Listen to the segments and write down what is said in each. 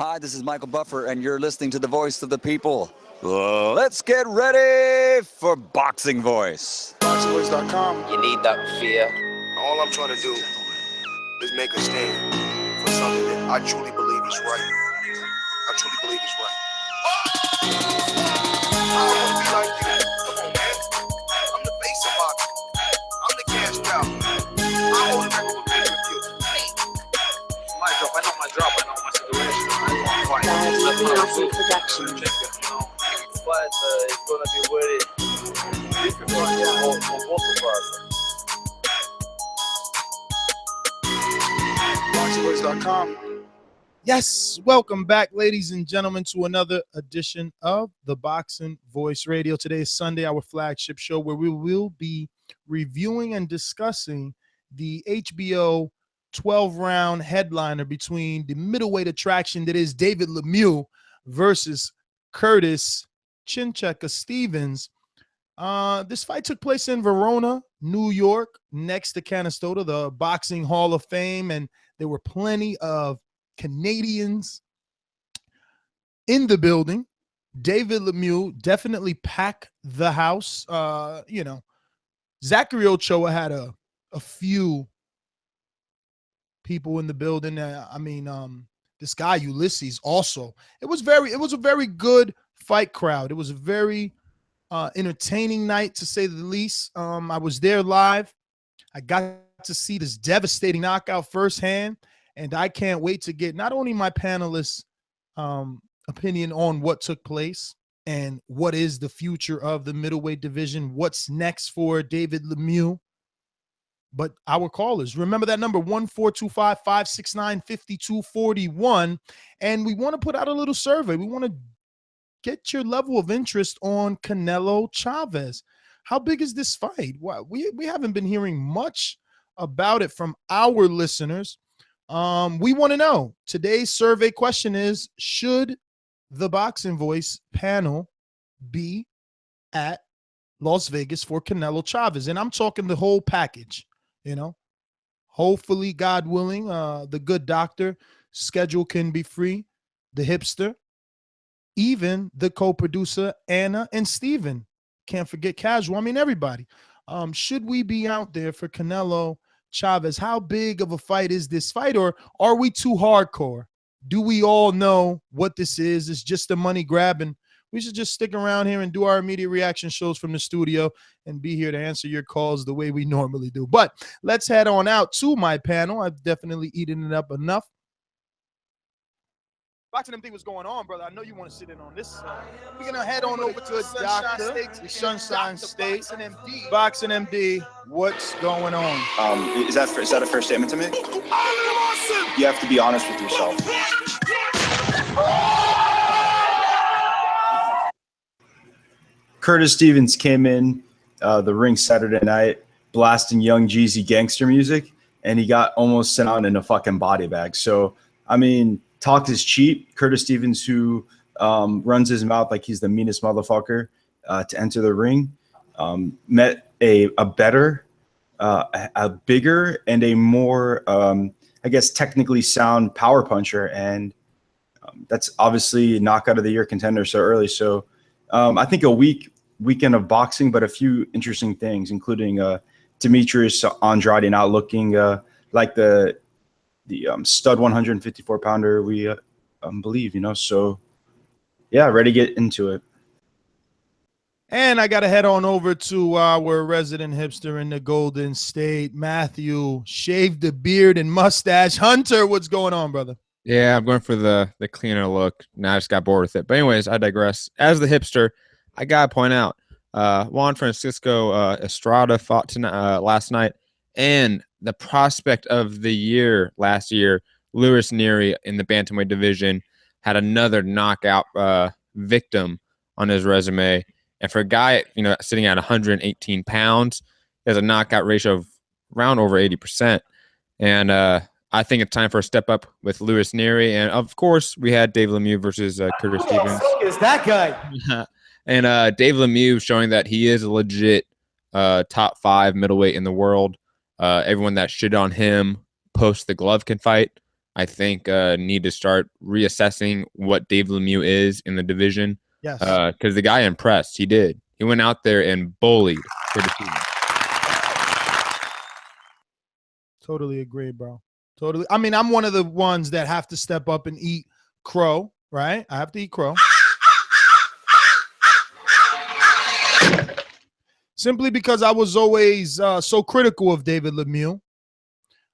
Hi, this is Michael Buffer, and you're listening to the voice of the people. Let's get ready for Boxing Voice. Boxingvoice.com. You need that fear. All I'm trying to do is make a stand for something that I truly believe is right. I truly believe is right. I want to be like you. Come on, man. I'm the face of boxing. I'm the cash cow. I hold a record with pay-per-view. My drop, I know my situation. I want to fight. Production. But it's going to be very difficult for both of us. Boxingvoice.com. Yes, welcome back, ladies and gentlemen, to another edition of the Boxing Voice Radio. Today is Sunday, our flagship show, where we will be reviewing and discussing the HBO 12-round headliner between the middleweight attraction that is David Lemieux versus Curtis Chincheka Stevens. This fight took place in Verona, New York, next to Canastota, the Boxing Hall of Fame, and there were plenty of Canadians in the building. David Lemieux definitely packed the house. Zachary Ochoa had a few people in the building. This guy Ulysses also. It was a very good fight crowd. It was a very entertaining night, to say the least. I was there live. I got to see this devastating knockout firsthand, and I can't wait to get not only my panelists' opinion on what took place and what is the future of the middleweight division, what's next for David Lemieux, but our callers. Remember that number, 1-425-569-5241. And we want to put out a little survey. We want to get your level of interest on Canelo Chavez. How big is this fight? We haven't been hearing much about it from our listeners. We want to know. Today's survey question is, should the Boxing Voice panel be at Las Vegas for Canelo Chavez? And I'm talking the whole package. Hopefully, God willing, the good doctor schedule can be free, the hipster, even the co-producer, Anna and Steven. Can't forget Casual. Everybody. Should we be out there for Canelo Chavez? How big of a fight is this fight, or are we too hardcore? Do we all know what this is? It's just a money grab, and we should just stick around here and do our immediate reaction shows from the studio and be here to answer your calls the way we normally do. But let's head on out to my panel. I've definitely eaten it up enough. Boxing MD, what's going on, brother? I know you want to sit in on this. We're going to head on over to Sunshine State. Boxing MD, what's going on? Is that a fair statement to make? You have to be honest with yourself. Curtis Stevens came in the ring Saturday night blasting Young Jeezy gangster music, and he got almost sent out in a fucking body bag. So, talk is cheap. Curtis Stevens, who runs his mouth like he's the meanest motherfucker to enter the ring, met a better, a bigger, and a more, technically sound power puncher. And that's obviously knockout of the year contender so early. So I think a weekend of boxing, but a few interesting things, including Demetrius Andrade not looking like the stud 154 pounder we believe, so yeah, ready to get into it. And I got to head on over to our resident hipster in the Golden State, Matthew, shaved the beard and mustache. Hunter, what's going on, brother? Yeah, I'm going for the cleaner look. Now I just got bored with it. But anyways, I digress. As the hipster, I got to point out, Juan Francisco Estrada fought tonight, last night, and the prospect of the year last year, Lewis Nery in the bantamweight division, had another knockout victim on his resume. And for a guy, sitting at 118 pounds, he has a knockout ratio of around over 80%. And I think it's time for a step up with Lewis Nery. And of course, we had Dave Lemieux versus Curtis Stevens. Who the fuck is that guy? And Dave Lemieux showing that he is a legit top 5 middleweight in the world. Everyone that shit on him post the Golovkin fight I think need to start reassessing what David Lemieux is in the division. Yes. Because the guy impressed. He did. He went out there and bullied Curtis Stevens. Totally agree, bro. Totally. I mean, I'm one of the ones that have to step up and eat crow, right? I have to eat crow. Simply because I was always so critical of David Lemieux.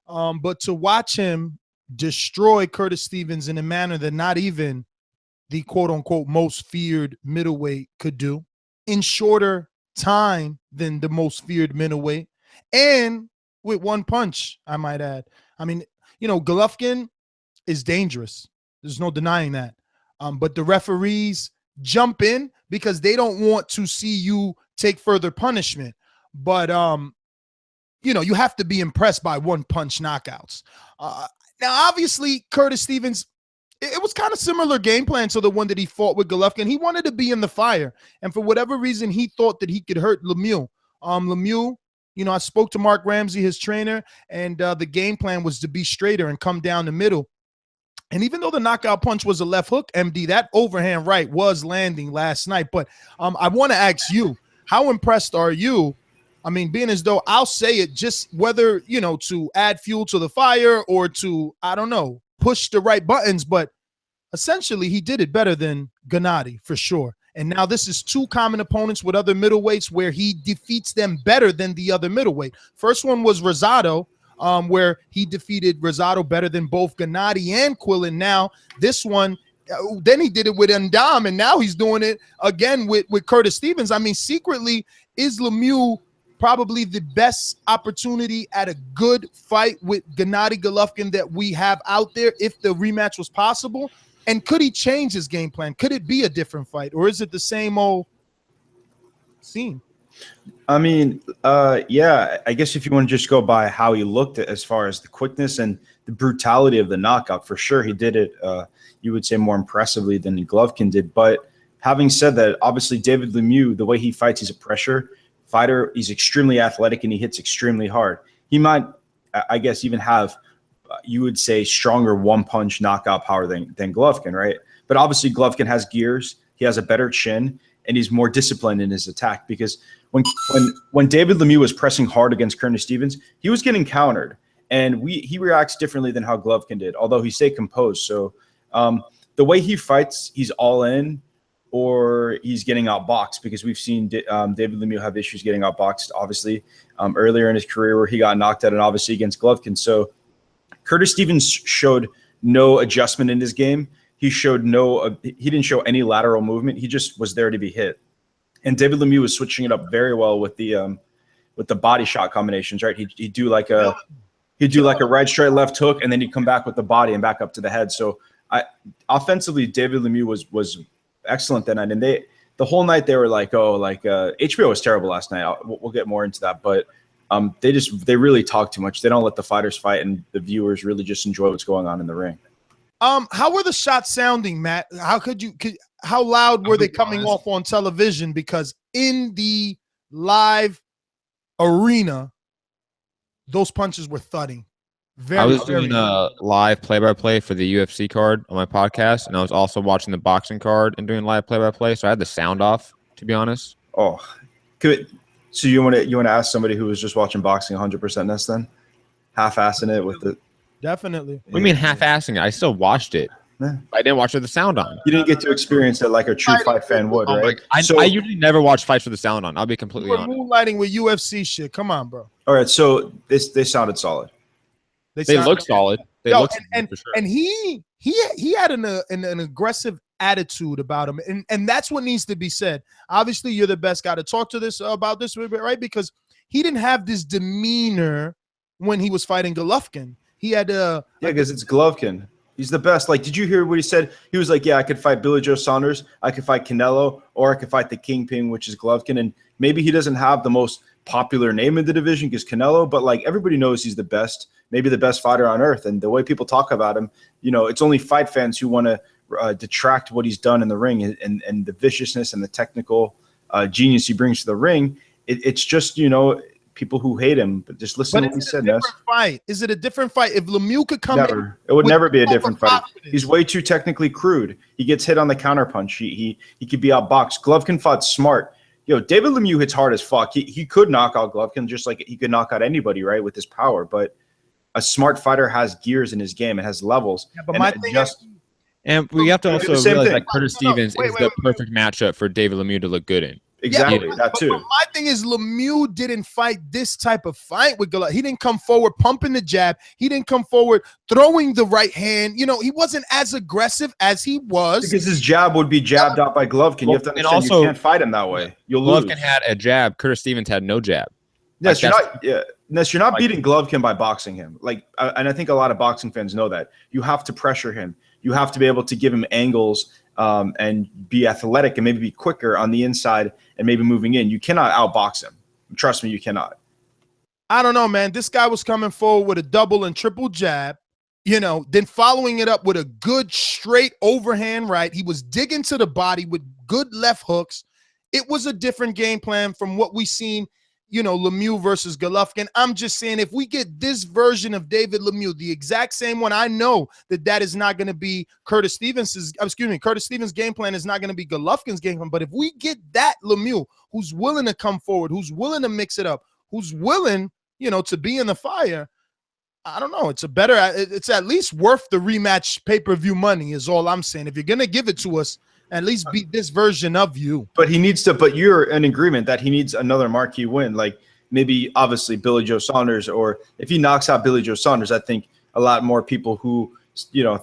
But to watch him destroy Curtis Stevens in a manner that not even the quote-unquote most feared middleweight could do in shorter time than the most feared middleweight, and with one punch, I might add. I mean, you know, Golovkin is dangerous. There's no denying that. But the referees jump in because they don't want to see you take further punishment. But, you know, you have to be impressed by one punch knockouts. Now, obviously, Curtis Stevens, it was kind of similar game plan to the one that he fought with Golovkin. He wanted to be in the fire. And for whatever reason, he thought that he could hurt Lemieux. Lemieux, you know, I spoke to Mark Ramsey, his trainer, and the game plan was to be straighter and come down the middle. And even though the knockout punch was a left hook, MD, that overhand right was landing last night. But I want to ask you, how impressed are you? I mean, being as though I'll say it just whether, you know, to add fuel to the fire or to, I don't know, push the right buttons. But essentially, he did it better than Gennady for sure. And now this is two common opponents with other middleweights where he defeats them better than the other middleweight. First one was Rosado, where he defeated Rosado better than both Gennady and Quillin. Now this one, then he did it with Ndam, and now he's doing it again with Curtis Stevens. I mean, secretly, is Lemieux probably the best opportunity at a good fight with Gennady Golovkin that we have out there if the rematch was possible? And could he change his game plan? Could it be a different fight, or is it the same old scene? I mean, yeah, I guess if you want to just go by how he looked as far as the quickness and the brutality of the knockout, for sure he did it, you would say, more impressively than Golovkin did. But having said that, obviously David Lemieux, the way he fights, he's a pressure fighter. He's extremely athletic and he hits extremely hard. He might, I guess, even have, you would say, stronger one-punch knockout power than Golovkin, right? But obviously Golovkin has gears. He has a better chin, and he's more disciplined in his attack because when David Lemieux was pressing hard against Curtis Stevens, he was getting countered, and he reacts differently than how Golovkin did, although he stayed composed. So the way he fights, he's all in or he's getting outboxed, because we've seen David Lemieux have issues getting outboxed, obviously, earlier in his career where he got knocked out, and obviously against Golovkin. So Curtis Stevens showed no adjustment in his game. He showed he didn't show any lateral movement. He just was there to be hit. And David Lemieux was switching it up very well with the body shot combinations, right? He'd do like a right straight left hook, and then he'd come back with the body and back up to the head. So offensively, David Lemieux was excellent that night. And the whole night they were like, HBO was terrible last night. We'll get more into that, but they really talk too much. They don't let the fighters fight, and the viewers really just enjoy what's going on in the ring. How were the shots sounding, Matt? How loud were they coming off on television? Because in the live arena, those punches were thudding. I was doing a live play-by-play for the UFC card on my podcast, and I was also watching the boxing card and doing live play-by-play. So I had the sound off, to be honest. Oh, good. So you want to ask somebody who was just watching boxing 100% this then? Half-assing it with the... Definitely. What do you mean half-assing it? I still watched it. Yeah. I didn't watch it with the sound on. You didn't get to experience it like a true fight fan would, right? I usually never watch fights with the sound on. I'll be completely honest. Moonlighting with UFC shit. Come on, bro. All right, so they sounded solid. They look solid. They look and, for sure. And he had an aggressive attitude about him, and that's what needs to be said. Obviously, you're the best guy to talk to this about this, right? Because he didn't have this demeanor when he was fighting Golovkin. He had because it's Golovkin. He's the best. Like, did you hear what he said? He was like, yeah, I could fight Billy Joe Saunders, I could fight Canelo, or I could fight the Kingpin, which is Golovkin. And maybe he doesn't have the most popular name in the division because Canelo, but like everybody knows he's the best, maybe the best fighter on earth. And the way people talk about him, you know, it's only fight fans who want to detract what he's done in the ring and the viciousness and the technical genius he brings to the ring. It's just, you know, people who hate him, but just listen to what he said. Fight? Is it a different fight? If Lemieux could come in, it would never be a different fight. He's way too technically crude. He gets hit on the counterpunch. He could be outboxed. Golovkin fought smart. David Lemieux hits hard as fuck. He could knock out Golovkin just like he could knock out anybody, right, with his power. But a smart fighter has gears in his game. It has levels. Yeah, but my thing and we have to also realize that Curtis Stevens is the perfect matchup for David Lemieux to look good in. Exactly, that too. But my thing is Lemieux didn't fight this type of fight with Golovkin. He didn't come forward pumping the jab. He didn't come forward throwing the right hand. He wasn't as aggressive as he was. Because his jab would be jabbed out by Golovkin. You have to understand you can't fight him that way. You'll lose. Golovkin had a jab. Curtis Stevens had no jab. Yes, you're not beating Golovkin by boxing him. And I think a lot of boxing fans know that. You have to pressure him. You have to be able to give him angles and be athletic and maybe be quicker on the inside and maybe moving in. You cannot outbox him. Trust me, you cannot. I don't know, man. This guy was coming forward with a double and triple jab, then following it up with a good straight overhand right. He was digging to the body with good left hooks. It was a different game plan from what we seen Lemieux versus Golovkin. I'm just saying, if we get this version of David Lemieux, the exact same one, I know that is not going to be Curtis Stevens' game plan is not going to be Golovkin's game plan. But if we get that Lemieux, who's willing to come forward, who's willing to mix it up, who's willing, to be in the fire, I don't know. It's at least worth the rematch pay-per-view money is all I'm saying. If you're going to give it to us, at least beat this version of you. But you're in agreement that he needs another marquee win, like maybe obviously Billy Joe Saunders, or if he knocks out Billy Joe Saunders, I think a lot more people who,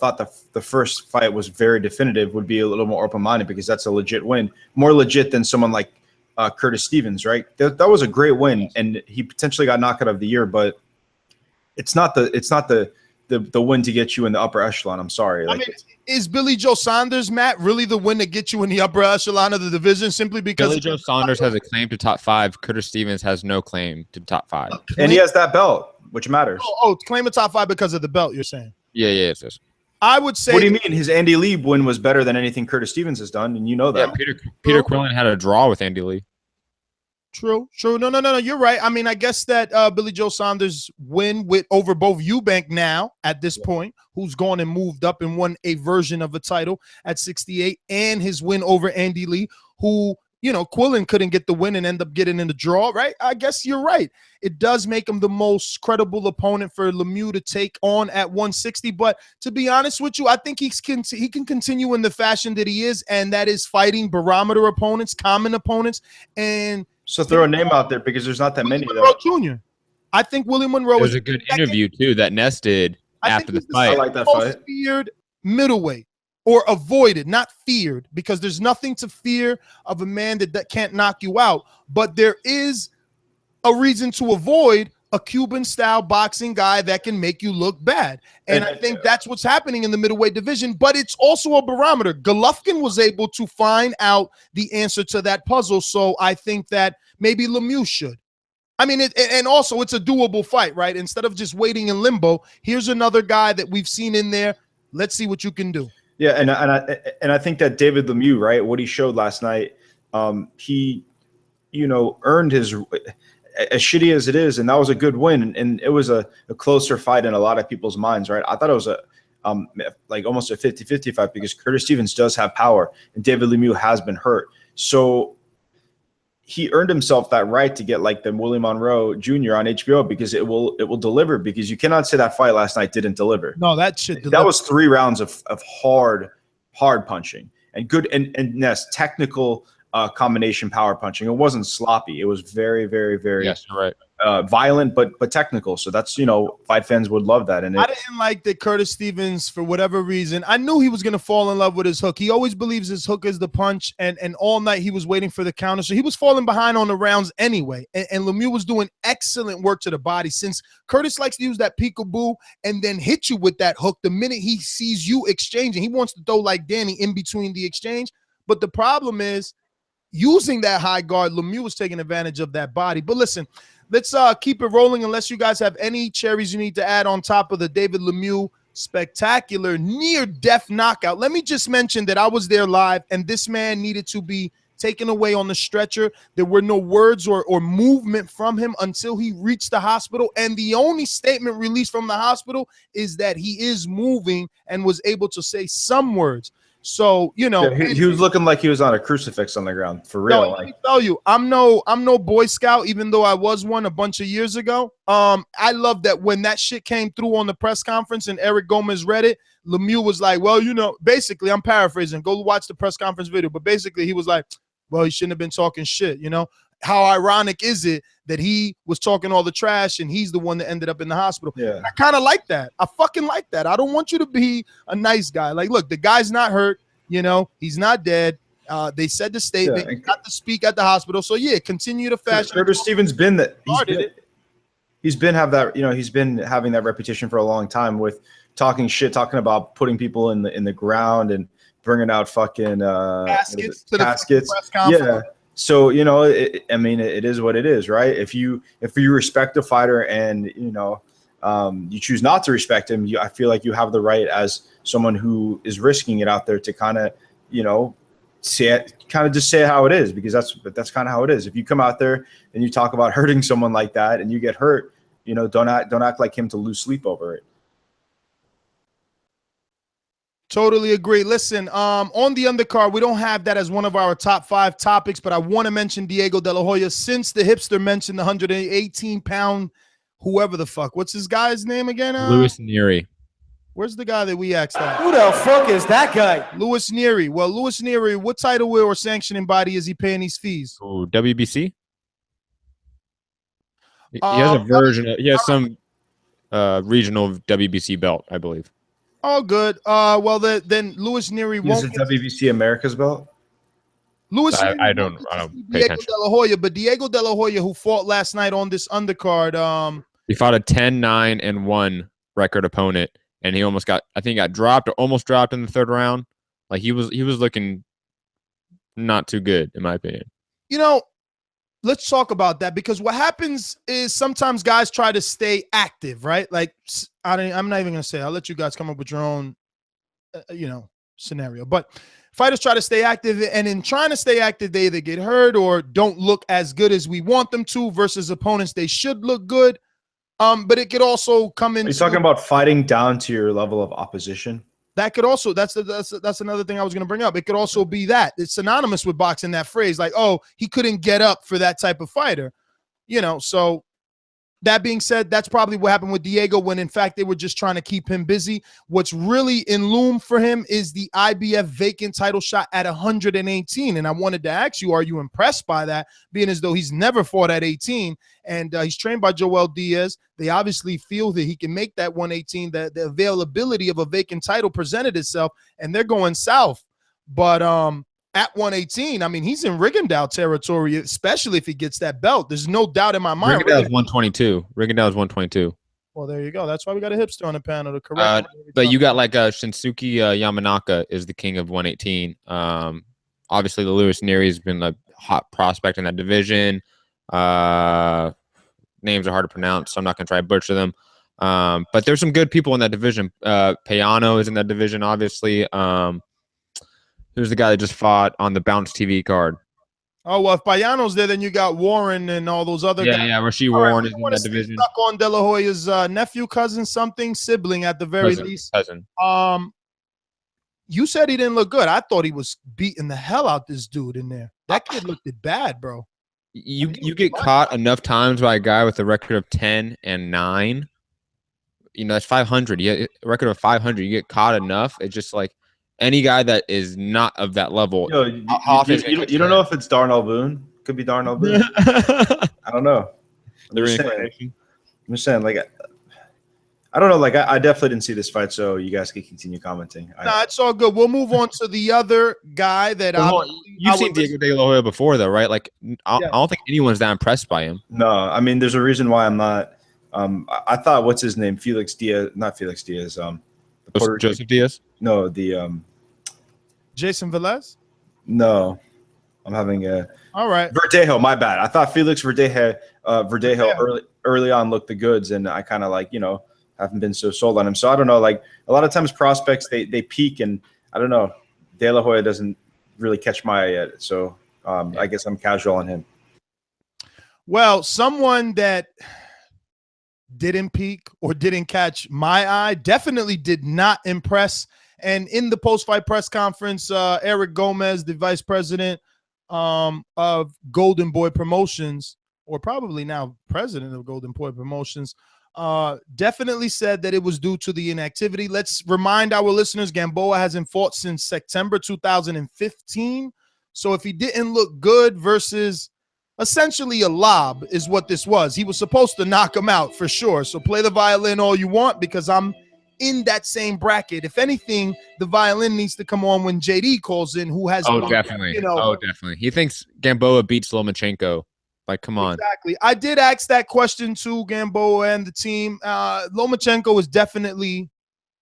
thought the first fight was very definitive would be a little more open-minded because that's a legit win, more legit than someone like Curtis Stevens, right? That was a great win, and he potentially got knockout of the year, but it's not the win to get you in the upper echelon. I'm sorry. Is Billy Joe Saunders, Matt, really the win to get you in the upper echelon of the division simply because Billy Joe Saunders has a claim to top 5. Curtis Stevens has no claim to top 5. And he has that belt, which matters. Claim a top 5 because of the belt, you're saying? Yeah, it is. I would say. What do you mean? His Andy Lee win was better than anything Curtis Stevens has done, and you know that. Yeah, Peter Quillen had a draw with Andy Lee. True. No. You're right. I mean, I guess that Billy Joe Saunders win over both Eubank now at this point, who's gone and moved up and won a version of a title at 68, and his win over Andy Lee, who, Quillen couldn't get the win and end up getting in the draw, right? I guess you're right. It does make him the most credible opponent for Lemieux to take on at 160. But to be honest with you, I think he can continue in the fashion that he is, and that is fighting barometer opponents, common opponents, and so throw a name out there because there's not that many. Monroe Jr. I think Willie Monroe was a good interview too that Ness did after the fight. I like that fight. Feared middleweight or avoided, not feared, because there's nothing to fear of a man that can't knock you out. But there is a reason to avoid a Cuban-style boxing guy that can make you look bad. And I think that's what's happening in the middleweight division, but it's also a barometer. Golovkin was able to find out the answer to that puzzle, so I think that maybe Lemieux should. I mean, and also it's a doable fight, right? Instead of just waiting in limbo, here's another guy that we've seen in there. Let's see what you can do. Yeah, and I think that David Lemieux, right, what he showed last night, he, earned his – as shitty as it is, and that was a good win, and it was a closer fight in a lot of people's minds, right? I thought it was almost a 50-50 fight because Curtis Stevens does have power, and David Lemieux has been hurt. So he earned himself that right to get like the Willie Monroe Jr. on HBO because it will deliver, because you cannot say that fight last night didn't deliver. No, that shit that was 3 rounds of hard punching and good and Ness technical combination power punching. It wasn't sloppy. It was very, very, very violent, but technical. So that's, fight fans would love that. And I didn't like that Curtis Stevens, for whatever reason, I knew he was going to fall in love with his hook. He always believes his hook is the punch, and all night he was waiting for the counter. So he was falling behind on the rounds anyway. And Lemieux was doing excellent work to the body. Since Curtis likes to use that peekaboo and then hit you with that hook the minute he sees you exchanging. He wants to throw like Danny in between the exchange. But the problem is, using that high guard, Lemieux was taking advantage of that body. But listen, let's keep it rolling unless you guys have any cherries you need to add on top of the David Lemieux spectacular near-death knockout. Let me just mention that I was there live, and this man needed to be taken away on the stretcher. There were no words or movement from him until he reached the hospital. And the only statement released from the hospital is that he is moving and was able to say some words. So, you know, he was looking like he was on a crucifix on the ground for real. No, let me tell you, I'm no Boy Scout, even though I was one a bunch of years ago. I love that when that shit came through on the press conference and Eric Gomez read it, Lemieux was like, well, you know, basically, I'm paraphrasing. Go watch the press conference video. But basically, he was like, well, he shouldn't have been talking shit, you know? How ironic is it that he was talking all the trash and he's the one that ended up in the hospital? Yeah. I kind of like that. I fucking like that. I don't want you to be a nice guy. Like, look, the guy's not hurt. You know, he's not dead. They said the statement. He got to speak at the hospital. So, yeah, continue to fashion. Curtis Stevens been that. He's been having that reputation for a long time with talking shit, talking about putting people in the ground and bringing out fucking caskets. Yeah. So, you know, it is what it is, right? If you respect a fighter and, you know, you choose not to respect him, I feel like you have the right as someone who is risking it out there to kind of, you know, just say how it is, because that's kind of how it is. If you come out there and you talk about hurting someone like that and you get hurt, you know, don't act like him to lose sleep over it. Totally agree. Listen, on the undercard, we don't have that as one of our top 5 topics, but I want to mention Diego De La Hoya since the hipster mentioned the 118-pound, whoever the fuck. What's this guy's name again? Louis Nery. Where's the guy that we asked that? Who the fuck is that guy? Louis Nery. Well, Louis Nery, what title or sanctioning body is he paying these fees? Oh, WBC? He has a version. He has some regional WBC belt, I believe. Oh, good. Well, then Louis Nery won't. Is it WBC America's belt? Louis, I don't pay Diego attention. De La Hoya, but Diego De La Hoya, who fought last night on this undercard, he fought a 10-9-1 record opponent, and he almost got, I think, got dropped or almost dropped in the 3rd round. Like he was looking not too good, in my opinion. You know, let's talk about that, because what happens is sometimes guys try to stay active, right? Like I'm not even gonna say. I'll let you guys come up with your own, you know, scenario. But fighters try to stay active, and in trying to stay active, they either get hurt or don't look as good as we want them to versus opponents they should look good. But it could also come in. Are you talking about fighting down to your level of opposition? That could also, that's another thing I was going to bring up. It could also be that it's synonymous with boxing, that phrase, like, oh, he couldn't get up for that type of fighter, you know. So that being said, that's probably what happened with Diego, when in fact they were just trying to keep him busy. What's really in loom for him is the IBF vacant title shot at 118. And I wanted to ask you, are you impressed by that, being as though he's never fought at 18? And he's trained by Joel Diaz. They obviously feel that he can make that 118, that the availability of a vacant title presented itself, and they're going south. But at 118, I mean, he's in Rigondeaux territory, especially if he gets that belt. There's no doubt in my mind. Rigondeaux is 122. Rigondeaux is 122. Well, there you go. That's why we got a hipster on the panel to correct. But you got like Shinsuke Yamanaka is the king of 118. Obviously, the Louis Nery has been a hot prospect in that division. Names are hard to pronounce, so I'm not going to try to butcher them. But there's some good people in that division. Payano is in that division, obviously. Who's the guy that just fought on the Bounce TV card? Oh, well, if Payano's there, then you got Warren and all those other guys. Yeah, Rasheed Warren is in that division. Stuck on De La Hoya's nephew, cousin, something, sibling at the very least. Cousin. You said he didn't look good. I thought he was beating the hell out this dude in there. That kid looked bad, bro. You get caught enough times by a guy with a record of 10-9. You know, that's 500. You get a record of 500. You get caught enough. It's just like any guy that is not of that level. You don't know if it's Darnell Boone. Could be Darnell Boone. I don't know. I'm just saying, like, I don't know. Like, I definitely didn't see this fight, so you guys can continue commenting. No, it's all good. We'll move on to the other guy that you've seen Diego De La Hoya before, though, right? Like, I don't think anyone's that impressed by him. No, I mean, there's a reason why I'm not. I thought, what's his name? Felix Diaz, not Felix Diaz. Joseph Diaz? No, the Jason Velez? No. I'm having a all right. Verdejo, my bad. I thought Felix Verdejo early on looked the goods, and I kind of like, you know, haven't been so sold on him. So I don't know. Like a lot of times prospects they peak, and I don't know. De La Hoya doesn't really catch my eye yet. So I guess I'm casual on him. Well, someone that didn't peak or didn't catch my eye, definitely did not impress. And in the post-fight press conference, Eric Gomez, the vice president of Golden Boy Promotions, or probably now president of Golden Boy Promotions, definitely said that it was due to the inactivity. Let's remind our listeners, Gamboa hasn't fought since September 2015. So if he didn't look good versus essentially a lob is what this was. He was supposed to knock him out for sure. So play the violin all you want, because I'm in that same bracket. If anything, the violin needs to come on when JD calls in, who has definitely. Definitely. He thinks Gamboa beats Lomachenko. Like, come on. Exactly. I did ask that question to Gamboa and the team. Lomachenko is definitely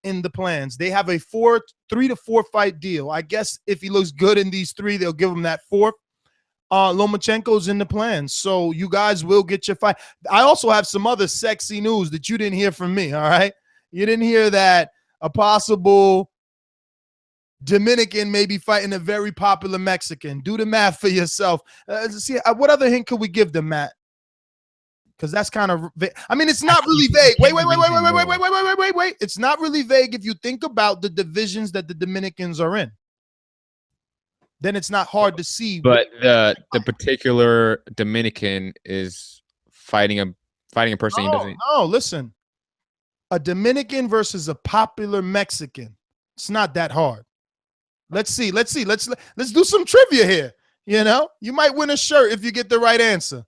in the plans. They have a 3 to 4 fight deal. I guess if he looks good in these 3, they'll give him that 4th. Lomachenko's in the plans, so you guys will get your fight. I also have some other sexy news that you didn't hear from me, all right? You didn't hear that a possible Dominican may be fighting a very popular Mexican. Do the math for yourself. See, what other hint could we give them, Matt? Because that's kind of I mean, it's not really vague. Wait. It's not really vague if you think about the divisions that the Dominicans are in. Then it's not hard to see. But the particular Dominican is fighting a person he doesn't. No, listen. A Dominican versus a popular Mexican. It's not that hard. Let's see. Let's do some trivia here. You know, you might win a shirt if you get the right answer.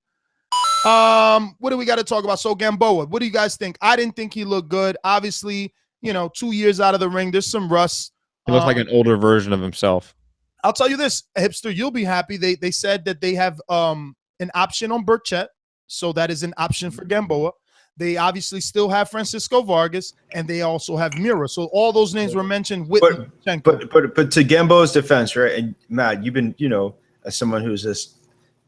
What do we got to talk about? So Gamboa, what do you guys think? I didn't think he looked good. Obviously, 2 years out of the ring, there's some rust. He looks like an older version of himself. I'll tell you this, hipster, you'll be happy. They said that they have an option on Burchett, so that is an option for Gamboa. They obviously still have Francisco Vargas, and they also have Mira. So all those names were mentioned with but to Gamboa's defense, right? And Matt, you've been, as someone who's this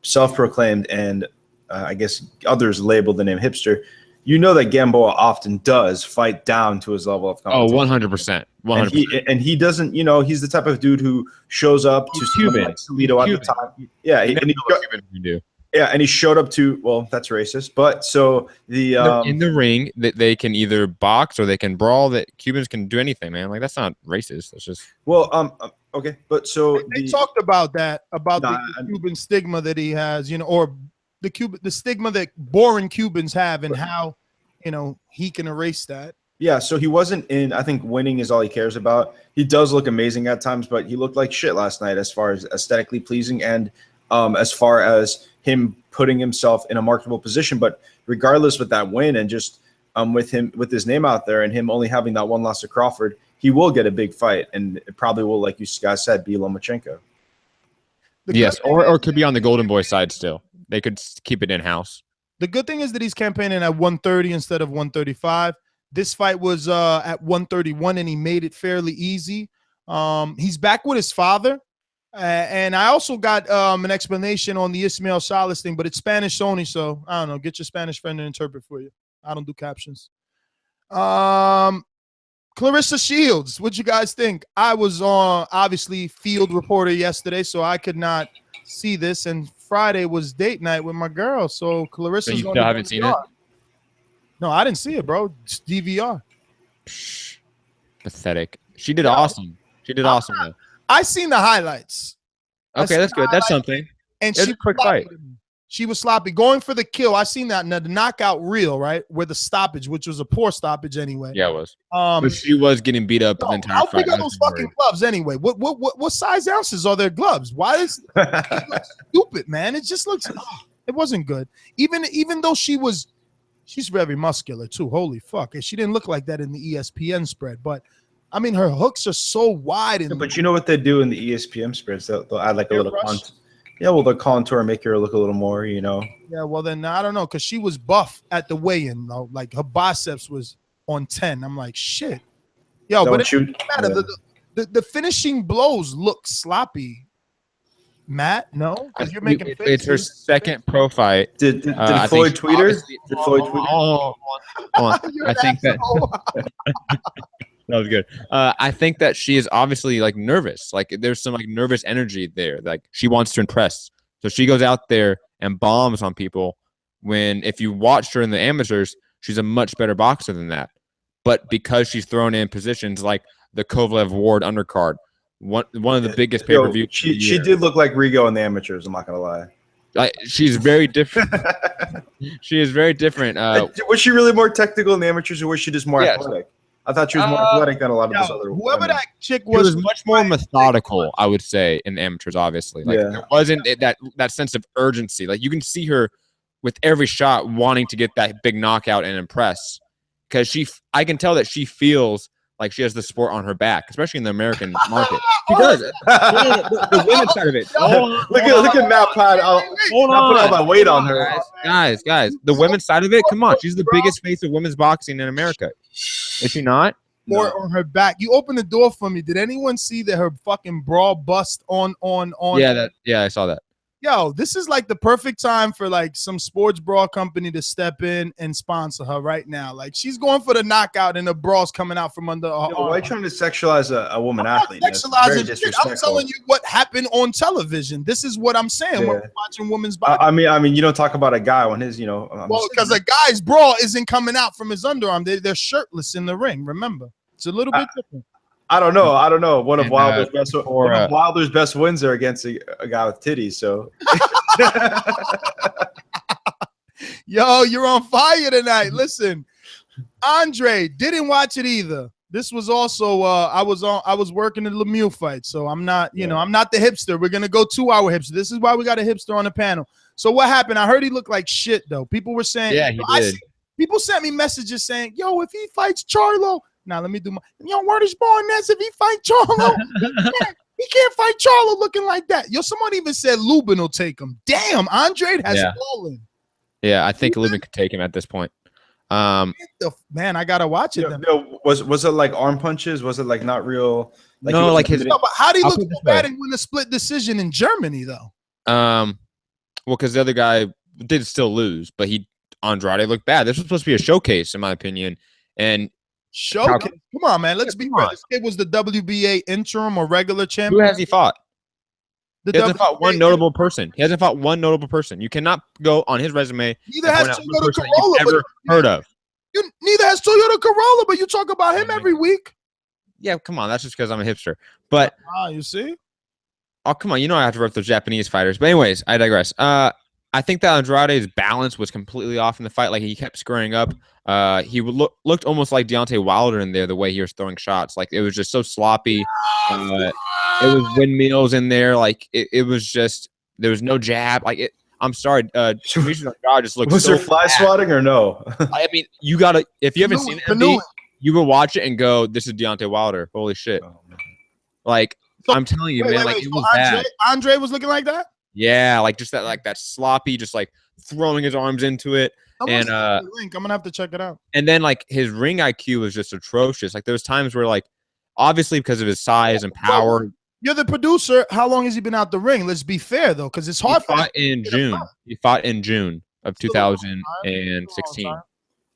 self-proclaimed and I guess others label the name hipster, that Gamboa often does fight down to his level of competition. 100%. 100%. And he doesn't, he's the type of dude who shows up to Cuban. Like Toledo at the time. Yeah, and he showed up to, well, that's racist, but so in the ring that they can either box or they can brawl. That Cubans can do anything, man. Like, that's not racist. That's just okay, but so they talked about that the Cuban stigma that he has, or the stigma that boring Cubans have, and how he can erase that. Yeah, so he wasn't in. I think winning is all he cares about. He does look amazing at times, but he looked like shit last night as far as aesthetically pleasing and as far as him putting himself in a marketable position. But regardless with that win and just with his name out there and him only having that one loss to Crawford, he will get a big fight, and it probably will, like you guys said, be Lomachenko. Yes, or could be on the Golden Boy side still. They could keep it in-house. The good thing is that he's campaigning at 130 instead of 135. This fight was at 131, and he made it fairly easy. He's back with his father. And I also got an explanation on the Ismael Salas thing, but it's Spanish only, so I don't know. Get your Spanish friend to interpret for you. I don't do captions. Clarissa Shields, what'd you guys think? I was on, obviously, field reporter yesterday, so I could not see this. And Friday was date night with my girl, so Clarissa's so you still haven't seen it? No, I didn't see it, bro. It's DVR. Pathetic. She did awesome. She did awesome, though. I seen the highlights. Okay, that's good. That's something. And she a quick fight. She was sloppy. Going for the kill. I seen that in the knockout reel, right? Where the stoppage, which was a poor stoppage anyway. Yeah, it was. But she was getting beat up the entire how fight. How big are those fucking gloves anyway? What size ounces are their gloves? Why is it stupid, man? It just looks it wasn't good. Even though she's very muscular too. Holy fuck. She didn't look like that in the ESPN spread, but I mean, her hooks are so wide. But you know what they do in the ESPN spreads? They'll add like a little contour. Yeah, well, the contour make her look a little more, Yeah, well, then I don't know, because she was buff at the weigh-in, though. Like, her biceps was on 10. I'm like, shit. Yo, but it doesn't matter. The finishing blows look sloppy. Matt, no? Because you're making faces. It's her second pro fight. Did Floyd tweet her? Did Floyd tweet her? I think that... That was good. I think that she is obviously like nervous. Like there's some like nervous energy there. Like she wants to impress. So she goes out there and bombs on people when if you watched her in the amateurs, she's a much better boxer than that. But because she's thrown in positions like the Kovalev Ward undercard, one of the biggest pay-per-views. She did look like Rigo in the amateurs, I'm not going to lie. She's very different. She is very different. Was she really more technical in the amateurs, or was she just more athletic? I thought she was more athletic than a lot of those other whoever women. that chick She was much more methodical, I would say, in the amateurs, obviously. Like there wasn't that sense of urgency. Like you can see her with every shot wanting to get that big knockout and impress. Because I can tell that she feels like she has the sport on her back, especially in the American market. She does. The women's side of it. Look at Matt Platt. Hold on. Put all that weight on her. Guys. The women's side of it, come on. She's the biggest face of women's boxing in America. Is she not? More on her back. You opened the door for me. Did anyone see that her fucking bra bust on? Yeah, I saw that. Yo, this is like the perfect time for like some sports bra company to step in and sponsor her right now. Like she's going for the knockout and the bra's coming out from under her arm. Why are you trying to sexualize a woman athlete? Sexualizing shit. I'm telling you what happened on television. This is what I'm saying when we're watching women's boxing. I mean, you don't talk about a guy when his, well, because a guy's bra isn't coming out from his underarm. They're shirtless in the ring. Remember, it's a little bit different. I don't know. One of Wilder's best wins are against a guy with titties. So, yo, you're on fire tonight. Listen, Andre didn't watch it either. This was also I was working the Lemieux fight, so I'm not I'm not the hipster. We're gonna go 2-hour hipster. This is why we got a hipster on the panel. So what happened? I heard he looked like shit though. People were saying, yeah, he did. People sent me messages saying, yo, if he fights Charlo. Now let me do my word is born Ness. If he fight Charlo, he can't fight Charlo looking like that. Yo, someone even said Lubin will take him. Damn, Andre has fallen. Yeah, I think Lubin could take him at this point. Man, I gotta watch it. Was it like arm punches? Was it like not real? Like no, like his. No, but how did he look so bad and win a split decision in Germany though? Well, because the other guy did still lose, but Andrade looked bad. This was supposed to be a showcase, in my opinion, and. Showcase. Come on, man. Let's be real. This kid was the WBA interim or regular champion. Who has he fought? He hasn't fought one notable person. He hasn't fought one notable person. You cannot go on his resume. Neither has Toyota Corolla. Ever heard of? Neither has Toyota Corolla, but you talk about him every week. Yeah, come on. That's just because I'm a hipster. But you see? Oh, come on. You know I have to rep those Japanese fighters. But anyways, I digress. I think that Andrade's balance was completely off in the fight. Like he kept screwing up. He looked almost like Deontay Wilder in there, the way he was throwing shots. Like it was just so sloppy. It was windmills in there. Like it was just there was no jab. Like I'm sorry, Demetrius Andrade just looked. Was so there fly swatting or no? I mean, you gotta if you haven't seen it, you will watch it and go, "This is Deontay Wilder." Holy shit! Oh, like I'm telling you, man. Like it was bad. Andre was looking like that. Yeah, like just that sloppy, just like throwing his arms into it. And link. I'm gonna have to check it out. And then like his ring IQ was just atrocious. Like there was times where like obviously because of his size and power. You're the producer. How long has he been out the ring? Let's be fair though, because it's hard. He fought in June of 2016.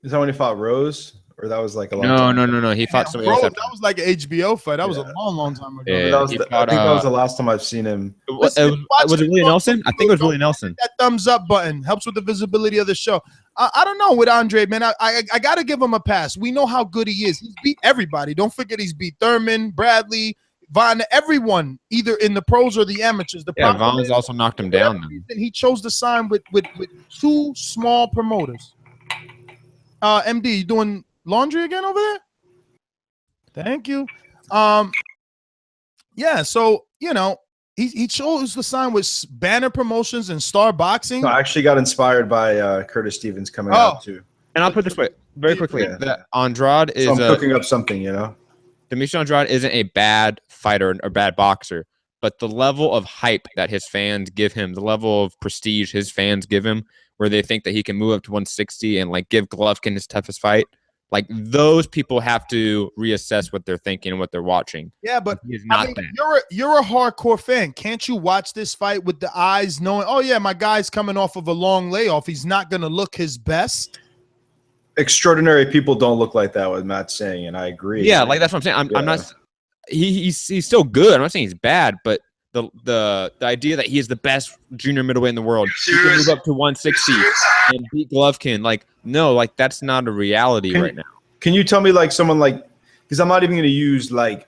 Is that when he fought Rose? Or that was like a long time ago? No. He fought somebody else. That was like an HBO fight. That was a long time ago. Yeah, I think that was the last time I've seen him. Was it Willie Nelson? I think it was Willie Nelson. That thumbs up button helps with the visibility of the show. I don't know with Andre, man. I got to give him a pass. We know how good he is. He's beat everybody. Don't forget he's beat Thurman, Bradley, Vaughn, everyone, either in the pros or the amateurs. Vaughn's also knocked him down. He chose to sign with 2 small promoters. MD, you doing laundry again over there? Thank you. Yeah, so he chose to sign with Banner Promotions and Star Boxing. No, I actually got inspired by Curtis Stevens coming out too. And I'll put it this way very quickly: that Andrade is cooking up something, Demetrius Andrade isn't a bad fighter or bad boxer, but the level of hype that his fans give him, the level of prestige his fans give him, where they think that he can move up to 160 and like give Golovkin his toughest fight. Like those people have to reassess what they're thinking and what they're watching. Yeah, but you're a hardcore fan. Can't you watch this fight with the eyes knowing, oh yeah, my guy's coming off of a long layoff. He's not gonna look his best. Extraordinary people don't look like that, what Matt's saying, and I agree. Yeah, like that's what I'm saying. I'm not. He's still good. I'm not saying he's bad, but the idea that he is the best junior middleweight in the world. He can move up to 160 and beat Golovkin. Like, no, like that's not a reality right now. Can you tell me like someone like, because I'm not even going to use like,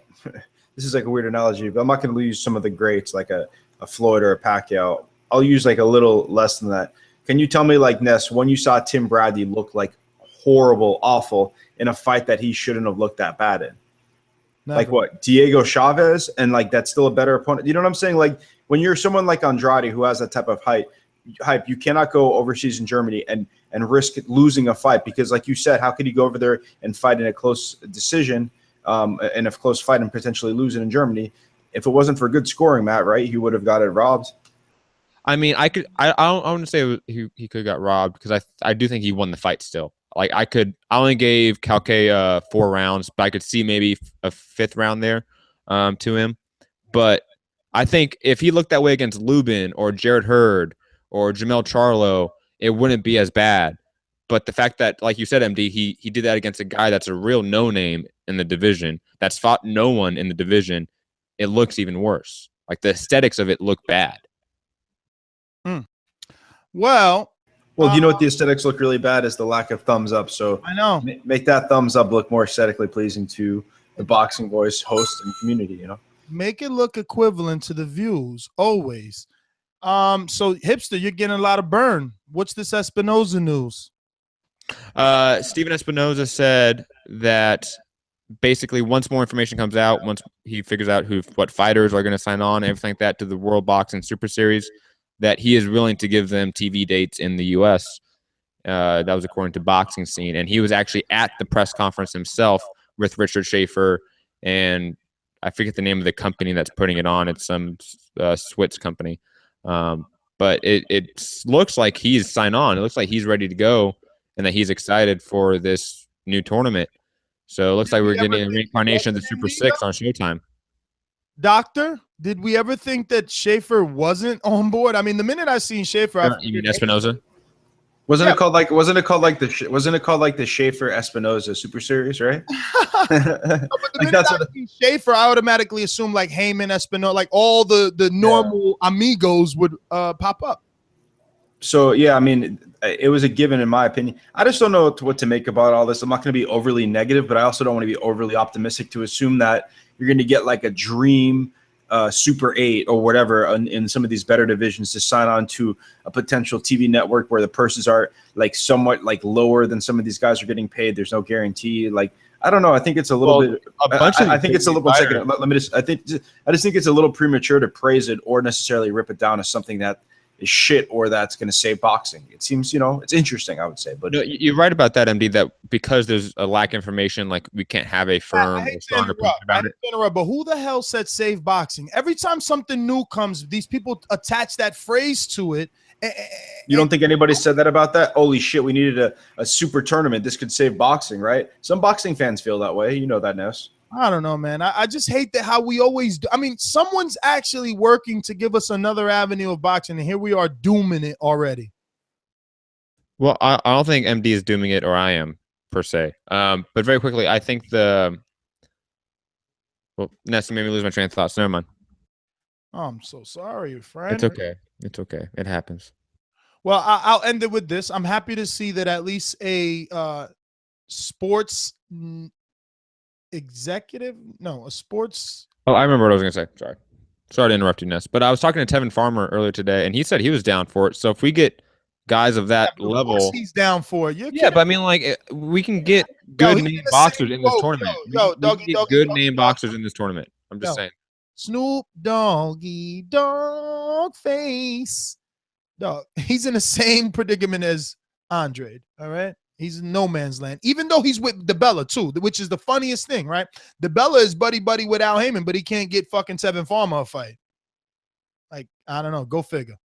this is like a weird analogy, but I'm not going to use some of the greats like a Floyd or a Pacquiao. I'll use like a little less than that. Can you tell me like, Ness, when you saw Tim Bradley look like horrible, awful in a fight that he shouldn't have looked that bad in? Never. Like what, Diego Chavez, and like that's still a better opponent. You know what I'm saying? Like when you're someone like Andrade who has that type of hype, you cannot go overseas in Germany and risk losing a fight because, like you said, how could he go over there and fight in a close decision, in a close fight and potentially lose it in Germany? If it wasn't for good scoring, Matt, right, he would have got it robbed. I mean, I wouldn't say he could have got robbed because I do think he won the fight still. Like I only gave Culcay 4 rounds, but I could see maybe a 5th round there to him. But I think if he looked that way against Lubin or Jared Hurd or Jamel Charlo, it wouldn't be as bad. But the fact that, like you said, MD, he did that against a guy that's a real no-name in the division, that's fought no one in the division, it looks even worse. Like the aesthetics of it look bad. Well, you know what the aesthetics look really bad is the lack of thumbs up. So I know. Make that thumbs up look more aesthetically pleasing to the Boxing Voice host and community, you know? Make it look equivalent to the views, always. So, Hipster, you're getting a lot of burn. What's this Espinoza news? Steven Espinoza said that basically once more information comes out, once he figures out what fighters are going to sign on, everything like that to the World Boxing Super Series, that he is willing to give them TV dates in the U.S. That was according to Boxing Scene. And he was actually at the press conference himself with Richard Schaefer, and I forget the name of the company that's putting it on. It's some Swiss company. But it looks like he's signed on. It looks like he's ready to go and that he's excited for this new tournament. So it looks like we're getting a reincarnation of the Super 6 on Showtime. Doctor, did we ever think that Schaefer wasn't on board? I mean, the minute I seen Schaefer, you mean Espinoza? Wasn't it called like the Schaefer Espinoza Super Series, right? Like that's what Schaefer, I automatically assume like Heyman, Espinoza, like all the normal amigos would pop up. So yeah, I mean, it was a given in my opinion. I just don't know what to make about all this. I'm not going to be overly negative, but I also don't want to be overly optimistic to assume that you're going to get like a dream Super 8 or whatever in some of these better divisions to sign on to a potential TV network where the purses are like somewhat like lower than some of these guys are getting paid. There's no guarantee. Like, I don't know. I think it's a little bit. I think it's a little. Second, let me just. I just think it's a little premature to praise it or necessarily rip it down as something that is shit or that's going to save boxing. It seems, it's interesting, I would say. But no, you're right about that, MD, that because there's a lack of information, like we can't have a firm or strong opinion about it. But who the hell said save boxing? Every time something new comes, these people attach that phrase to it. You don't think anybody said that about that? Holy shit, we needed a super tournament. This could save boxing, right? Some boxing fans feel that way. You know that, Ness. I don't know, man. I just hate that how we always do. I mean, someone's actually working to give us another avenue of boxing, and here we are dooming it already. Well, I don't think MD is dooming it, or I am, per se. But very quickly, I think Ness, you made me lose my train of thoughts. Never mind. Oh, I'm so sorry, friend. It's okay. It's okay. It happens. Well, I'll end it with this. I'm happy to see that at least a sports executive, a sports. Oh, I remember what I was going to say. Sorry to interrupt you, Ness. But I was talking to Tevin Farmer earlier today, and he said he was down for it. So if we get guys of that level, he's down for it. But I mean, like, we can get good name boxers in this tournament. We can get good name boxers in this tournament. I'm just saying. Snoop Doggy Dog Face. Dog. He's in the same predicament as Andrade. All right. He's in no man's land, even though he's with DeBella too, which is the funniest thing, right? DeBella is buddy with Al Heyman, but he can't get fucking Tevin Farmer a fight. Like, I don't know. Go figure.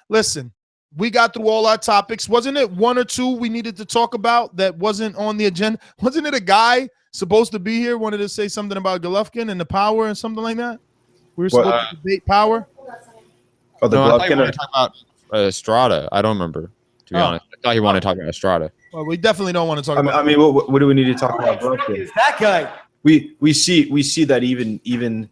Listen, we got through all our topics. Wasn't it one or two we needed to talk about that wasn't on the agenda? Wasn't it a guy supposed to be here wanted to say something about Golovkin and the power and something like that? We were supposed to debate power. Oh, the Golovkin. I thought you wanted to talk about Estrada. I don't remember. To be honest, I thought he wanted to talk about Estrada. Well, we definitely don't want to talk about. I mean, what do we need to talk about? Is that guy? We see that even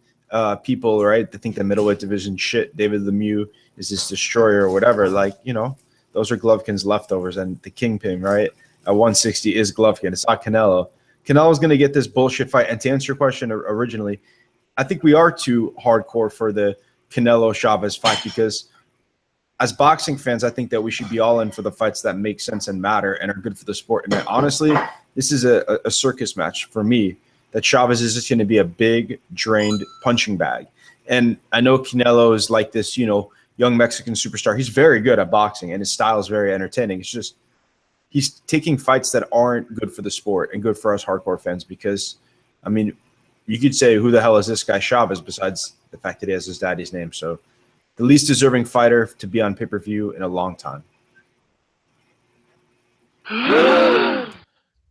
people, right? They think the middleweight division shit. David Lemieux is this destroyer or whatever. Like, you know, those are Golovkin's leftovers, and the kingpin, right, at 160 is Golovkin. It's not Canelo. Canelo's going to get this bullshit fight. And to answer your question originally, I think we are too hardcore for the Canelo Chavez fight, because as boxing fans, I think that we should be all in for the fights that make sense and matter and are good for the sport. And honestly, this is a circus match for me, that Chavez is just going to be a big, drained punching bag. And I know Canelo is like this, you know, young Mexican superstar. He's very good at boxing, and his style is very entertaining. It's just he's taking fights that aren't good for the sport and good for us hardcore fans, because, I mean, you could say, who the hell is this guy Chavez, besides the fact that he has his daddy's name? So the least deserving fighter to be on pay-per-view in a long time.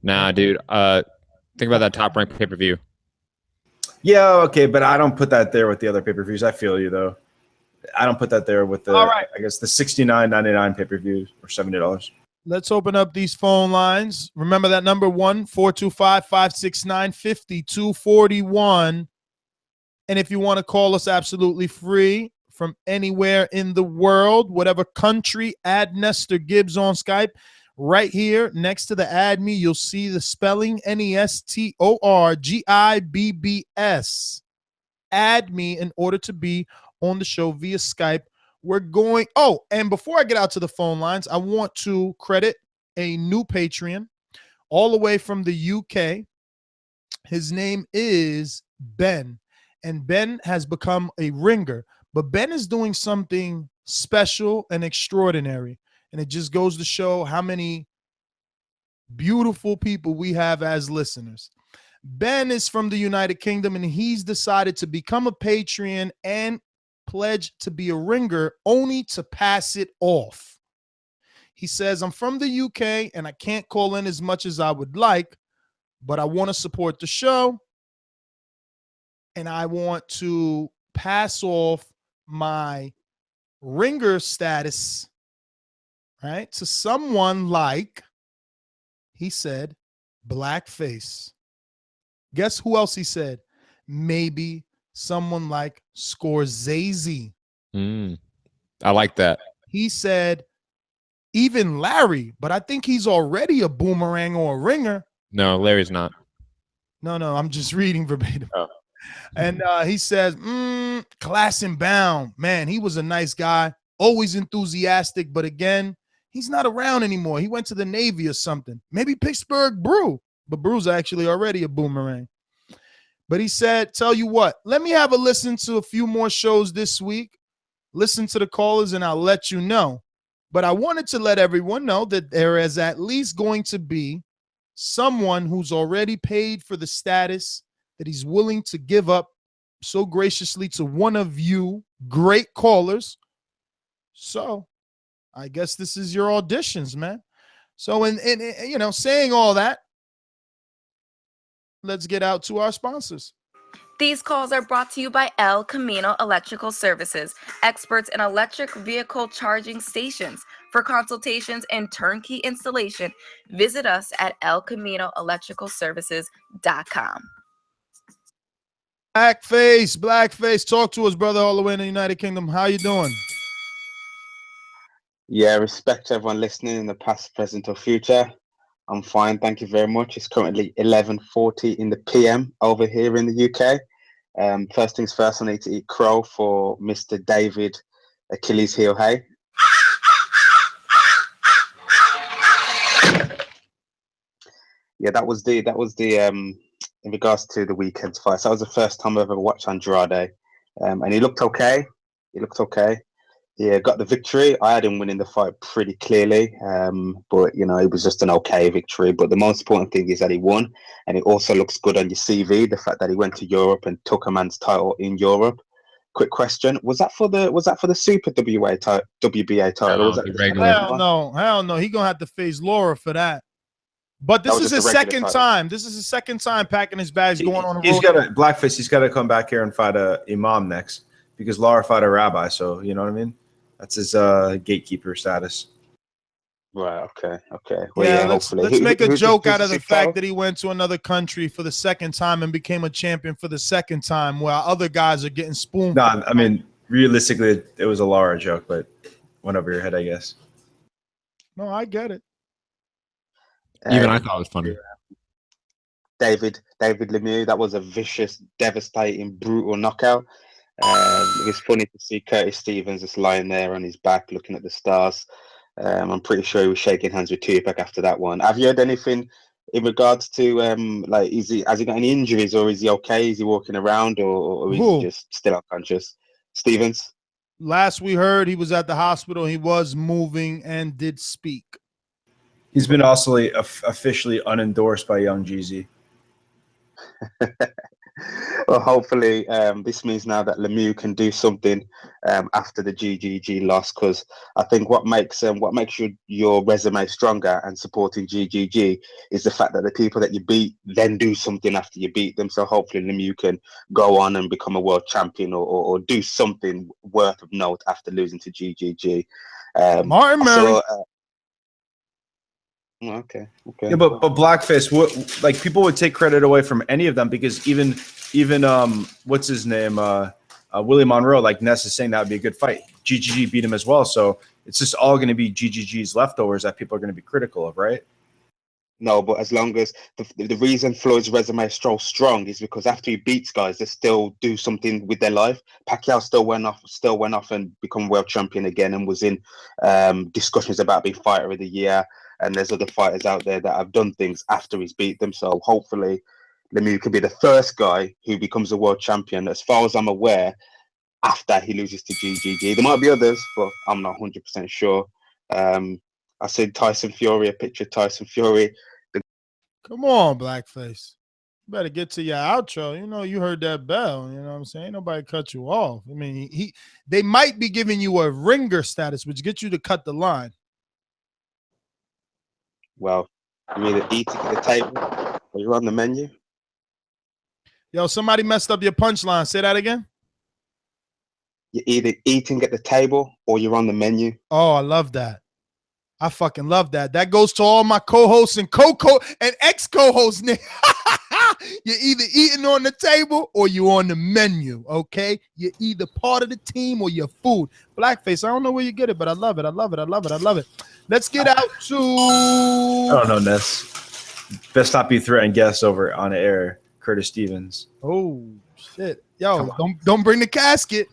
Nah, dude. Think about that Top Rank pay-per-view. Yeah, okay, but I don't put that there with the other pay-per-views. I feel you, though. I don't put that there with the, all right, I guess, the $69.99 pay-per-view or $70. let's open up these phone lines. Remember that number, 1-425-569-5241. And if you want to call us absolutely free from anywhere in the world, whatever country, add Nestor Gibbs on Skype. Right here next to the add me, you'll see the spelling, NESTORGIBBS. Add me in order to be on the show via Skype. We're going, oh, and before I get out to the phone lines, I want to credit a new Patreon all the way from the UK. His name is Ben, and Ben has become a ringer, but Ben is doing something special and extraordinary, and it just goes to show how many beautiful people we have as listeners. Ben is from the United Kingdom, and he's decided to become a Patreon and pledge to be a ringer, only to pass it off. He says, I'm from the UK and I can't call in as much as I would like, but I want to support the show and I want to pass off my ringer status, right, to someone like, he said, Blackface. Guess who else he said? Maybe someone like Scorsese. I like that. He said even Larry, but I think he's already a boomerang or a ringer. No, Larry's not. No, I'm just reading verbatim. Oh. And he says, Class and Bound. Man, he was a nice guy, always enthusiastic, but again, he's not around anymore. He went to the Navy or something. Maybe Pittsburgh Brew, but Brew's actually already a boomerang. But he said, tell you what, let me have a listen to a few more shows this week. Listen to the callers and I'll let you know. But I wanted to let everyone know that there is at least going to be someone who's already paid for the status that he's willing to give up so graciously to one of you great callers. So I guess this is your auditions, man. So in you know, saying all that, let's get out to our sponsors. These calls are brought to you by El Camino Electrical Services, experts in electric vehicle charging stations. For consultations and turnkey installation, visit us at elcaminoelectricalservices.com. Blackface, talk to us, brother, all the way in the United Kingdom. How you doing? Yeah, respect to everyone listening in the past, present, or future. I'm fine, thank you very much. It's currently 11:40 in the PM over here in the UK. First things first, I need to eat crow for Mr. David Achilles Heel Hay. Yeah, that was the in regards to the weekend's fight. That was the first time I've ever watched Andrade, and he looked okay. He got the victory. I had him winning the fight pretty clearly, but you know, it was just an okay victory. But the most important thing is that he won, and it also looks good on your CV. The fact that he went to Europe and took a man's title in Europe. Quick question: was that for the Super WBA title? Or was that the regular? Hell no. He gonna have to face Laura for that. But this is his second time. This is his second time packing his bags, going on a road. He's got a Blackface. He's got to come back here and fight a imam next, because Laura fought a rabbi. So you know what I mean. That's his gatekeeper status. Right. Okay. Well, Yeah, yeah. let's Hopefully. make a joke out of who's the his fact title? that he went to another country for the second time and became a champion for the second time, while other guys are getting spoon. No, I mean, realistically, it was a Lara joke, but went over your head, I guess. No, I get it. Even I thought it was funny. David Lemieux. That was a vicious, devastating, brutal knockout. It was funny to see Curtis Stevens just lying there on his back, looking at the stars. I'm pretty sure he was shaking hands with Tupac after that one. Have you heard anything in regards to like, has he got any injuries, or is he okay? Is he walking around, or is he Who? just still unconscious? Stevens. Last we heard, he was at the hospital. He was moving and did speak. He's been also officially unendorsed by Young Jeezy. Well, hopefully, this means now that Lemieux can do something after the GGG loss, because I think what makes your resume stronger and supporting GGG is the fact that the people that you beat then do something after you beat them. So hopefully Lemieux can go on and become a world champion, or do something worth of note after losing to GGG. Martin Murray. Okay. Yeah, but Blackface, what, like, people would take credit away from any of them, because even what's his name, Willie Monroe, like Ness is saying, that would be a good fight. GGG beat him as well, so it's just all going to be GGG's leftovers that people are going to be critical of, right? No, but as long as the reason Floyd's resume is so strong is because after he beats guys, they still do something with their life. Pacquiao still went off and become world champion again, and was in discussions about being fighter of the year. And there's other fighters out there that have done things after he's beat them. So hopefully Lemieux can be the first guy who becomes a world champion, as far as I'm aware, after he loses to GGG. There might be others, but I'm not 100% sure. I said Tyson Fury, a picture of Tyson Fury. Come on, Blackface. You better get to your outro. You know, you heard that bell. You know what I'm saying? Ain't nobody cut you off. I mean, they might be giving you a ringer status, which gets you to cut the line. Well, I'm either eating at the table or you're on the menu. Yo, somebody messed up your punchline. Say that again. You're either eating at the table or you're on the menu. Oh, I love that. I fucking love that. That goes to all my co-hosts and and ex-co-hosts. You're either eating on the table or you're on the menu, okay? You're either part of the team or you're food. Blackface, I don't know where you get it, but I love it. I love it. I love it. I love it. Let's get out to... I don't know, Ness. Best not be threatened guest over on air, Curtis Stevens. Oh, shit. Yo, don't bring the casket.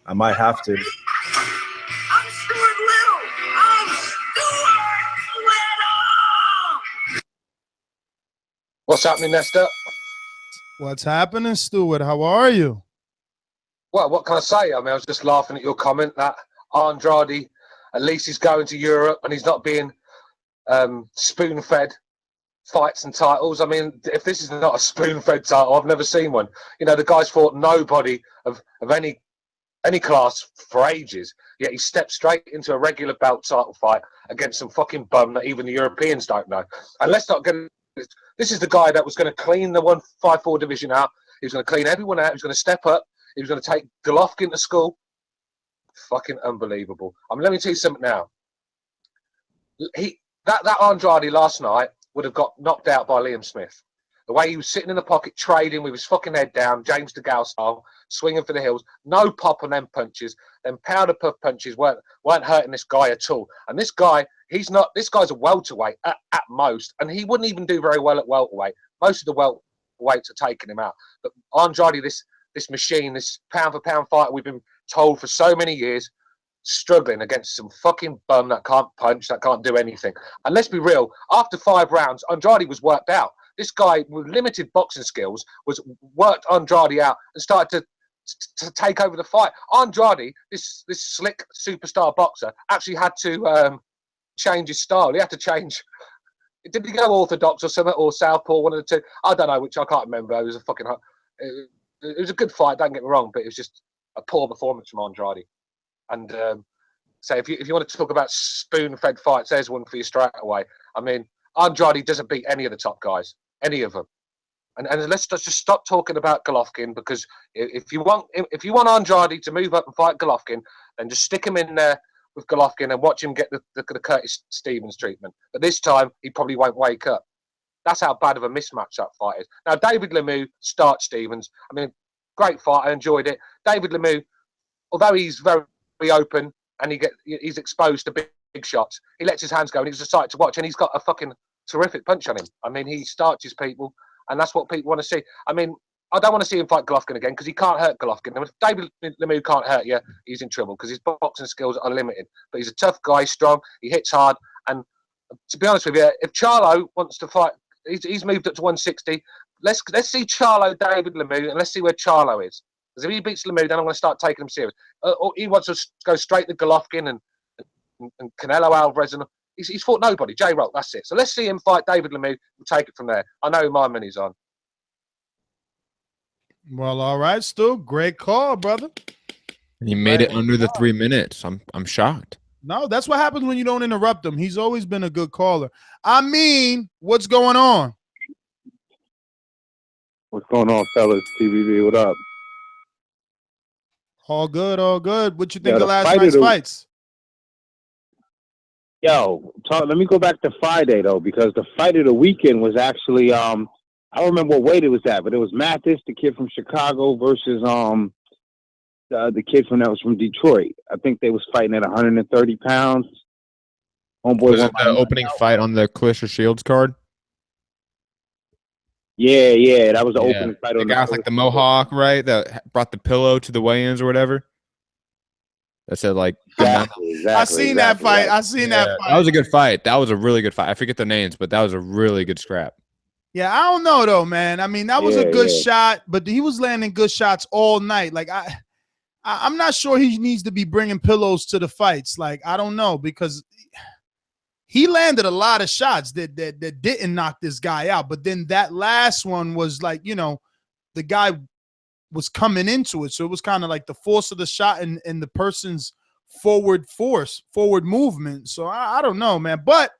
I might have to. What's happening, Nesta? What's happening, Stuart? How are you? Well, what can I say? I mean, I was just laughing at your comment that Andrade, at least he's going to Europe and he's not being spoon-fed fights and titles. I mean, if this is not a spoon-fed title, I've never seen one. You know, the guy's fought nobody of any class for ages, yet he stepped straight into a regular belt title fight against some fucking bum that even the Europeans don't know. And let's not get... This is the guy that was going to clean the 154 division out. He was going to clean everyone out. He was going to step up. He was going to take Golovkin to school. Fucking unbelievable. I mean, let me tell you something now. That Andrade last night would have got knocked out by Liam Smith. The way he was sitting in the pocket, trading with his fucking head down, James DeGale style, swinging for the hills. No pop on them punches. Them powder puff punches weren't hurting this guy at all. And this guy, this guy's a welterweight at most, and he wouldn't even do very well at welterweight. Most of the welterweights are taking him out. But Andrade, this machine, this pound for pound fighter we've been told for so many years, struggling against some fucking bum that can't punch, that can't do anything. And let's be real, after 5 rounds, Andrade was worked out. This guy with limited boxing skills worked Andrade out and started to take over the fight. Andrade, this slick superstar boxer, actually had to change his style. He had to change. Did he go orthodox or something, or southpaw, one of the two? I don't know, which I can't remember. It was a fucking... It was a good fight, don't get me wrong, but it was just a poor performance from Andrade. And so if you want to talk about spoon-fed fights, there's one for you straight away. I mean, Andrade doesn't beat any of the top guys, any of them. And let's just stop talking about Golovkin, because if you want Andrade to move up and fight Golovkin, then just stick him in there with Golovkin and watch him get the Curtis Stevens treatment. But this time, he probably won't wake up. That's how bad of a mismatch that fight is. Now, David Lemieux starts Stevens. I mean, great fight. I enjoyed it. David Lemieux, although he's very open and he's exposed to big shots, he lets his hands go and he's a sight to watch. And he's got a fucking terrific punch on him. I mean, he starches people, and that's what people want to see. I mean, I don't want to see him fight Golovkin again because he can't hurt Golovkin. And if David Lemieux can't hurt you, he's in trouble because his boxing skills are limited. But he's a tough guy, strong, he hits hard. And to be honest with you, if Charlo wants to fight, he's moved up to 160. Let's see Charlo, David Lemieux, and let's see where Charlo is. Because if he beats Lemieux, then I'm going to start taking him serious. Or he wants to go straight to Golovkin and Canelo Alvarez. And he's fought nobody. J-Rock, that's it. So let's see him fight David Lemieux. We'll take it from there. I know who my money's on. Well, all right, Stu. Great call, brother. He made it under the 3 minutes. I'm shocked. No, that's what happens when you don't interrupt him. He's always been a good caller. I mean, what's going on? What's going on, fellas? TVB, what up? All good, all good. What you think of last night's fights? Yo, let me go back to Friday, though, because the fight of the weekend was actually, I don't remember what weight it was at, but it was Mathis, the kid from Chicago, versus the kid that was from Detroit. I think they was fighting at 130 pounds. Homeboy was it the opening fight on the Clarissa Shields card? Yeah, that was the opening fight. The guy with like the mohawk, right? That brought the pillow to the weigh-ins or whatever. That said, like, exactly, I seen that fight. I seen that fight. That was a good fight. That was a really good fight. I forget the names, but that was a really good scrap. Yeah, I don't know though, man. I mean, that was a good shot, but he was landing good shots all night. Like I'm not sure he needs to be bringing pillows to the fights. Like, I don't know, because he landed a lot of shots that didn't knock this guy out. But then that last one was like, you know, the guy was coming into it. So it was kind of like the force of the shot and the person's forward movement. So I don't know, man. But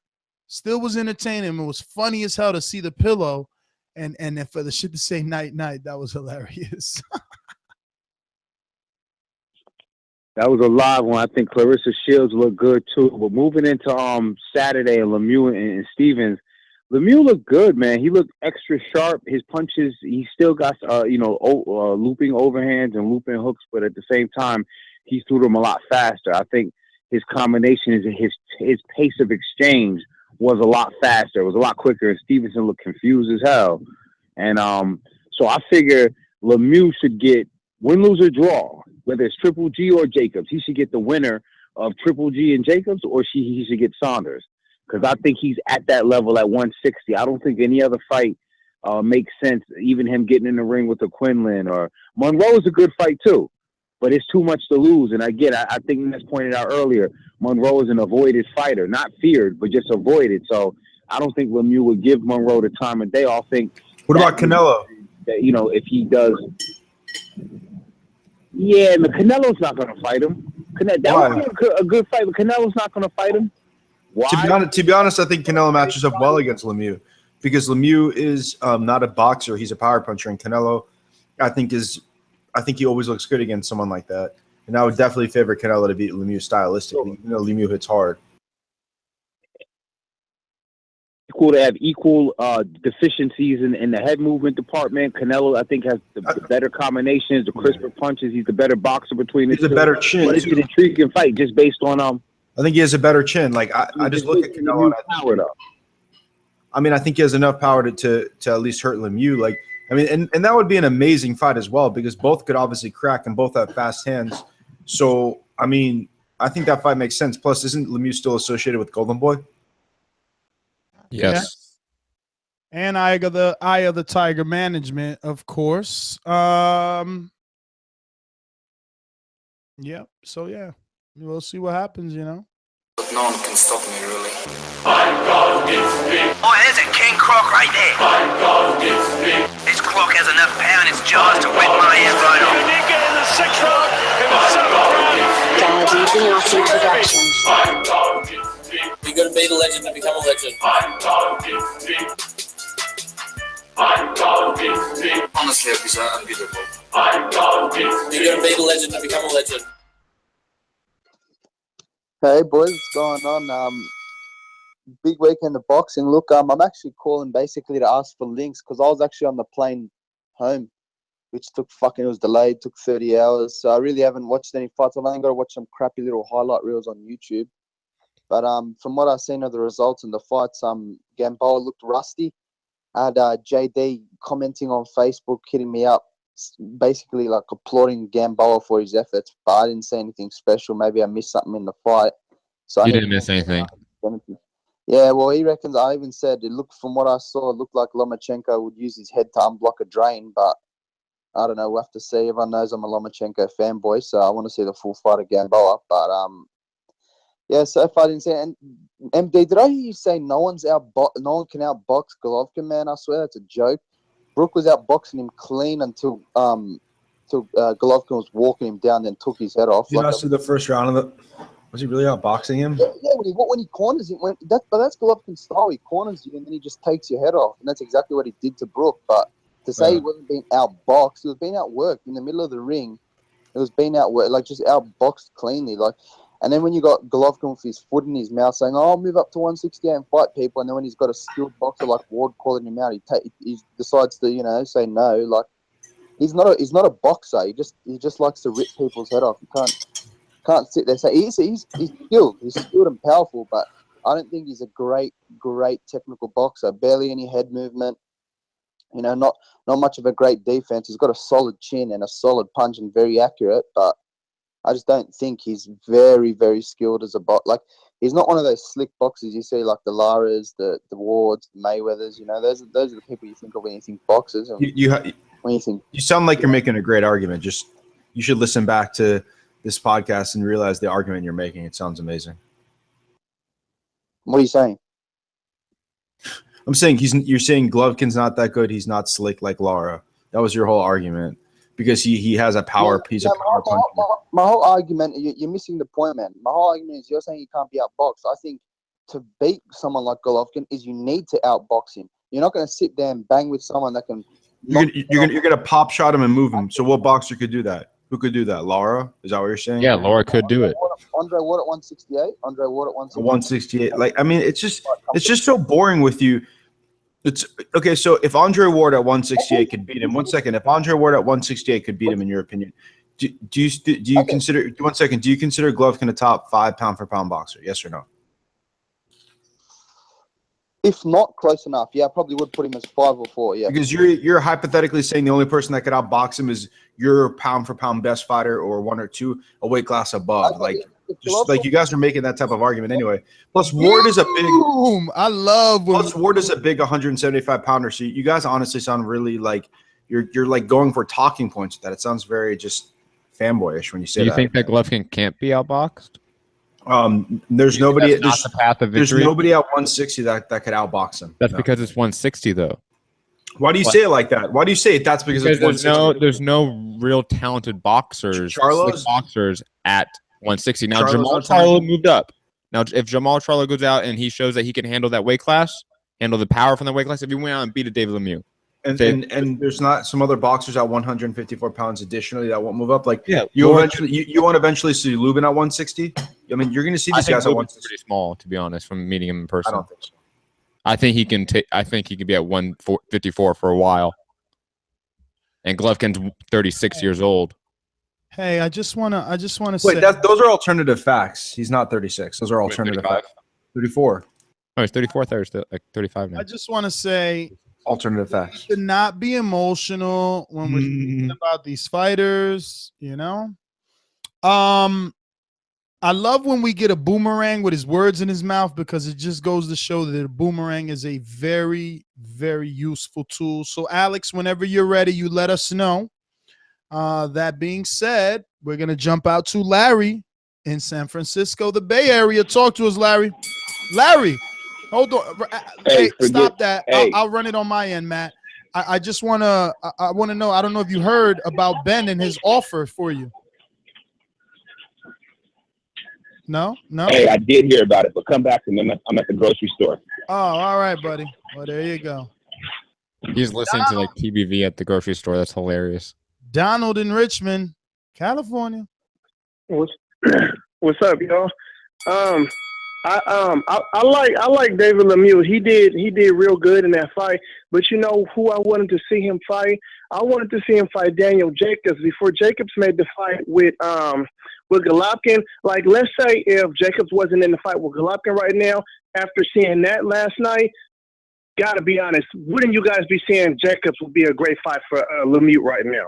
still was entertaining. It was funny as hell to see the pillow. And then for the shit to say night, that was hilarious. That was a live one. I think Clarissa Shields looked good too. But moving into Saturday and Lemieux and Stevens, Lemieux looked good, man. He looked extra sharp. His punches, he still got looping overhands and looping hooks, but at the same time, he threw them a lot faster. I think his combinations, his pace of exchange was a lot faster. It was a lot quicker, and Stevenson looked confused as hell. And so I figure Lemieux should get win, lose, or draw. Whether it's Triple G or Jacobs, he should get the winner of Triple G and Jacobs, or he should get Saunders, because I think he's at that level at 160. I don't think any other fight makes sense, even him getting in the ring with a Quinlan or Monroe is a good fight too, but it's too much to lose. And again, I think that's pointed out earlier, Monroe is an avoided fighter, not feared, but just avoided. So I don't think Lemieux would give Monroe the time of day. I'll think. What about Canelo? That, you know, if he does. Yeah, and Canelo's not going to fight him. That would be a good fight, but Canelo's not going to fight him. Why? To be honest, I think Canelo matches up well against Lemieux, because Lemieux is not a boxer; he's a power puncher, and Canelo, I think he always looks good against someone like that. And I would definitely favor Canelo to beat Lemieux stylistically. You know, Lemieux hits hard. Cool to have equal deficiencies in the head movement department. Canelo, I think, has the better combinations, the crisper punches. He's the better boxer between the two. He's a better chin. But it's an intriguing fight just based on I think he has a better chin. Like I just look at Canelo. I think he has enough power to at least hurt Lemieux. Like, I mean, and that would be an amazing fight as well, because both could obviously crack and both have fast hands. So I mean, I think that fight makes sense. Plus, isn't Lemieux still associated with Golden Boy? Yes. Yeah. And Eye of the Tiger management, of course. Yeah. So yeah, we'll see what happens, you know. But no one can stop me, really. Oh, there's a king croc right there. This croc has enough power in its jaws to whip my head right off. You did get in the 6th round. It was 7th round. You gotta be the legend to become a legend. Honestly, he's unbeatable. You gotta be the legend to become a legend. Hey boys, what's going on? Big weekend of boxing. Look, I'm actually calling basically to ask for links because I was actually on the plane home, which it was delayed, took 30 hours. So I really haven't watched any fights. I've only got to watch some crappy little highlight reels on YouTube. But from what I've seen of the results and the fights, Gamboa looked rusty. I had JD commenting on Facebook, hitting me up, basically like applauding Gamboa for his efforts, but I didn't say anything special. Maybe I missed something in the fight. So You didn't miss anything. Yeah, well, he reckons. I even said from what I saw, it looked like Lomachenko would use his head to unblock a drain, but I don't know. We'll have to see. Everyone knows I'm a Lomachenko fanboy, so I want to see the full fight of Gamboa. But yeah, so far I didn't say. And MD, did I hear you say no one can outbox Golovkin? Man, I swear that's a joke. Brook was outboxing him clean until Golovkin was walking him down, then took his head off. You know, the first round of the. Was he really outboxing him? Yeah, when he corners him, but that's Golovkin's style. He corners you and then he just takes your head off, and that's exactly what he did to Brook. But to say he wasn't being outboxed, he was being outworked in the middle of the ring. It was being outworked, like just outboxed cleanly, like. And then when you got Golovkin with his foot in his mouth saying, "Oh, I'll move up to 168 and fight people," and then when he's got a skilled boxer like Ward calling him out, he decides to say no. Like he's not a boxer. He just likes to rip people's head off. You can't sit there. So he's skilled. He's skilled and powerful, but I don't think he's a great technical boxer. Barely any head movement. You know, not much of a great defense. He's got a solid chin and a solid punch and very accurate, but I just don't think he's very, very skilled as a boxer. Like he's not one of those slick boxers you see, like the Laras, the Wards, the Mayweathers. You know, those are the people you think of when you think boxers. And when you think, you sound like you're making a great argument. Just you should listen back to this podcast and realize the argument you're making. It sounds amazing. What are you saying? I'm saying you're saying Golovkin's not that good. He's not slick like Lara. That was your whole argument because he has a power piece of power punch. My whole argument, you're missing the point, man. My whole argument is you're saying he can't be outboxed. I think to beat someone like Golovkin is you need to outbox him. You're not going to sit there and bang with someone that can. You're gonna pop shot him and move him. So what boxer could do that? Who could do that? Lara? Is that what you're saying? Yeah, Lara could do it. Andre Ward at 168. Andre Ward at 168. Like, I mean, it's just so boring with you. It's okay. So if Andre Ward at 168 could beat him, 1 second. If Andre Ward at 168 could beat him, in your opinion, do you consider? 1 second. Do you consider Golovkin a top 5 pound for pound boxer? Yes or no? If not close enough, yeah, I probably would put him as 5 or 4. Yeah, because you're hypothetically saying the only person that could outbox him is your pound for pound best fighter or 1 or 2 a weight class above. Like, just like you guys are making that type of argument anyway. Plus, Ward is a big. I love. Plus, Ward is a big 175 pounder. So you guys honestly sound really like you're like going for talking points with that. It sounds very just fanboyish when you say that. Do you think that Golovkin can't be outboxed? There's nobody. There's, the path of there's nobody at 160 that could outbox him. That's because it's 160 though. Why do you say it like that? Why do you say it? That's because it's 160. There's no real talented boxers, boxers at 160. Now Jamal Charlo moved up. Now if Jamal Charlo goes out and he shows that he can handle that weight class, handle the power from the weight class, if he went out and beat a David Lemieux. And there's not some other boxers at 154 pounds additionally that won't move up. Like you won't eventually see Lubin at 160. I mean, you're going to see these guys at 160. Pretty small, to be honest, from meeting him in person. I don't think so. I think he can take. I think he could be at 154 for a while. And Golovkin's 36 years old. Hey, I just wanna say. Those are alternative facts. He's not 36. Those are alternative facts. 34. Oh, he's 34. Thursday, like 35 now. I just want to say. Alternative facts. To not be emotional when we're speaking about these fighters, you know. I love when we get a boomerang with his words in his mouth because it just goes to show that a boomerang is a very, very useful tool. So, Alex, whenever you're ready, you let us know. That being said, we're gonna jump out to Larry in San Francisco, the Bay Area. Talk to us, Larry. Larry. Hold on. Hey, stop that. Hey. I'll run it on my end, Matt. I just want to know. I don't know if you heard about Ben and his offer for you. No? Hey, I did hear about it, but come back to me. I'm at the grocery store. Oh, all right, buddy. Well, there you go. He's listening to like TBV at the grocery store. That's hilarious. Donald in Richmond, California. What's up, y'all? I like David Lemieux. He did real good in that fight. But you know who I wanted to see him fight? I wanted to see him fight Daniel Jacobs before Jacobs made the fight with Golovkin. Like, let's say if Jacobs wasn't in the fight with Golovkin right now, after seeing that last night, gotta be honest, wouldn't you guys be saying Jacobs would be a great fight for Lemieux right now?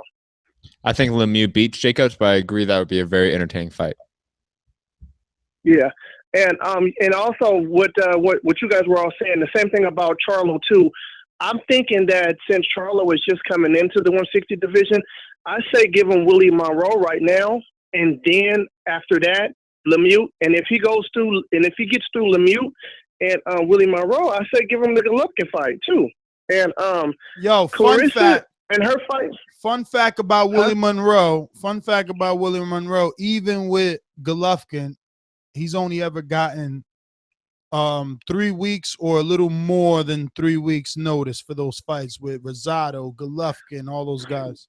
I think Lemieux beats Jacobs, but I agree that would be a very entertaining fight. Yeah. And also what you guys were all saying, the same thing about Charlo too. I'm thinking that since Charlo is just coming into the 160 division, I say give him Willie Monroe right now, and then after that, Lemieux. And if he gets through Lemieux and Willie Monroe, I say give him the Golovkin fight too. And fun fact and her fight. Fun fact about Willie Monroe. Fun fact about Willie Monroe. Even with Golovkin, he's only ever gotten 3 weeks or a little more than 3 weeks notice for those fights with Rosado, Golovkin, all those guys.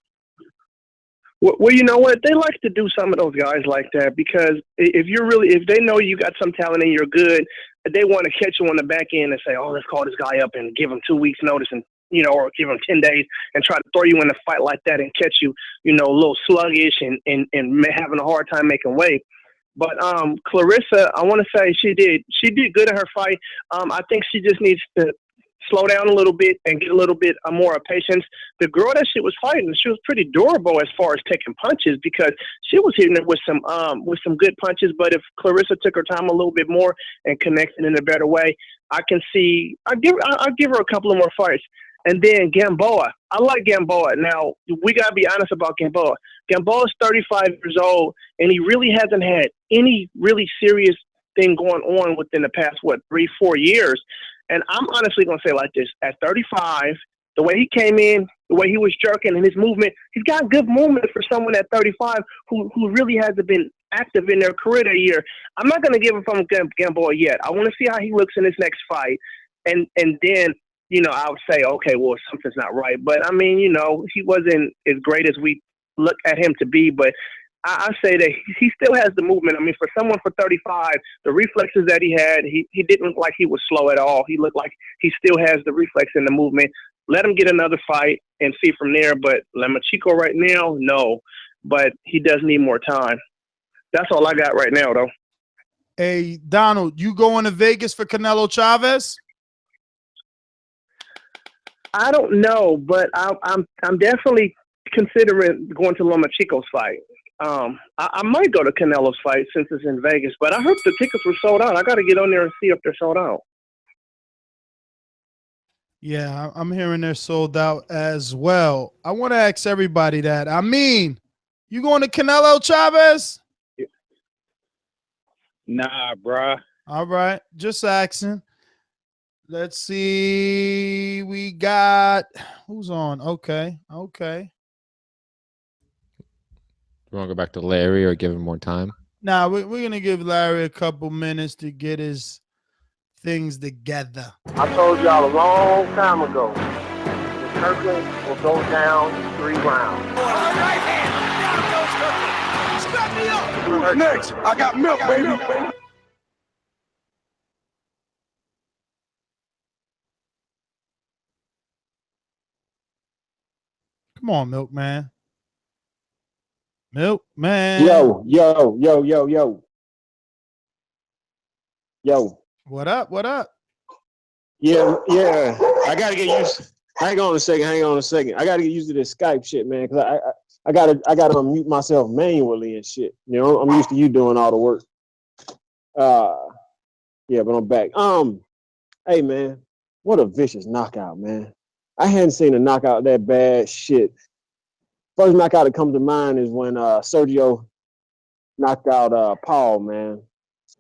Well, you know what? They like to do some of those guys like that because if they know you got some talent and you're good, they want to catch you on the back end and say, oh, let's call this guy up and give him 2 weeks notice and, or give him 10 days and try to throw you in a fight like that and catch you, a little sluggish and having a hard time making weight. But Clarissa, I want to say she did good in her fight. I think she just needs to slow down a little bit and get a little bit more patience. The girl that she was fighting, she was pretty durable as far as taking punches because she was hitting it with some good punches. But if Clarissa took her time a little bit more and connected in a better way, I'll give her a couple of more fights. And then Gamboa. I like Gamboa. Now, we got to be honest about Gamboa. Gamboa's 35 years old, and he really hasn't had any really serious thing going on within the past, 3-4 years. And I'm honestly going to say like this. At 35, the way he came in, the way he was jerking and his movement, he's got good movement for someone at 35 who really hasn't been active in their career that year. I'm not going to give him from Gamboa yet. I want to see how he looks in his next fight. And then, I would say, okay, well, something's not right. But, I mean, he wasn't as great as we look at him to be. But I say that he still has the movement. I mean, for someone for 35, the reflexes that he had, he didn't look like he was slow at all. He looked like he still has the reflex and the movement. Let him get another fight and see from there. But Lemieux right now, no. But he does need more time. That's all I got right now, though. Hey, Donald, you going to Vegas for Canelo Chavez? I don't know, but I'm definitely considering going to Lomachenko's fight. I might go to Canelo's fight since it's in Vegas, but I heard the tickets were sold out. I got to get on there and see if they're sold out. Yeah, I'm hearing they're sold out as well. I want to ask everybody that. I mean, you going to Canelo Chavez? Nah, bruh. All right, just asking. Let's see. We got who's on? Okay. You want to go back to Larry or give him more time? Nah, we're going to give Larry a couple minutes to get his things together. I told y'all a long time ago, the Kirkland will go down in 3 rounds. Right hand, down goes Kirkland. Strap me up. Who's next? I got milk, baby. Come on, Milkman. Milkman. Yo. What up? Yeah. I gotta get used. Hang on a second. I gotta get used to this Skype shit, man. Cause I gotta unmute myself manually and shit. I'm used to you doing all the work. Yeah, but I'm back. Hey man, what a vicious knockout, man. I hadn't seen a knockout that bad. Shit. First knockout that comes to mind is when Sergio knocked out Paul, man.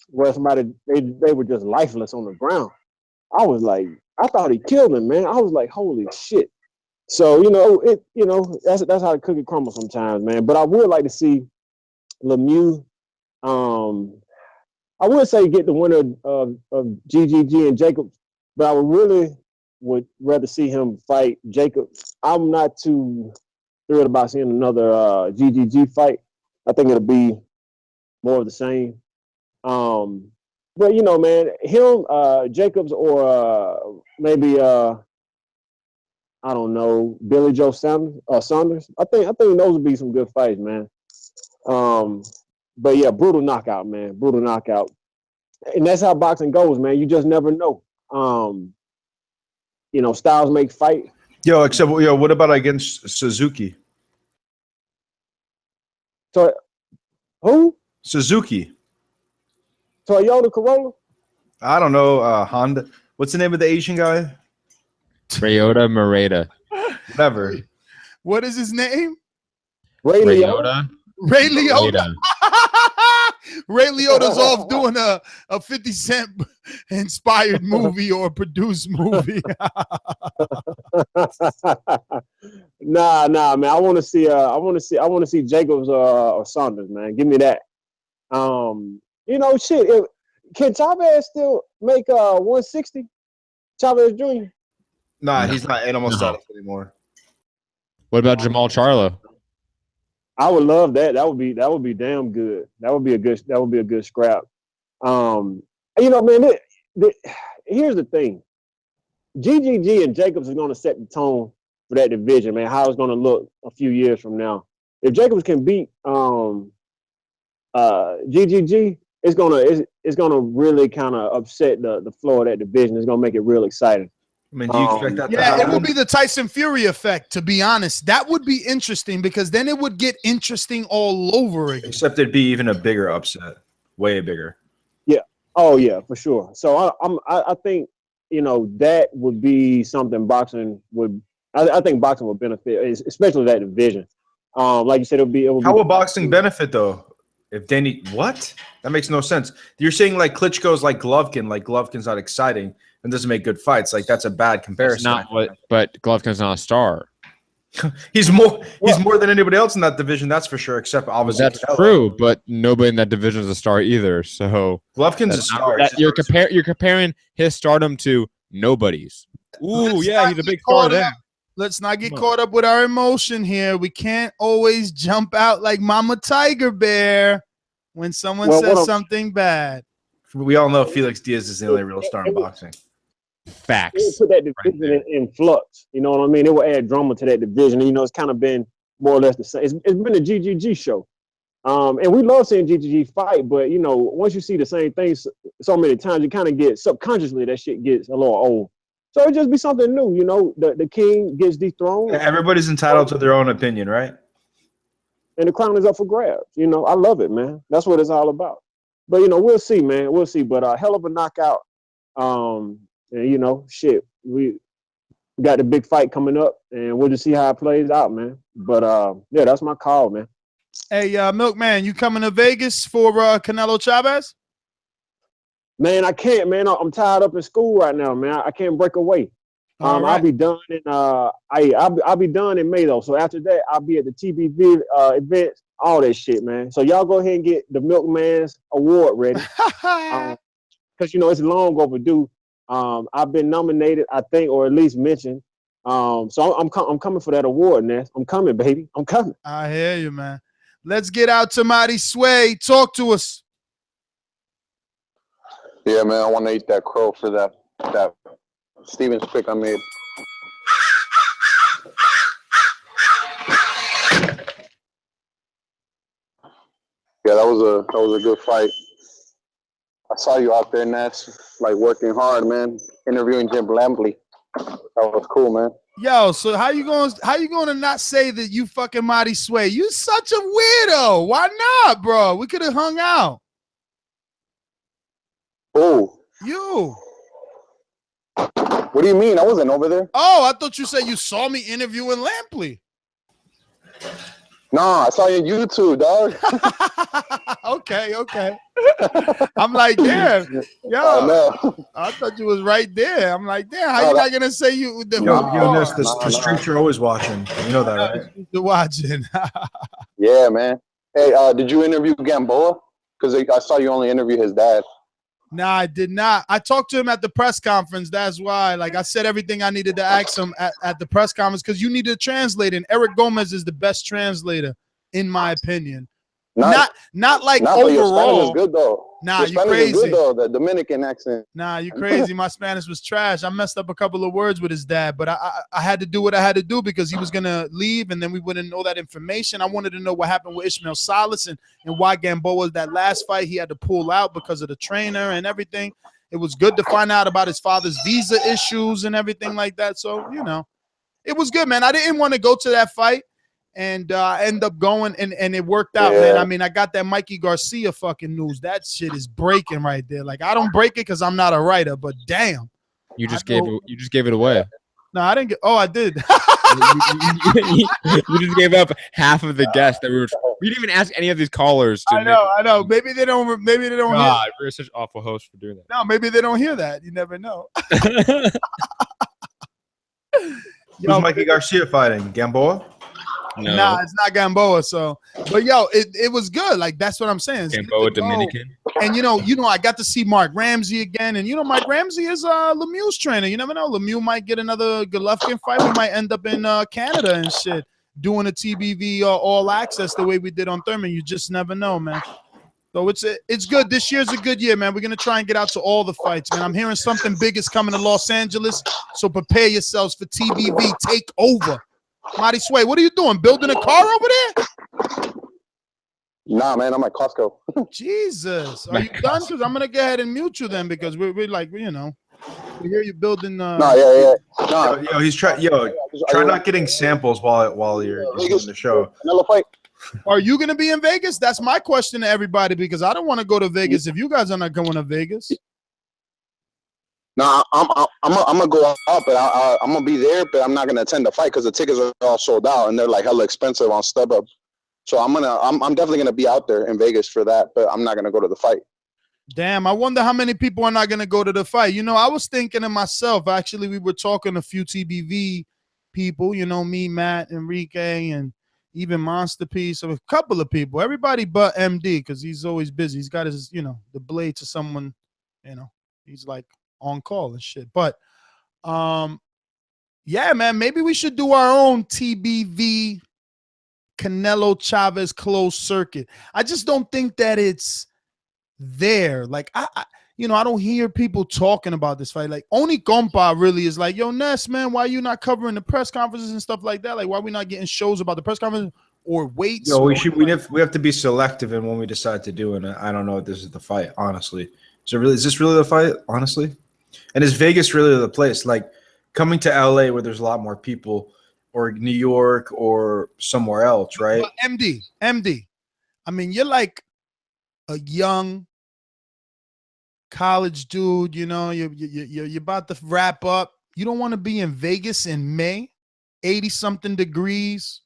Where somebody they were just lifeless on the ground. I was like, I thought he killed him, man. I was like, holy shit. So that's how the cookie crumbles sometimes, man. But I would like to see Lemieux. I would say get the winner of GGG and Jacobs, but I would rather see him fight Jacobs. I'm not too thrilled about seeing another GGG fight. I think it'll be more of the same. But you know, man, him, Jacobs, or maybe I don't know, Billy Joe Saunders. I think those would be some good fights, man. But yeah, brutal knockout, man. Brutal knockout. And that's how boxing goes, man. You just never know. You know, styles make fight. What about against Suzuki? So who? Suzuki. Toyota Corolla? I don't know. Honda. What's the name of the Asian guy? Toyota Moreta. Whatever. What is his name? Ray Liotta. Ray Liotta. Ray Liotta's off doing a 50 Cent inspired movie or produced movie. Nah, man. I want to see Jacobs or Saunders, man. Give me that. You know, shit. Can Chavez still make 160? Chavez Jr. Nah, he's not animal status anymore. What about Jamal Charlo? I would love that. That would be damn good. That would be a good scrap. You know, man, here's the thing. GGG and Jacobs is going to set the tone for that division, man, how it's going to look a few years from now. If Jacobs can beat GGG, it's gonna really kind of upset the flow of that division. It's gonna make it real exciting. I mean, do you expect that to Yeah, happen? it would be the Tyson Fury effect, to be honest. That would be interesting because then it would get interesting all over again. Except it'd be even a bigger upset. Way bigger. Yeah. Oh yeah, for sure. So I think, you know, that would be something boxing would. I think boxing would benefit, especially that division. Like you said, it would be. How will boxing benefit though? If Danny, what? That makes no sense. You're saying like Klitschko's like Golovkin's not exciting and doesn't make good fights. Like that's a bad comparison. That's not what, but Golovkin's not a star. He's more than anybody else in that division, that's for sure, except obviously That's Canelo. true, but nobody in that division is a star either. So Golovkin's a star. You're comparing his stardom to nobody's. Ooh, yeah, he's a big star then. Let's not get caught up with our emotion here. We can't always jump out like Mama Tiger Bear when someone says something bad. We all know Felix Diaz is the only real star in boxing. Facts. It would put that division in flux. You know what I mean? It will add drama to that division. You know, it's kind of been more or less the same. It's been a GGG show. And we love seeing GGG fight, but, you know, once you see the same things so many times, you kind of get subconsciously that shit gets a little old. So it'd just be something new, you know. The king gets dethroned. Everybody's entitled to their own opinion, right? And the crown is up for grabs. You know, I love it, man. That's what it's all about. But, you know, we'll see, man. We'll see. But a hell of a knockout. And, you know, shit, we got the big fight coming up, and we'll just see how it plays out, man. But, yeah, that's my call, man. Hey, Milkman, you coming to Vegas for Canelo Chavez? Man, I can't, man. I'm tied up in school right now, man. I can't break away. Right. I'll be done in I'll be done in May though. So after that, I'll be at the TBV events, all that shit, man. So y'all go ahead and get the Milkman's award ready, because you know it's long overdue. I've been nominated, I think, or at least mentioned. So I'm coming for that award, Ness. I'm coming, baby. I'm coming. I hear you, man. Let's get out to Mighty Sway. Talk to us. Yeah, man, I want to eat that crow for that Stevens pick I made. Yeah, that was a good fight. I saw you out there, Ness, like working hard, man. Interviewing Jim Lampley. That was cool, man. Yo, so how you going to not say that you fucking Mighty Sway? You such a weirdo. Why not, bro? We could have hung out. Oh. You. What do you mean? I wasn't over there. Oh, I thought you said you saw me interviewing Lampley. Nah, I saw you on YouTube, dog. Okay. I'm like, damn. Yo, I thought you was right there. I'm like, damn, how you not going to say you? The streets are always watching. You know that, right? They're watching. Yeah, man. Hey, did you interview Gamboa? Because I saw you only interview his dad. Nah, I did not. I talked to him at the press conference. That's why. Like, I said everything I needed to ask him at the press conference because you need to translate. And Eric Gomez is the best translator, in my opinion. Not like Nah, but your Spanish overall. is good though. Nah, your you Spanish crazy. is good though. The Dominican accent. Nah, you crazy. My Spanish was trash. I messed up a couple of words with his dad, but I had to do what I had to do because he was gonna leave, and then we wouldn't know that information. I wanted to know what happened with Ishmael Salas and why Gamboa, that last fight, he had to pull out because of the trainer and everything. It was good to find out about his father's visa issues and everything like that. So, you know, it was good, man. I didn't want to go to that fight, and end up going, and it worked out, man. I mean, I got that Mikey Garcia fucking news. That shit is breaking right there. Like, I don't break it because I'm not a writer, but damn. You just gave it away. No, I didn't get. Oh, I did. You just gave up half of the guests that we didn't even ask any of these callers. I know. Maybe they don't. Maybe they don't. God, we're such awful hosts for doing that. No, maybe they don't hear that. You never know. Who's Mikey Garcia fighting? Gamboa? No. Nah, it's not Gamboa. So, but yo, it was good. Like, that's what I'm saying. It's Gamboa good to go. Dominican. And you know, I got to see Mark Ramsey again, and you know, Mark Ramsey is Lemieux's trainer. You never know. Lemieux might get another Golovkin fight. We might end up in Canada and shit, doing a TBV all access the way we did on Thurman. You just never know, man. So it's good. This year's a good year, man. We're gonna try and get out to all the fights, man. I'm hearing something big is coming to Los Angeles, so prepare yourselves for TBV takeover. Marty Sway, what are you doing? Building a car over there? Nah, man, I'm at Costco. Jesus, are you done? Because I'm gonna go ahead and mute you then, because we're like, you know, we hear you building. No. Yo, he's try not getting samples while you're doing the show. Canelo fight. Are you gonna be in Vegas? That's my question to everybody, because I don't want to go to Vegas if you guys are not going to Vegas. No, I'm gonna go out, but I'm gonna be there, but I'm not gonna attend the fight because the tickets are all sold out and they're like hella expensive on StubHub. So I'm definitely gonna be out there in Vegas for that, but I'm not gonna go to the fight. Damn, I wonder how many people are not gonna go to the fight. You know, I was thinking to myself, actually, we were talking a few TBV people, you know, me, Matt, Enrique, and even Monsterpiece, so a couple of people, everybody but MD, because he's always busy. He's got his, you know, the blade to someone, you know, he's like on call and shit. But yeah, man, maybe we should do our own TBV Canelo Chavez closed circuit. I just don't think that it's there. Like, I you know, I don't hear people talking about this fight. Like, only Compa really is like, yo, Ness, man, why you not covering the press conferences and stuff like that? Like, why we not getting shows about the press conference or weights? Yo, we have to be selective in when we decide to do, and I don't know if this is the fight, honestly. So really, is this really the fight, honestly? And is Vegas really the place? Like, coming to LA where there's a lot more people, or New York, or somewhere else, right? But MD. I mean, you're like a young college dude, you know, you're about to wrap up. You don't want to be in Vegas in May, 80-something degrees,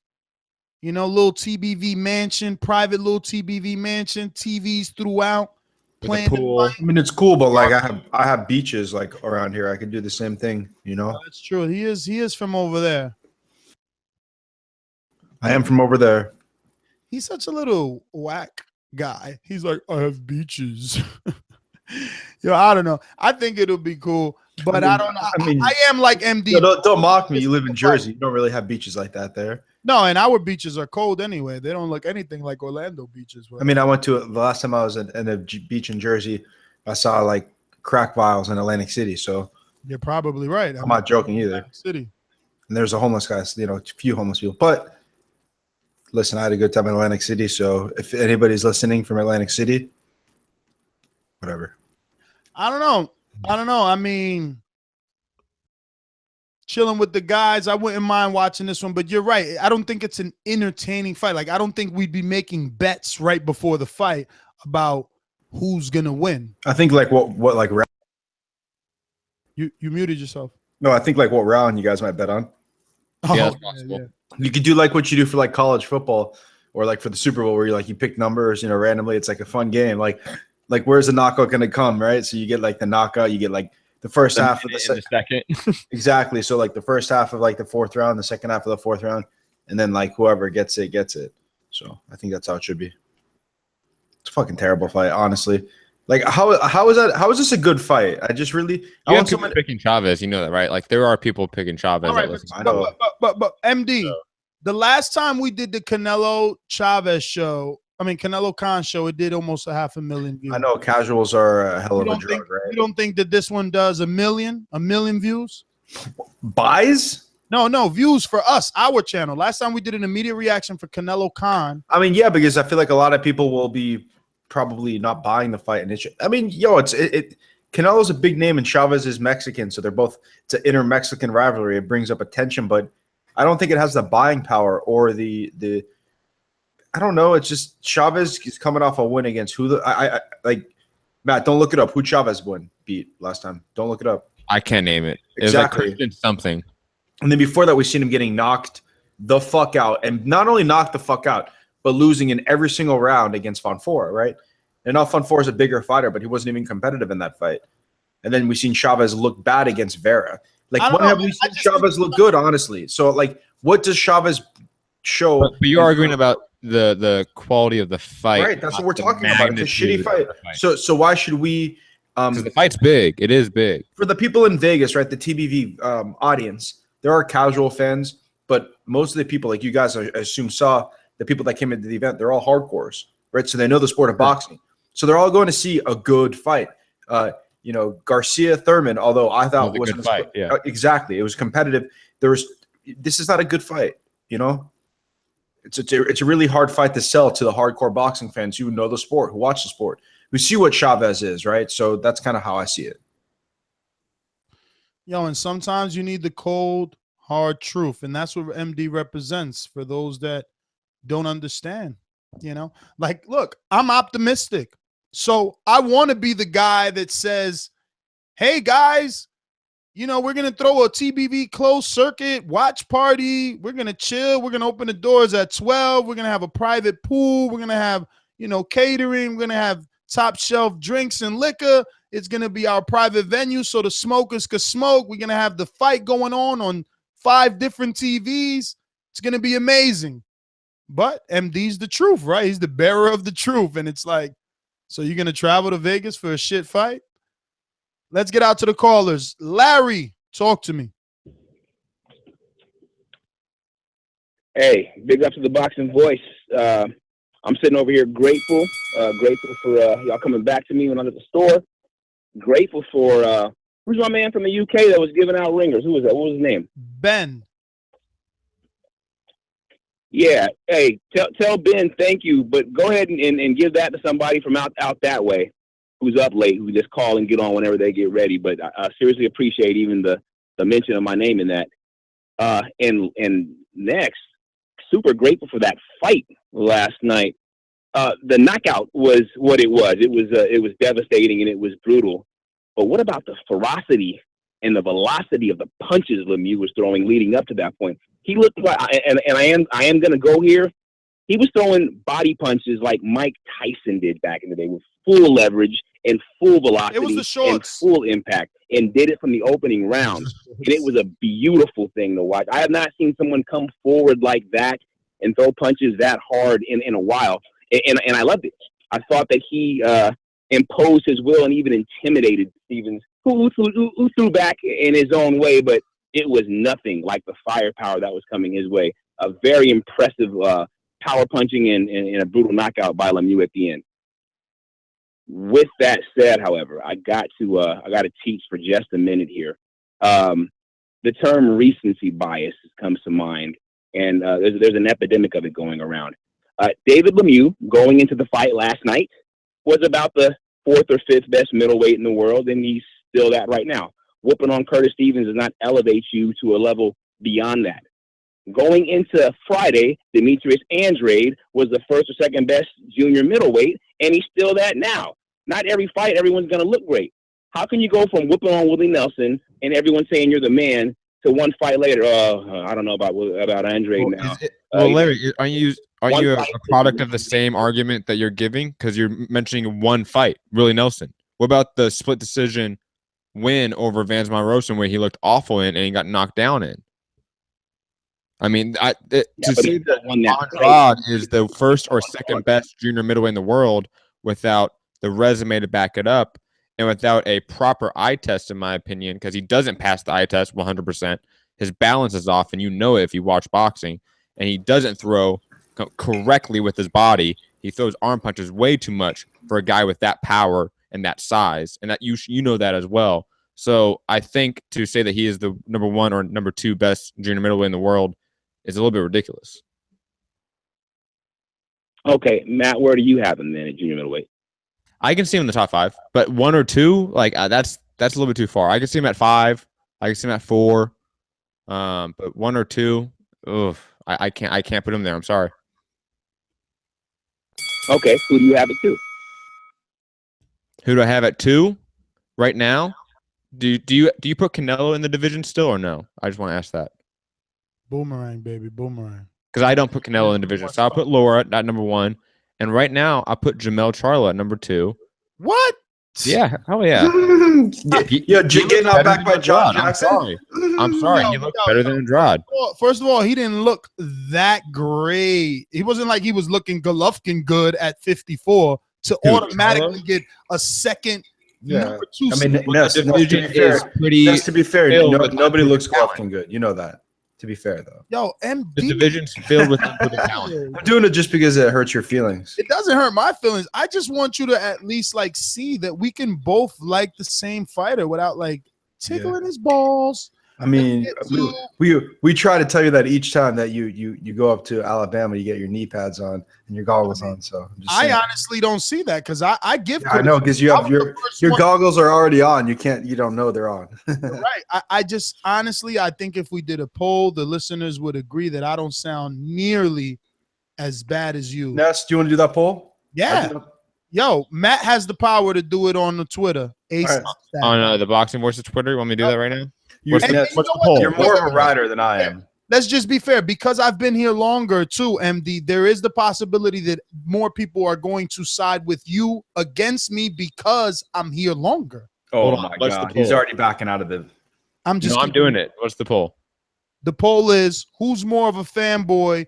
you know, little TBV mansion, private little TBV mansion, TVs throughout. Playing pool. I mean, it's cool, but like I have beaches like around here. I could do the same thing, you know. That's true. He is from over there. I am from over there. He's such a little whack guy. He's like, I have beaches. Yo, I don't know. I think it'll be cool, but I don't know. I mean, I am like MD. Yo, don't mock me. You live in Jersey. You don't really have beaches like that there. No, and our beaches are cold anyway. They don't look anything like Orlando beaches. I mean, I went to the last time I was in a beach in Jersey. I saw like crack vials in Atlantic City. So you're probably right. I'm not joking either. City. And there's a homeless guy, you know, a few homeless people. But listen, I had a good time in Atlantic City. So if anybody's listening from Atlantic City, whatever. I don't know. I mean, chilling with the guys, I wouldn't mind watching this one, but you're right. I don't think it's an entertaining fight. Like, I don't think we'd be making bets right before the fight about who's gonna win. I think like what like round. You muted yourself. No, I think like what round you guys might bet on. Oh, yeah, that's possible. Yeah. You could do like what you do for like college football or like for the Super Bowl where you pick numbers, you know, randomly. It's like a fun game. Like where's the knockout going to come, right? So you get like the knockout, you get like the first half of the second. Exactly. So like the first half of like the fourth round, the second half of the fourth round, and then like whoever gets it, gets it. So I think that's how it should be. It's a fucking terrible fight, honestly. Like how is that? How is this a good fight? I just really I want someone picking Chavez. You know that, right? Like there are people picking Chavez. Right, but MD, the last time we did the Canelo Chavez show, Canelo Khan show, it did almost 500,000 views. I know casuals are a hell of a drug, right? You don't think that this one does a million views? Buys? No, views for us, our channel. Last time we did an immediate reaction for Canelo Khan. I mean, yeah, because I feel like a lot of people will be probably not buying the fight. And Canelo's a big name and Chavez is Mexican, so it's an inter-Mexican rivalry. It brings up attention, but I don't think it has the buying power or the I don't know. It's just Chavez is coming off a win against who Matt, don't look it up. Who Chavez beat last time? Don't look it up. I can't name it. Exactly. It was like Christian something. And then before that, we've seen him getting knocked the fuck out. And not only knocked the fuck out, but losing in every single round against Fonfora, right? And now Fonfora is a bigger fighter, but he wasn't even competitive in that fight. And then we've seen Chavez look bad against Vera. Like, when have we seen Chavez look good, honestly? So, like, what does Chavez show? But you're arguing about the quality of the fight. Right, that's what we're talking about. It's a shitty fight. So why should we... Because the fight's big. It is big. For the people in Vegas, right, the TBV audience, there are casual fans, but most of the people, like you guys, I assume, saw the people that came into the event, they're all hardcores, right? So they know the sport of boxing. So they're all going to see a good fight. Garcia Thurman, although I thought it was a good fight. Yeah, exactly. It was competitive. This is not a good fight, It's a really hard fight to sell to the hardcore boxing fans who know the sport, who watch the sport, who see what Chavez is, right? So that's kind of how I see it. And sometimes you need the cold, hard truth, and that's what MD represents for those that don't understand. Like, look, I'm optimistic, so I want to be the guy that says, "Hey guys, we're gonna throw a TBV closed circuit watch party. We're gonna chill. We're gonna open the doors at 12. We're gonna have a private pool. We're gonna have catering. We're gonna have top shelf drinks and liquor. It's going to be our private venue so the smokers could smoke. We're going to have the fight going on 5 different TVs. It's going to be amazing." But MD's the truth, right? He's the bearer of the truth. And it's like, so you're going to travel to Vegas for a shit fight? Let's get out to the callers. Larry, talk to me. Hey, big up to the Boxing Voice. I'm sitting over here grateful for y'all coming back to me when I was at the store. Grateful for who's my man from the UK that was giving out ringers? Who was that? What was his name? Ben. Yeah. Hey, tell Ben thank you, but go ahead and give that to somebody from out that way who's up late, who just call and get on whenever they get ready. But I seriously appreciate even the mention of my name in that. And next, super grateful for that fight last night. The knockout was what it was. It was devastating and it was brutal. But what about the ferocity and the velocity of the punches Lemieux was throwing leading up to that point? He looked like, and I am going to go here. He was throwing body punches like Mike Tyson did back in the day with full leverage and full velocity it was the shorts. And full impact, and did it from the opening round. And it was a beautiful thing to watch. I have not seen someone come forward like that and throw punches that hard in a while. And I loved it. I thought that he imposed his will and even intimidated Stevens, who threw back in his own way, but it was nothing like the firepower that was coming his way. A very impressive power punching and a brutal knockout by Lemieux at the end. With that said, however, I got to teach for just a minute here. The term recency bias comes to mind, and there's an epidemic of it going around. David Lemieux, going into the fight last night, was about the 4th or 5th best middleweight in the world, and he's still that right now. Whooping on Curtis Stevens does not elevate you to a level beyond that. Going into Friday, Demetrius Andrade was the 1st or 2nd best junior middleweight, and he's still that now. Not every fight, everyone's going to look great. How can you go from whooping on Willie Nelson and everyone saying you're the man to one fight later? I don't know about Andrade now. Larry, are you a product of the same argument that you're giving? Because you're mentioning one fight, Willie Nelson. What about the split decision win over Vance Monroe, where he looked awful in and he got knocked down in? I mean, to say that Andrade is the 1st or 2nd best junior middleweight in the world without the resume to back it up and without a proper eye test, in my opinion, because he doesn't pass the eye test 100%. His balance is off, and you know it if you watch boxing, and he doesn't throw correctly with his body, He throws arm punches way too much for a guy with that power and that size, and that you know that as well. So I think to say that he is the number 1 or number 2 best junior middleweight in the world is a little bit ridiculous. Okay, Matt, where do you have him then at junior middleweight? I can see him in the top 5, but 1 or 2, like that's a little bit too far. I can see him at 5. I can see him at 4. But 1 or 2, I can't put him there. I'm sorry. Okay, who do you have at 2? Who do I have at 2 right now? Do you put Canelo in the division still or no? I just want to ask that. Boomerang, baby, boomerang. Because I don't put Canelo in the division, so I'll put Laura at number 1, and right now I'll put Jamel Charlo at number 2. What? Yeah, hell yeah. Getting out back by John Jackson. I'm sorry. He looked better than Andrade. First of all, he didn't look that great. He wasn't like he was looking Golovkin good at 54 to automatically get a second number 2. I mean, Ness, to be fair, nobody looks Golovkin good. You know that. To be fair, though. Yo, MD. The division's filled with talent. I'm doing it just because it hurts your feelings. It doesn't hurt my feelings. I just want you to at least like see that we can both like the same fighter without like tickling his balls. I mean, we try to tell you that each time that you go up to Alabama, you get your knee pads on and your goggles on. So I honestly don't see that because I give. I know because you have your goggles are already on. You don't know they're on. Right. I just honestly I think if we did a poll, the listeners would agree that I don't sound nearly as bad as you. Ness, do you want to do that poll? Yeah. Yo, Matt has the power to do it on the Twitter. On the Boxing Voice Twitter. You want me to do that right now? What's the poll? You're more of a rider than I am. Let's just be fair. Because I've been here longer too, MD, there is the possibility that more people are going to side with you against me because I'm here longer. Oh my God. He's already backing out of the... I'm doing it. What's the poll? The poll is who's more of a fanboy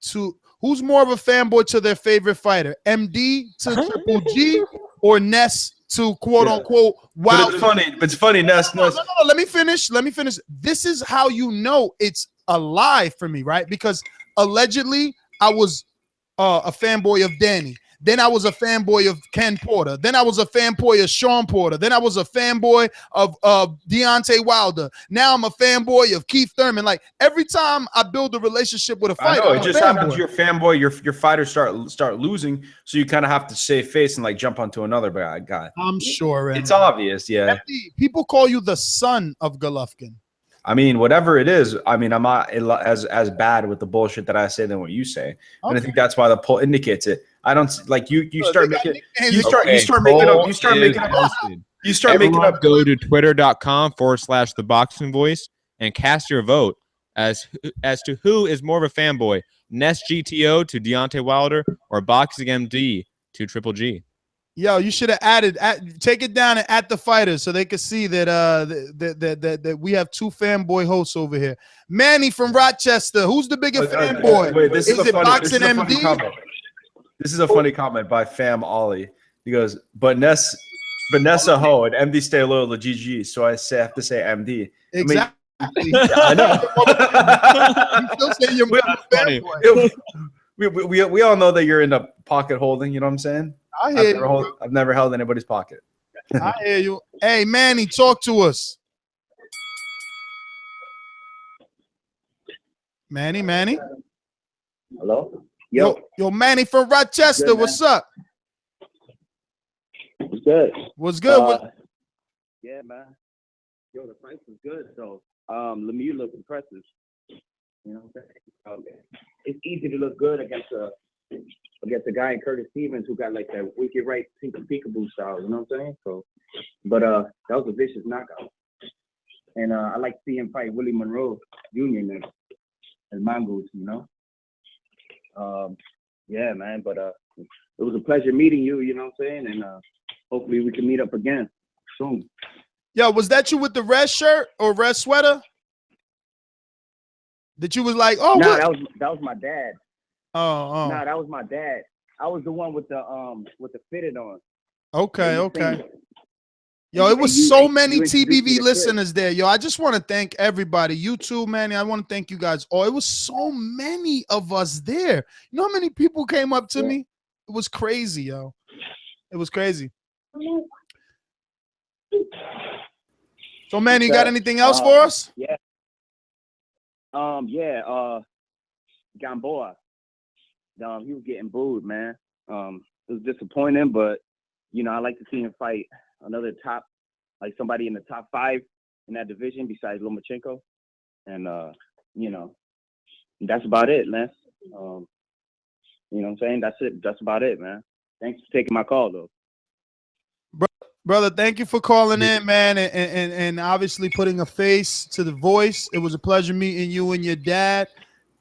to their favorite fighter? MD to Triple G or Ness to quote unquote wow. But it's funny, Ness. No, let me finish. This is how you know it's a lie for me, right? Because allegedly I was a fanboy of Danny. Then I was a fanboy of Ken Porter. Then I was a fanboy of Sean Porter. Then I was a fanboy of Deontay Wilder. Now I'm a fanboy of Keith Thurman. Like every time I build a relationship with a fighter, it just happens. You're a fanboy. Your fighters start losing, so you kind of have to save face and like jump onto another guy. I'm sure it's obvious. Yeah, people call you the son of Golovkin. I mean, whatever it is, I mean, I'm not as bad with the bullshit that I say than what you say, and I think that's why the poll indicates it. I don't like you start making up. Go to twitter.com/The Boxing and cast your vote as to who is more of a fanboy, Ness GTO to Deontay Wilder or Boxing MD to Triple G. Yo, you should have added. Take it down and at the fighters so they can see that that we have two fanboy hosts over here. Manny from Rochester, who's the bigger fanboy? Wait, is it Boxing MD? This is a funny comment by Fam Ollie. He goes, but Ness a hoe and MD stay loyal to GG, so I have to say MD. Exactly. I know. You still say you're fanboy. We all know that you're into pocket holding. You know what I'm saying? I hear you. I've never held anybody's pocket. I hear you. Hey, Manny, talk to us. Manny. Hello? Yo, Manny from Rochester. Good, what's up? What's good? What's good? Yeah, man. Yo, the fight was good. So, Lemieux looked impressive. You know what I'm saying? It's easy to look good against a guy in Curtis Stevens who got like that wicked right peekaboo style. You know what I'm saying? So, but that was a vicious knockout. And I like to see him fight Willie Monroe Jr. next as Mongoose. You know? Yeah, man. But it was a pleasure meeting you. You know what I'm saying? And hopefully we can meet up again soon. Yo, was that you with the red shirt or red sweater? That you was like, oh, no, that was my dad. Oh. No, that was my dad. I was the one with the fitted on. Okay. Yo, it was so many TBV listeners there. Yo, I just want to thank everybody. You too, Manny. I want to thank you guys. Oh, it was so many of us there. You know how many people came up to me? It was crazy, yo. It was crazy. So, man, you got anything else for us? Yeah. Gamboa. He was getting booed, man. It was disappointing, but I like to see him fight another somebody in the top 5 in that division besides Lomachenko, and that's about it, man. You know what I'm saying? That's it. That's about it, man. Thanks for taking my call, though. Brother, thank you for calling in, man, and obviously putting a face to the voice. It was a pleasure meeting you and your dad.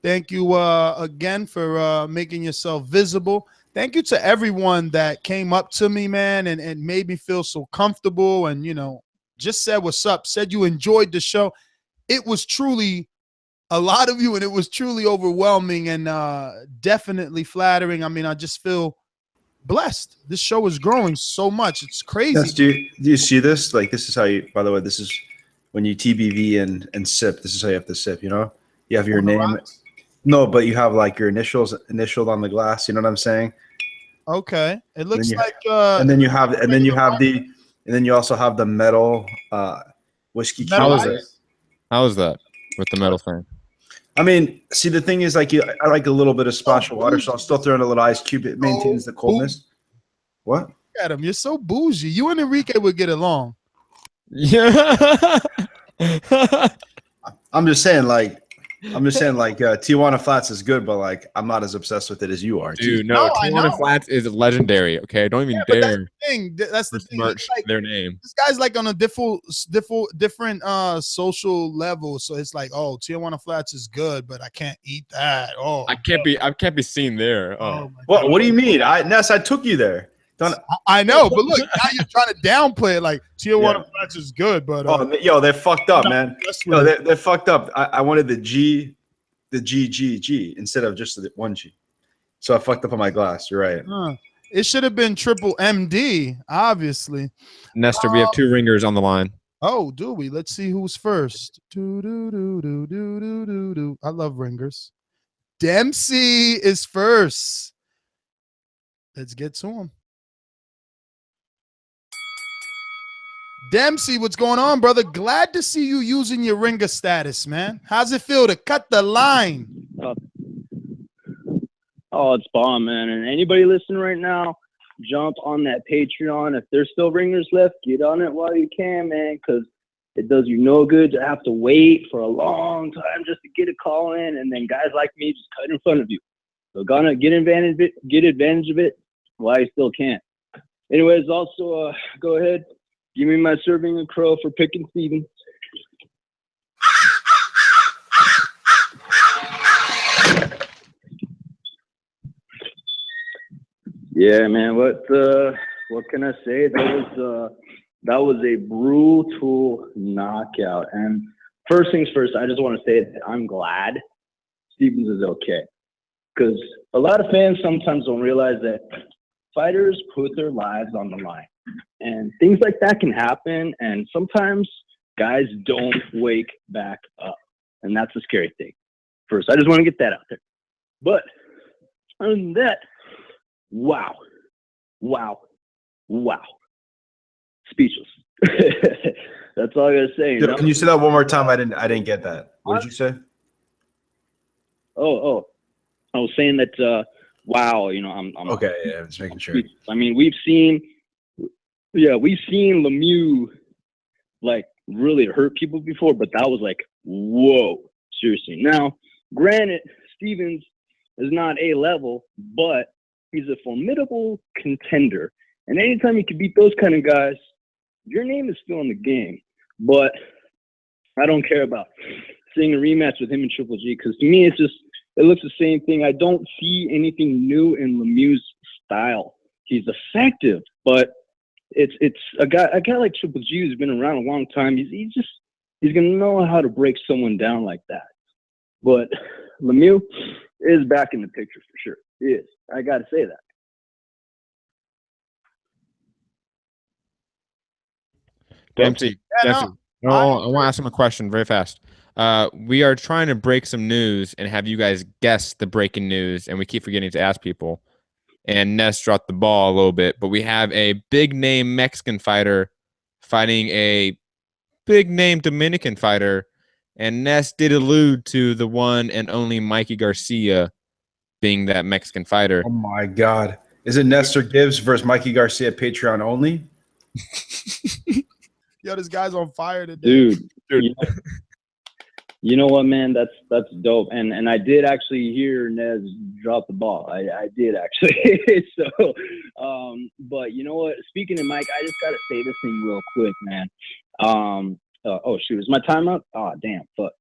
Thank you again for making yourself visible. Thank you to everyone that came up to me, man, and made me feel so comfortable and, just said what's up, said you enjoyed the show. It was truly a lot of you, and it was truly overwhelming and definitely flattering. I mean, I just feel blessed. This show is growing so much. It's crazy. Yes, do you see this? Like, this is how you, by the way, this is when you TBV and sip. This is how you have to sip, You have your name. No, but you have like your initialed on the glass. You know what I'm saying? Okay. It looks like and then you also have the metal whiskey. How is that with the metal thing? I mean, see, the thing is, like, I like a little bit of splash of water, so I'll still throw in a little ice cube. It maintains the coldness. What? Look at him. You're so bougie. You and Enrique would get along. Yeah. I'm just saying, Tijuana Flats is good, but like, I'm not as obsessed with it as you are. Dude, no, Tijuana Flats is legendary. Okay, don't even dare. That's the thing. Merch their name. This guy's like on a different social level. So it's like, oh, Tijuana Flats is good, but I can't eat that. Oh, I can't be seen there. Oh, what do you mean? Ness, I took you there. I know, but look, now you're trying to downplay it. Like Tijuana Flats is good, but they're fucked up, man. No, they're fucked up. I wanted the G instead of just the 1G, so I fucked up on my glass. You're right. It should have been triple MD, obviously. Nestor, we have 2 ringers on the line. Oh, do we? Let's see who's first. I love ringers. Dempsey is first. Let's get to him. Dempsey, what's going on, brother? Glad to see you using your ringer status, man. How's it feel to cut the line? Oh, it's bomb, man. And anybody listening right now, jump on that Patreon. If there's still ringers left, get on it while you can, man, because it does you no good to have to wait for a long time just to get a call in, and then guys like me just cut in front of you. So gonna get advantage of it while you still can. Anyways, also go ahead. Give me my serving a crow for picking Stevens. Yeah, man. What can I say? That was a brutal knockout. And first things first, I just want to say that I'm glad Stevens is okay, because a lot of fans sometimes don't realize that fighters put their lives on the line. And things like that can happen, and sometimes guys don't wake back up. And that's the scary thing. First, I just want to get that out there. But other than that, wow. Speechless. That's all I gotta say. Dude, can you say that one more time? I didn't get that. What did you say? Oh. I was saying that wow, I'm okay, yeah, just making sure. I mean, we've seen Lemieux like really hurt people before, but that was like, whoa, seriously. Now, granted, Stevens is not A level, but he's a formidable contender. And anytime you can beat those kind of guys, your name is still in the game. But I don't care about seeing a rematch with him and Triple G, because to me, it looks the same thing. I don't see anything new in Lemieux's style. He's effective, but it's a guy like Triple G who's been around a long time. He's gonna know how to break someone down like that. But Lemieux is back in the picture for sure. He is. I gotta say that. Dempsey. I want to ask him a question very fast. We are trying to break some news and have you guys guess the breaking news, and we keep forgetting to ask people. and Ness dropped the ball a little bit. But we have a big-name Mexican fighter fighting a big-name Dominican fighter, and Ness did allude to the one and only Mikey Garcia being that Mexican fighter. Oh, my God. Is it Nestor Gibbs versus Mikey Garcia Patreon only? Yo, this guy's on fire today. Dude. You know what, man? That's dope. And I did actually hear Nez drop the ball. I did actually. So, but you know what? Speaking of Mike, I just gotta say this thing real quick, man. Oh shoot, is my time up? Oh damn, fuck.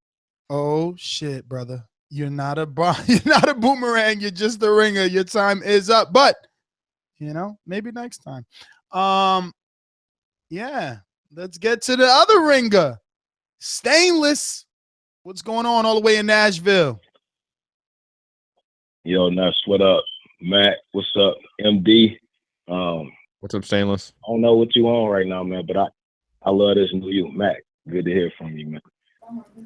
Oh shit, brother. You're not a boomerang. You're just a ringer. Your time is up. But maybe next time. Yeah. Let's get to the other ringer. Stainless. What's going on all the way in Nashville? Yo, Ness, what up? Matt, what's up? MD. What's up, Stainless? I don't know what you on right now, man, but I love this new you. Matt, good to hear from you, man.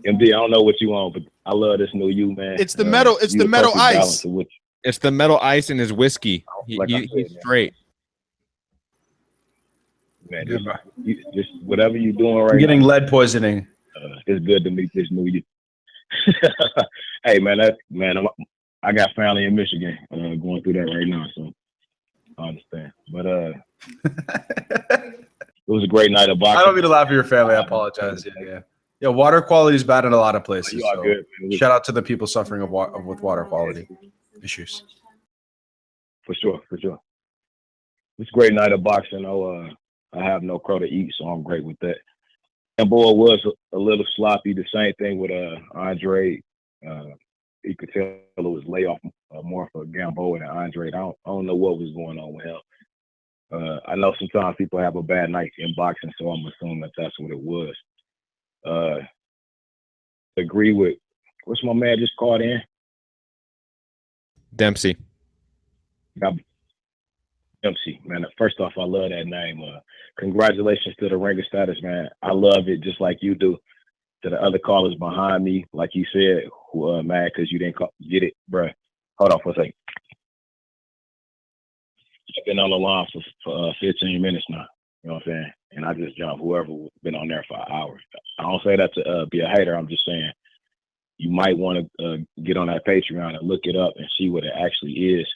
MD, I don't know what you on, but I love this new you, man. It's the metal. It's the metal ice. It's the metal ice in his whiskey. He's straight. Man, just whatever you're doing right now. I'm getting lead poisoning. It's good to meet this new you. Hey, man, I got family in Michigan going through that right now, so I understand. But it was a great night of boxing. I don't mean to laugh at your family. I apologize. Yeah. Water quality is bad in a lot of places. You are good, man. Shout out to the people suffering with water quality issues. For sure. It's a great night of boxing. I have no crow to eat, so I'm great with that. Gamboa was a little sloppy. The same thing with Andrade. You could tell it was layoff more for Gamboa than Andrade. I don't know what was going on with him. I know sometimes people have a bad night in boxing, so I'm assuming that's what it was. Agree with what's my man just called in? Dempsey. Dempsey, man. First off, I love that name. Congratulations to the ringer status, man. I love it just like you do. To the other callers behind me, like you said, who mad because you didn't get it, bruh. Hold on for a second. I've been on the line for 15 minutes now. You know what I'm saying? And I just jumped whoever been on there for an hour. I don't say that to be a hater. I'm just saying you might want to get on that Patreon and look it up and see what it actually is.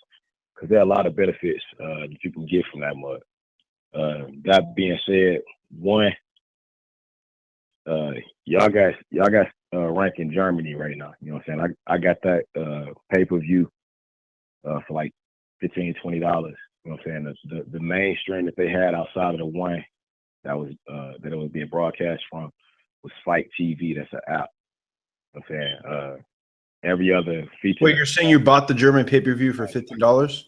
Because there are a lot of benefits that you can get from that mud. That being said, one, y'all got rank in Germany right now. You know what I'm saying? I got that pay-per-view for like $15, $20. You know what I'm saying? The main stream that they had outside of the one that it was being broadcast from was Fight TV. That's an app. You know what I'm saying? Every other feature. Wait, you're saying you bought the German pay-per-view for $15?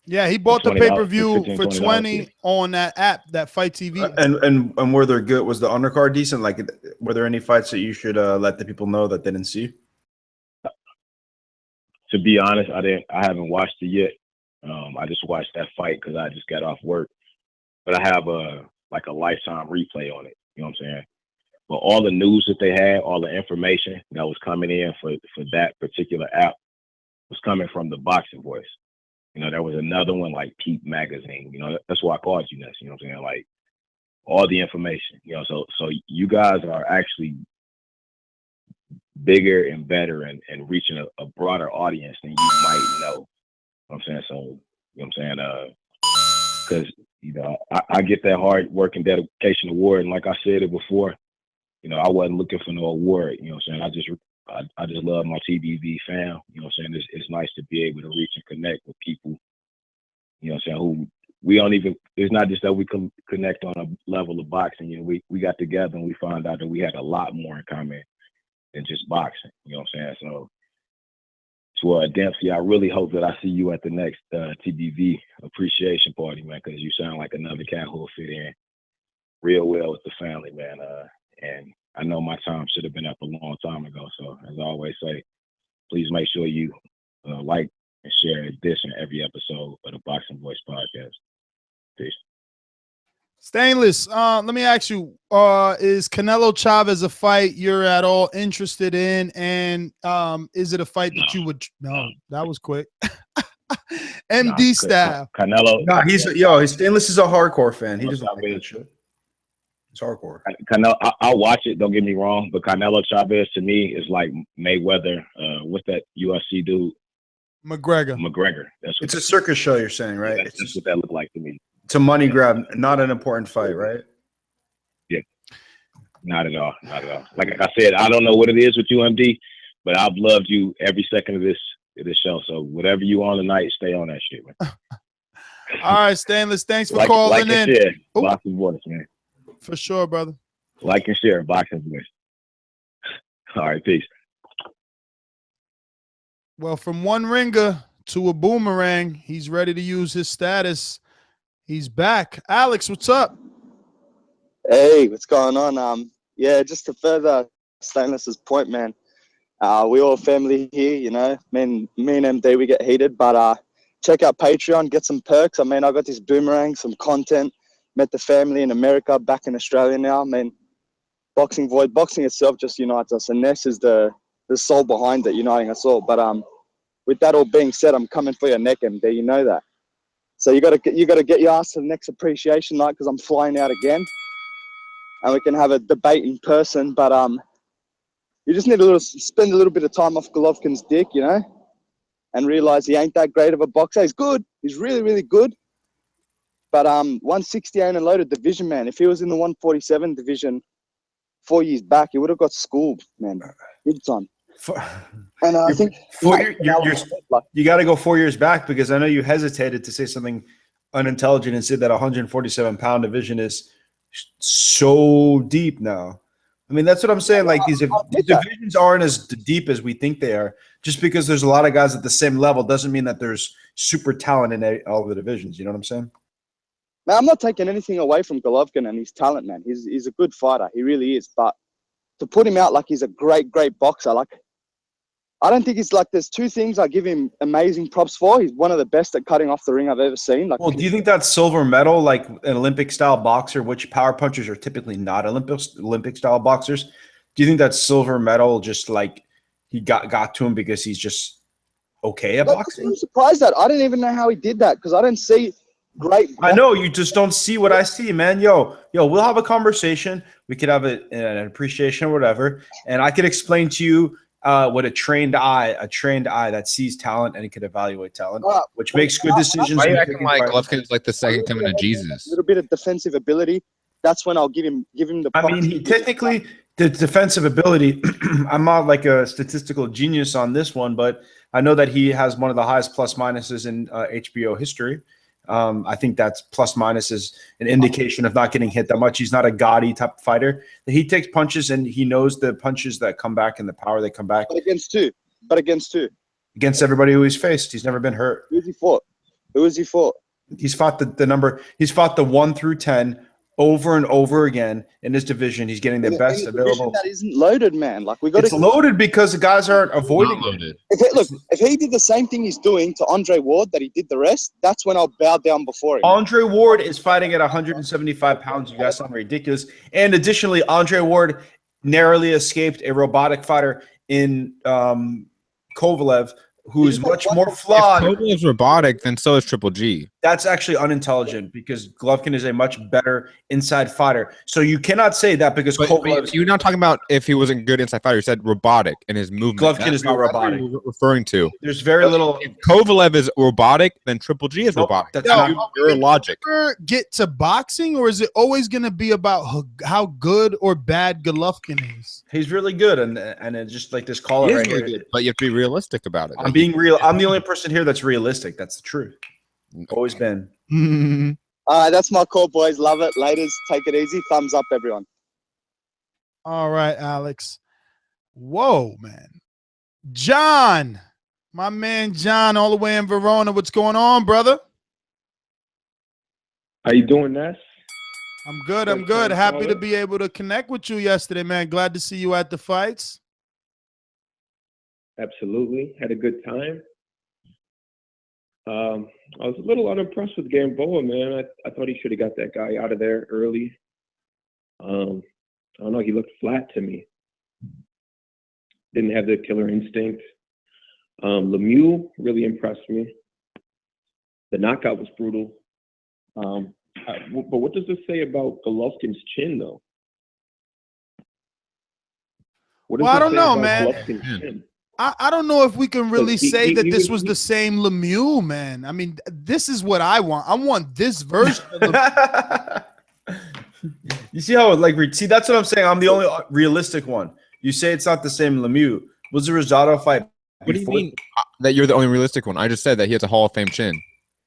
Yeah, he bought the pay-per-view for $20 on that app, that Fight TV. And were there good? Was the undercard decent? Like, were there any fights that you should let the people know that they didn't see? To be honest, I haven't watched it yet. I just watched that fight because I just got off work. But I have a lifetime replay on it. You know what I'm saying? But all the news that they had, all the information that was coming in for that particular app was coming from the Boxing Voice. You know, there was another one like Peep Magazine. You know, that's why I called you, Ness. You know what I'm saying? Like all the information. You know, so you guys are actually bigger and better and reaching a broader audience than you might know. You know what I'm saying? So, you know what I'm saying? Because, you know, I get that hard work and dedication award. And like I said it before, you know, I wasn't looking for no award. You know what I'm saying? I just love my TBV fam. You know what I'm saying? It's nice to be able to reach and connect with people, you know what I'm saying, who we don't even, it's not just that we can connect on a level of boxing. You know, we got together and we found out that we had a lot more in common than just boxing. You know what I'm saying? So to Dempsey, I really hope that I see you at the next TBV appreciation party, man, because you sound like another cat who'll fit in real well with the family, man. And I know my time should have been up a long time ago. So as I always say, please make sure you like and share this and every episode of the Boxing Voice podcast. Peace. Stainless, let me ask you, is Canelo Chavez a fight you're at all interested in? And is it a fight that you would, no, that was quick. MD style. Canelo. No, he's Stainless is a hardcore fan. He doesn't like that shit. It's hardcore. Canelo, I'll watch it. Don't get me wrong, but Canelo Chavez to me is like Mayweather. What's that UFC dude? McGregor. That's what It's a circus show. You're saying, right? That's what that looked like to me. It's a money grab, not an important fight, right? Yeah. Not at all. Not at all. Like I said, I don't know what it is with you, MD, but I've loved you every second of this show. So whatever you on tonight, stay on that shit, man. All right, Stainless. Thanks for calling in. And share, Boxing Voice, man. For sure, brother. Like and share, Boxing Voice. All right, peace. Well, from one ringer to a boomerang, he's ready to use his status. He's back. Alex, what's up? Hey, what's going on? Yeah, just to further Stainless's point, man. We all family here, you know. Me and MD, we get heated, but check out Patreon, get some perks. I mean, I got this boomerang, some content. Met the family in America, back in Australia now. I mean, boxing itself just unites us, and Ness is the soul behind it, uniting us all. But with that all being said, I'm coming for your neck, MD. You know that. So you got to get your ass to the next appreciation night because I'm flying out again, and we can have a debate in person. But you just need spend a little bit of time off Golovkin's dick, you know, and realize he ain't that great of a boxer. He's good. He's really, really good. But 160 ain't a loaded division, man. If he was in the 147 division 4 years back, he would have got schooled, man, big time. And I think you got to go 4 years back because I know you hesitated to say something unintelligent and said that 147-pound division is so deep now. I mean, that's what I'm saying. Like these divisions aren't as deep as we think they are. Just because there's a lot of guys at the same level doesn't mean that there's super talent in all the divisions. You know what I'm saying? Man, I'm not taking anything away from Golovkin and his talent, man. He's a good fighter. He really is. But to put him out like he's a great, great boxer, like I don't think it's like there's two things I give him amazing props for. He's one of the best at cutting off the ring I've ever seen. Like, well, do you think that's silver medal, like an Olympic-style boxer, which power punchers are typically not Olympic-style boxers? Do you think that's silver medal just like he got to him because he's just okay at boxing? I'm surprised that. I didn't even know how he did that because I don't see great. I know you just don't see what I see, man. Yo, we'll have a conversation. We could have an appreciation or whatever, and I could explain to you what a trained eye that sees talent and it could evaluate talent, which makes good decisions. Why are you acting like Golovkin is like the second coming of Jesus? A little bit of defensive ability. That's when I'll give him the. I mean, he technically the defensive ability. I'm not like a statistical genius on this one, but I know that he has one of the highest plus minuses in HBO history. I think that's plus minus is an indication of not getting hit that much. He's not a gaudy type of fighter. He takes punches and he knows the punches that come back and the power that come back. But against two. Against everybody who he's faced. He's never been hurt. Who has he fought? He's fought the number. He's fought the 1 through 10 over and over again in his division. He's getting the best available. That isn't loaded, man. Like it's loaded because the guys aren't avoiding loaded. If he did the same thing he's doing to Andre Ward that he did the rest, that's when I'll bow down before him. Andre Ward is fighting at 175 pounds. You guys sound ridiculous. And additionally, Andre Ward narrowly escaped a robotic fighter in Kovalev, who is much more flawed. If Kovalev's robotic, then so is Triple G. That's actually unintelligent because Golovkin is a much better inside fighter. So you cannot say that because Kovalev. You're not talking about if he wasn't good inside fighter. You said robotic in his movement. Golovkin is not robotic. Referring to. There's very little. If Kovalev is robotic, then Triple G is robotic. That's not your logic. Ever get to boxing, or is it always going to be about how good or bad Golovkin is? He's really good, and it's just like this caller right here. Good, but you have to be realistic about it. I'm being real. I'm the only person here that's realistic. That's the truth. Always been. That's my call, boys. Love it. Ladies, take it easy. Thumbs up, everyone. All right, Alex. Whoa, man. John, my man John, all the way in Verona. What's going on, brother? How you doing, Ness? I'm good. I'm good. Happy to be able to connect with you yesterday, man. Glad to see you at the fights. Absolutely. Had a good time. I was a little unimpressed with Gamboa, man. I thought he should have got that guy out of there early. I don't know. He looked flat to me. Didn't have the killer instinct. Lemieux really impressed me. The knockout was brutal. But what does this say about Golovkin's chin, though? Well, I don't know, man. I don't know if we can really say that this was the same Lemieux, man. I mean, this is what I want. I want this version of Lemieux. You see how, like, see, that's what I'm saying. I'm the only realistic one. You say it's not the same Lemieux. Was the Rosado fight? What do you mean that you're the only realistic one? I just said that he has a Hall of Fame chin.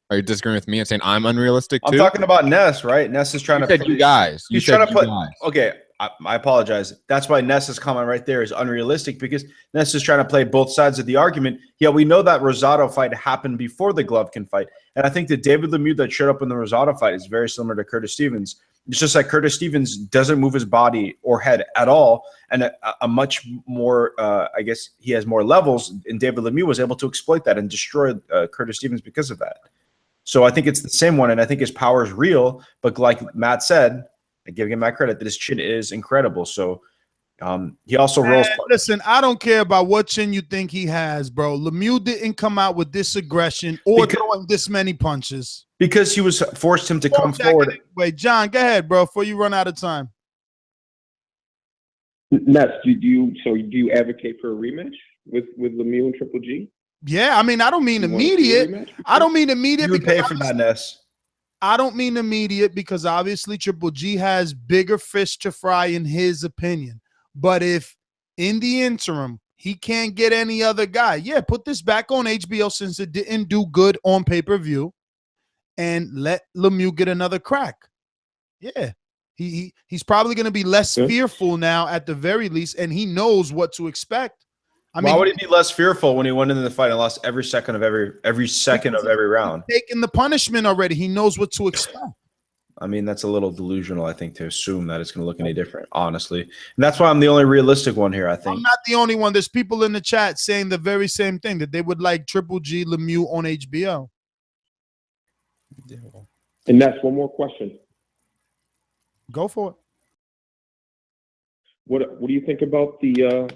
Are you disagreeing with me and saying I'm unrealistic too? I'm talking about Ness, right? Ness is trying You to said you guys. He's You said trying to you put. guys. Okay, I apologize. That's why Ness's comment right there is unrealistic, because Ness is trying to play both sides of the argument. Yeah, we know that Rosado fight happened before the Golovkin fight, and I think that David Lemieux that showed up in the Rosado fight is very similar to Curtis Stevens. It's just like Curtis Stevens doesn't move his body or head at all, and a much more, I guess he has more levels, and David Lemieux was able to exploit that and destroy Curtis Stevens because of that. So I think it's the same one, and I think his power is real, but like Matt said, I give him my credit that his chin is incredible. So he also rolls. Listen, I don't care about what chin you think he has, bro. Lemieux didn't come out with this aggression or throwing this many punches. Because he was forced him to come forward. Wait, John, go ahead, bro, before you run out of time. Ness, do you advocate for a rematch with Lemieux and Triple G? Yeah, I mean, I don't mean immediate. I don't mean immediate. You would pay for that, Ness. I don't mean immediate because obviously Triple G has bigger fish to fry in his opinion. But if in the interim he can't get any other guy, yeah, put this back on HBO since it didn't do good on pay-per-view, and let Lemieux get another crack. Yeah, he's probably going to be less fearful now at the very least, and he knows what to expect. I mean, why would he be less fearful when he went into the fight and lost every second of every round? Taking the punishment already, he knows what to expect. I mean, that's a little delusional, I think, to assume that it's going to look any different, honestly. And that's why I'm the only realistic one here, I think. I'm not the only one. There's people in the chat saying the very same thing, that they would like Triple G Lemieux on HBO. And that's one more question. Go for it. What do you think about the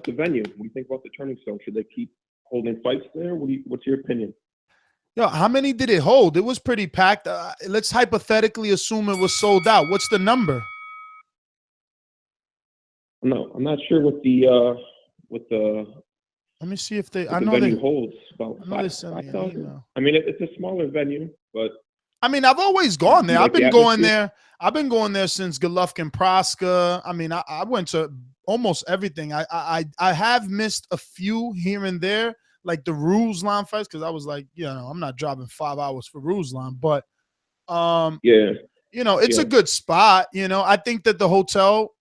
venue? What do you think about the Turning Stone? Should they keep holding fights there? What's your opinion? Yo, how many did it hold? It was pretty packed. Let's hypothetically assume it was sold out. What's the number? No, I'm not sure what the Let me see if they. I know venue holds about 5,000. I mean, it's a smaller venue, but I mean, I've always gone there. I've been going there. I've been going there since Golovkin, Praska. I mean, I went to almost everything. I have missed a few here and there, like the Ruslan fights, because I was like, you know, I'm not driving 5 hours for Ruslan, but yeah, you know, it's a good spot. You know, I think that the hotel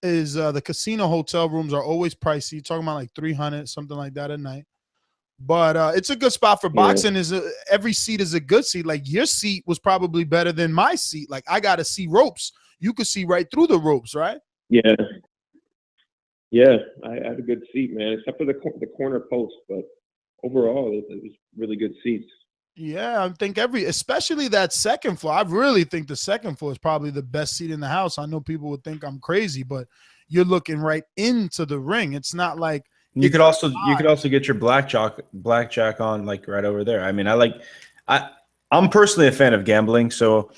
is the casino hotel rooms are always pricey. You're talking about like $300, something like that a night. But it's a good spot for boxing. Every seat is a good seat. Like your seat was probably better than my seat. Like I got to see ropes. You could see right through the ropes, right? Yeah. Yeah, I had a good seat, man, except for the corner post. But overall, it was really good seats. Yeah, I think especially that second floor. I really think the second floor is probably the best seat in the house. I know people would think I'm crazy, but you're looking right into the ring. It's not like you could also get your blackjack on like right over there. I mean, I'm personally a fan of gambling, so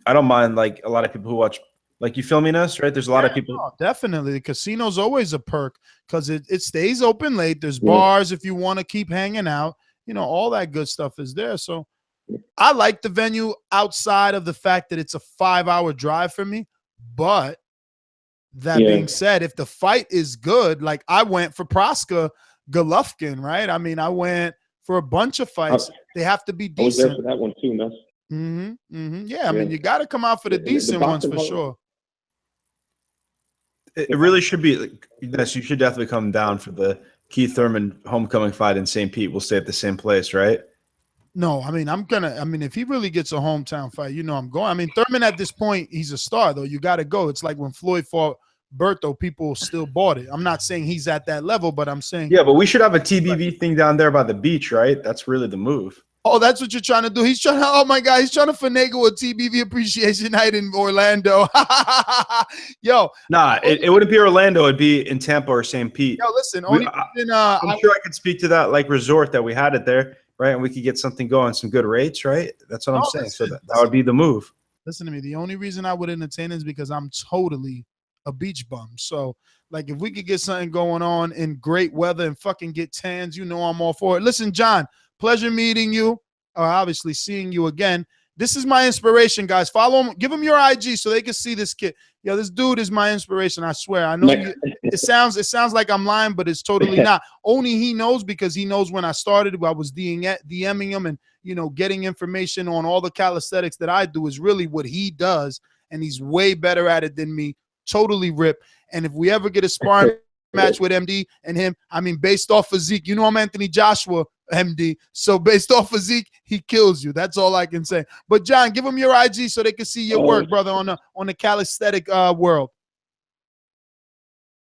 I don't mind like a lot of people who watch. Like, you feel me, Ness, right? There's a lot of people. No, definitely. The casino's always a perk because it stays open late. There's bars if you want to keep hanging out. You know, all that good stuff is there. So I like the venue outside of the fact that it's a 5-hour drive for me. But that being said, if the fight is good, like I went for Praska Golovkin, right? I mean, I went for a bunch of fights. They have to be decent. I was there for that one too, Ness. Yeah, I mean, you got to come out for the decent ones for sure. It really should be. Yes, you should definitely come down for the Keith Thurman homecoming fight in St. Pete. We'll stay at the same place, right? No, I mean, if he really gets a hometown fight, you know I'm going. I mean, Thurman at this point, he's a star, though. You got to go. It's like when Floyd fought Berto, people still bought it. I'm not saying he's at that level, but I'm saying. Yeah, but we should have a TBV thing down there by the beach, right? That's really the move. Oh, that's what you're trying to do. He's trying to, oh my God, he's trying to finagle a TBV appreciation night in Orlando. Yo. Nah, it wouldn't be Orlando. It'd be in Tampa or St. Pete. Yo, listen. I'm sure I could speak to that like resort that we had it there. right? And we could get something going, some good rates, right? That's what I'm saying. So listen, that would be the move. Listen to me. The only reason I would entertain is because I'm totally a beach bum. So, like, if we could get something going on in great weather and fucking get tans, you know I'm all for it. Listen, John, pleasure meeting you, or obviously seeing you again. This is my inspiration, guys. Follow him. Give him your IG so they can see this kid. Yo, this dude is my inspiration. I swear. I know it sounds like I'm lying, but it's totally not. Only he knows, because he knows when I started, I was DMing him and, you know, getting information on all the calisthenics that I do is really what he does, and he's way better at it than me. Totally rip. And if we ever get a sparring match with MD and him, I mean, based off physique, you know I'm Anthony Joshua, MD. So based off physique, he kills you. That's all I can say. But John, give them your IG so they can see your work, brother, on the calisthenic world.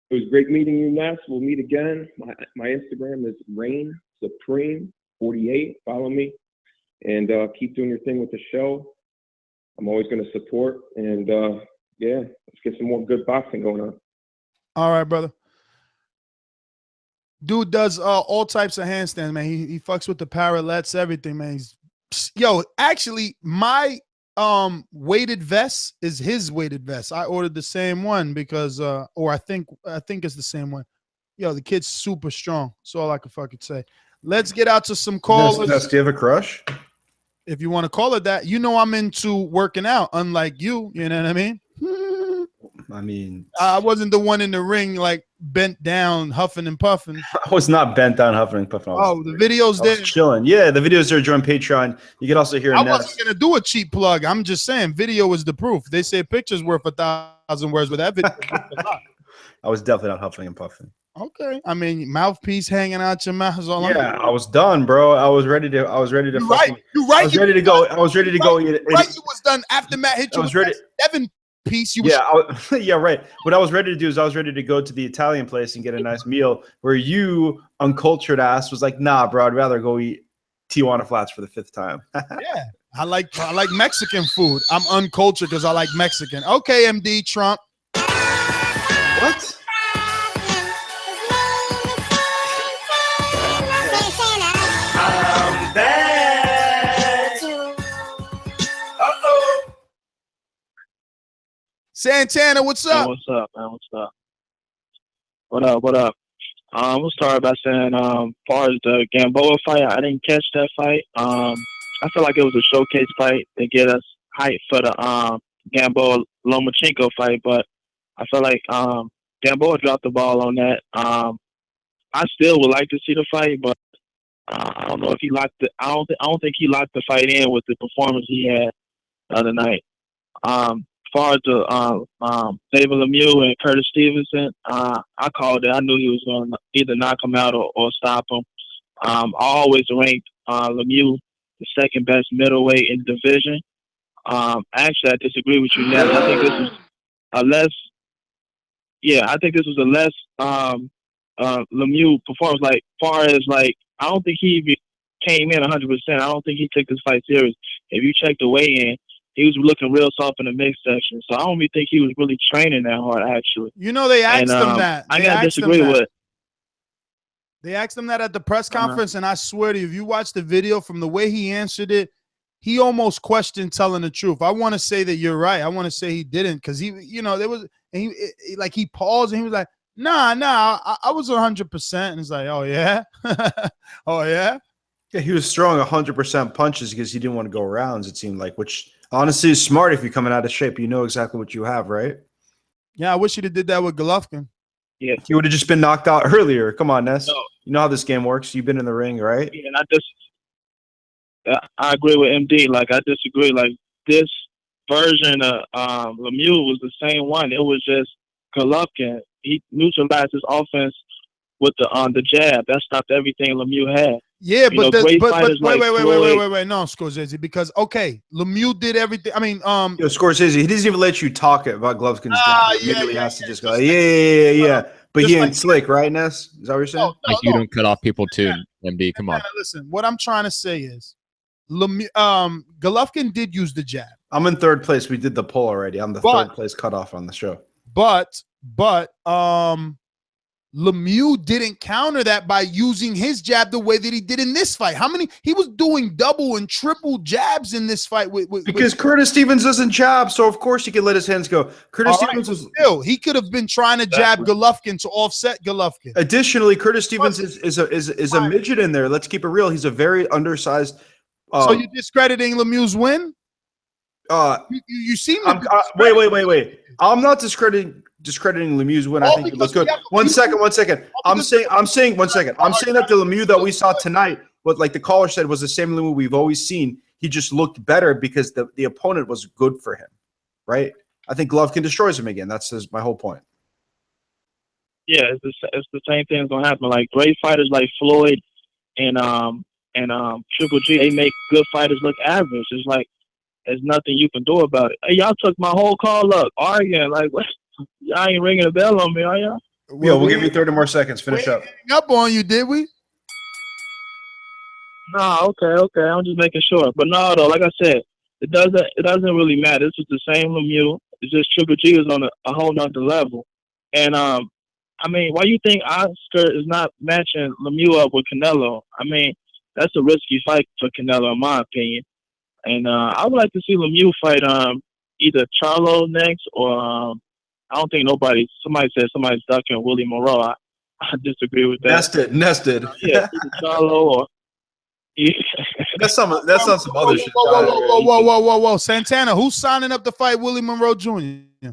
It was great meeting you, Ness. We'll meet again. My Instagram is Reign Supreme 48. Follow me and keep doing your thing with the show. I'm always going to support, and yeah, let's get some more good boxing going on. All right, brother. Dude does all types of handstands, man. He fucks with the parallettes, everything, man. Actually, my weighted vest is his weighted vest. I ordered the same one because or I think it's the same one. Yo, the kid's super strong. That's all I can fucking say. Let's get out to some calls. Do you have a crush? If you want to call it that. You know I'm into working out, unlike you. You know what I mean? I mean, I wasn't the one in the ring like bent down, huffing and puffing. I was not bent down, huffing and puffing. Oh, the videos there. Chilling. Yeah, the videos are join Patreon. You can also hear. I wasn't gonna do a cheap plug. I'm just saying, video is the proof. They say pictures worth 1,000 words, but that video is worth a lot. I was definitely not huffing and puffing. Okay, I mean, mouthpiece hanging out your mouth is all. Yeah, I was done, bro. I was ready to. You're fucking, right. You're right. I was ready to go. I was ready to go. Right, you was done after Matt hit you. I was ready. 7 piece. Yeah, right. What I was ready to do is I was ready to go to the Italian place and get a nice meal. Where you, uncultured ass, was like, nah, bro. I'd rather go eat Tijuana Flats for the 5th time. Yeah, I like Mexican food. I'm uncultured because I like Mexican. Okay, MD Trump. What? Santana, what's up? Hey, what's up, man? What's up? What up? What up? We'll start by saying, as far as the Gamboa fight, I didn't catch that fight. I feel like it was a showcase fight to get us hyped for the Gamboa Lomachenko fight, but I feel like Gamboa dropped the ball on that. I still would like to see the fight, but I don't know if he locked it. I don't think he locked the fight in with the performance he had the other night. As far as the David Lemieux and Curtis Stevenson, I called it. I knew he was going to either knock him out or stop him. I always ranked Lemieux the 2nd best middleweight in the division. Actually, I disagree with you, Ned. I think this was a less. Yeah, I think this was a less Lemieux performance. Like, far as like, I don't think he even came in 100%. I don't think he took this fight serious. If you check the weigh-in, he was looking real soft in the mixed section. So I don't even think he was really training that hard, actually. You know, they asked him that. I got to disagree with. They asked him that at the press conference, and I swear to you, if you watch the video, from the way he answered it, he almost questioned telling the truth. I want to say that you're right. I want to say he didn't, because he, you know, there was, and he paused and he was like, nah, I was 100%. And it's like, oh yeah, oh yeah. Yeah, he was throwing 100% punches because he didn't want to go rounds. It seemed like, which honestly is smart if you're coming out of shape. You know exactly what you have, right? Yeah, I wish he'd have did that with Golovkin. Yeah, he would have just been knocked out earlier. Come on, Ness. No. You know how this game works. You've been in the ring, right? Yeah, and I agree with MD. Like, I disagree. Like, this version of Lemieux was the same one. It was just Golovkin. He neutralized his offense with the jab. That stopped everything Lemieux had. Yeah, but wait, no, Scorsese, because okay, Lemieux did everything. I mean, Scorsese, he doesn't even let you talk about Golovkin's jab. He immediately has to just go, yeah. But he ain't slick, right, Ness? Is that what you're saying? You don't cut off people too, MD. Come on. Listen, what I'm trying to say is, Golovkin did use the jab. I'm in 3rd place. We did the poll already. I'm the 3rd place cutoff on the show. But Lemieux didn't counter that by using his jab the way that he did in this fight. How many? He was doing double and triple jabs in this fight because Curtis Stevens doesn't jab, so of course he could let his hands go. Curtis Stevens was still, he could have been trying to jab Golovkin to offset Golovkin. Additionally, Curtis Stevens is a midget in there. Let's keep it real. He's a very undersized. So you're discrediting Lemieux's win? You seem to wait. I'm not discrediting Lemieux's win. I think he looked good. One second. I'm saying that the Lemieux that we saw tonight, what like the caller said, was the same Lemieux we've always seen. He just looked better because the opponent was good for him, right? I think Golovkin destroys him again. That's my whole point. Yeah, it's the same thing that's gonna happen. Like great fighters like Floyd and Triple G, they make good fighters look average. It's like there's nothing you can do about it. Hey, y'all took my whole call up arguing. Like, what? Y'all ain't ringing a bell on me, are y'all? Yeah, we'll give you 30 more seconds. Finish up. Up on you, did we? No, okay. I'm just making sure. But no, though, like I said, it doesn't really matter. This is the same Lemieux. It's just Triple G is on a whole nother level. And I mean, why you think Oscar is not matching Lemieux up with Canelo? I mean, that's a risky fight for Canelo, in my opinion. And I would like to see Lemieux fight either Charlo next or I don't think somebody said somebody's ducking Willie Moreau. I disagree with that. Nested. Yeah, Charlo or that's on some other shit. Whoa. Santana, who's signing up to fight Willie Monroe Jr.?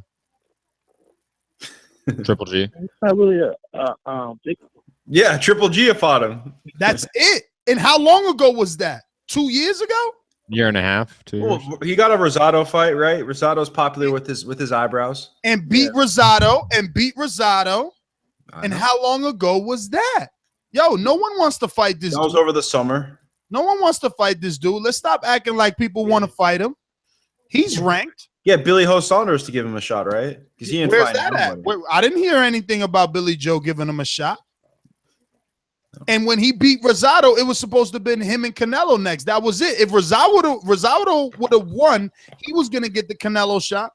Triple G. Not really yeah, Triple G fought him. That's it. And how long ago was that? 2 years ago? Year and a half, 2 years. Well, he got a Rosado fight, right? Rosado's popular with his eyebrows. And beat Rosado. And how long ago was that? Yo, no one wants to fight this dude. That was over the summer. No one wants to fight this dude. Let's stop acting like people want to fight him. He's ranked. Yeah, Billy Ho Saunders to give him a shot, right? Because he ain't Where's fighting that nobody. at? I didn't hear anything about Billy Joe giving him a shot. And when he beat Rosado, it was supposed to have been him and Canelo next. That was it. If Rosado would have won, he was going to get the Canelo shot.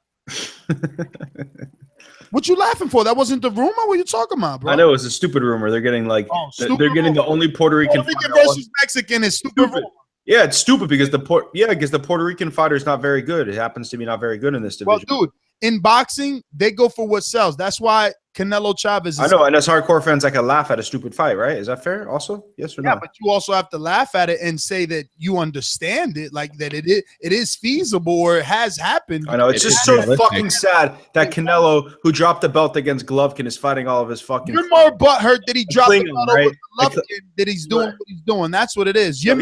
What you laughing for? That wasn't the rumor? What are you talking about, bro? I know, it's a stupid rumor. They're getting like they're getting the only Puerto Rican versus Mexican is stupid. Yeah, it's stupid because the Puerto Rican fighter is not very good. It happens to be not very good in this division. Well, dude, in boxing, they go for what sells. That's why Canelo Chavez. I know, and as hardcore fans, I can laugh at a stupid fight, right? Is that fair? Also, yes or no? Yeah, but you also have to laugh at it and say that you understand it, like that it is feasible or it has happened. I know, it's just so fucking sad that Canelo, who dropped the belt against Golovkin, is fighting all of his fucking. You're more butthurt that he dropped the belt over Golovkin, that he's doing what he's doing. That's what it is. Your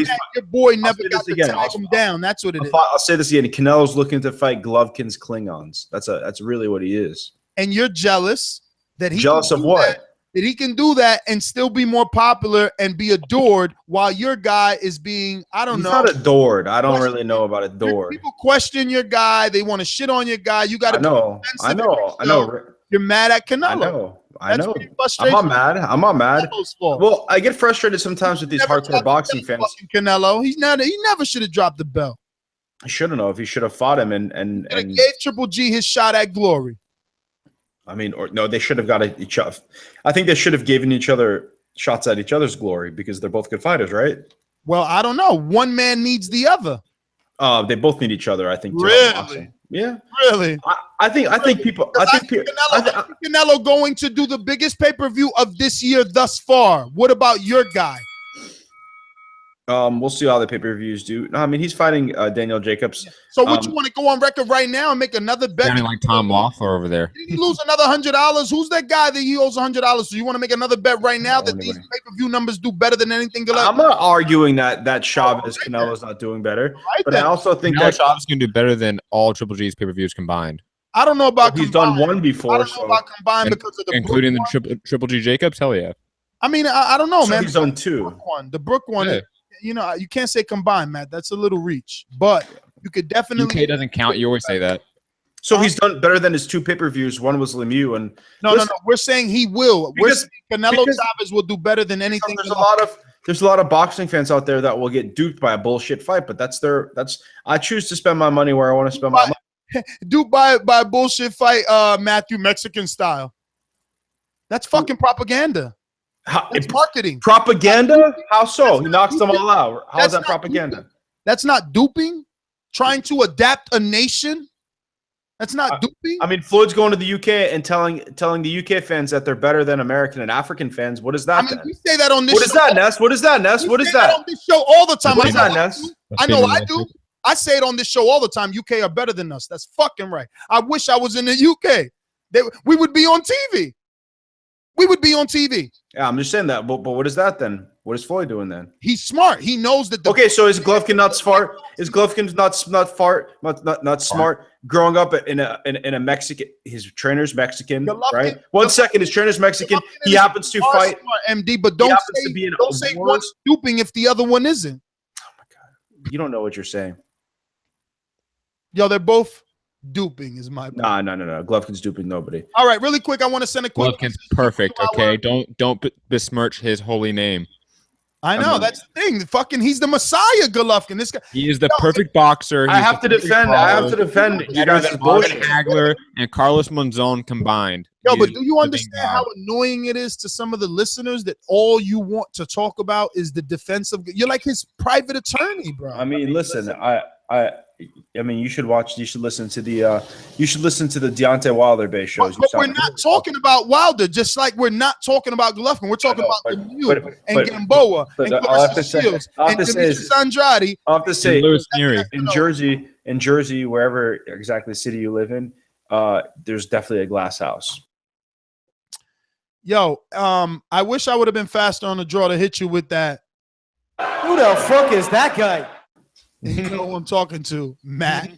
boy never got to tag him down. That's what it is. I'll say this again. Canelo's looking to fight Golovkin's Klingons. That's really what he is. And you're jealous. That he jealous of what? That he can do that and still be more popular and be adored while your guy is being, I don't know. He's not adored. I don't really know about adored. People question your guy. They want to shit on your guy. You got to. I know. You're mad at Canelo. I know. I'm not mad. Well, I get frustrated sometimes with these hardcore boxing fans. Canelo, he never should have dropped the belt. I shouldn't have. He should have fought him and gave Triple G his shot at glory. I mean, or no, they should have got each other. I think they should have given each other shots at each other's glory because they're both good fighters, right? Well, I don't know. One man needs the other. They both need each other, I think. Really? Yeah. Really? I think Canelo going to do the biggest pay-per-view of this year thus far. What about your guy? We'll see how the pay-per-views do. No, I mean, he's fighting Daniel Jacobs. So what you want to go on record right now and make another bet? Sounding like Tom Loeffler over there. Did he lose another $100? Who's that guy that he owes $100? So you want to make another bet right now that these pay-per-view numbers do better than anything? I'm not arguing that Chavez Canelo's not doing better, but I also think that Chavez can do better than all Triple G's pay-per-views combined. I don't know about he's done one before. I don't know about combined because of the including the Triple G Jacobs. Hell yeah. I mean, I don't know, man. He's done two. The Brook one. Yeah. You know, you can't say combined, Matt. That's a little reach, but you could definitely. UK doesn't count. You always say that. So he's done better than his two pay-per-views. One was Lemieux, and no. We're saying he will. We're saying Canelo Chavez will do better than anything. There's a lot of boxing fans out there that will get duped by a bullshit fight, but I choose to spend my money where I want to spend my money. Duped by a bullshit fight, Matthew, Mexican style. That's fucking propaganda. That's marketing. Propaganda? How so? He knocks them all out. How's that propaganda? Duping. That's not duping. Trying to adapt a nation. That's not duping. I mean, Floyd's going to the UK and telling the UK fans that they're better than American and African fans. What is that? I mean, we say that on this. What is that, Ness? What is that, Ness? What is that? On this show all the time. What is that, Ness? I know I do. I say it on this show all the time. UK are better than us. That's fucking right. I wish I was in the UK. We would be on TV. We would be on TV. Yeah, I'm just saying that. But what is that then? What is Floyd doing then? He's smart. He knows that. Okay, so is Golovkin not smart? Is Golovkin not smart? Growing up in a Mexican, his trainer's Mexican, right? 1 second, his trainer's Mexican. He happens to fight MD, but don't say one's duping if the other one isn't. Oh my god, you don't know what you're saying. Yo, they're both duping is my point. No. Golovkin's duping nobody. All right, really quick, I want to send a quick. Golovkin's perfect. Okay, don't besmirch his holy name. I know that's the thing. He's the Messiah, Golovkin. This guy. He is the perfect boxer. I have to defend you guys. Marvin Hagler and Carlos Monzon combined. Yo, but do you understand how annoying it is to some of the listeners that all you want to talk about is the defense of? You're like his private attorney, bro. I mean, listen, I mean, you should listen to the Deontay Wilder based shows. But we're not talking about Wilder, just like we're not talking about Golovkin. We're talking about Lemieux and Gamboa and Claressa Shields and Demetrius Andrade. I'll have to say, Nery. in Jersey, wherever exactly city you live in, there's definitely a glass house. Yo, I wish I would have been faster on the draw to hit you with that. Who the fuck is that guy? You know who I'm talking to, Matt.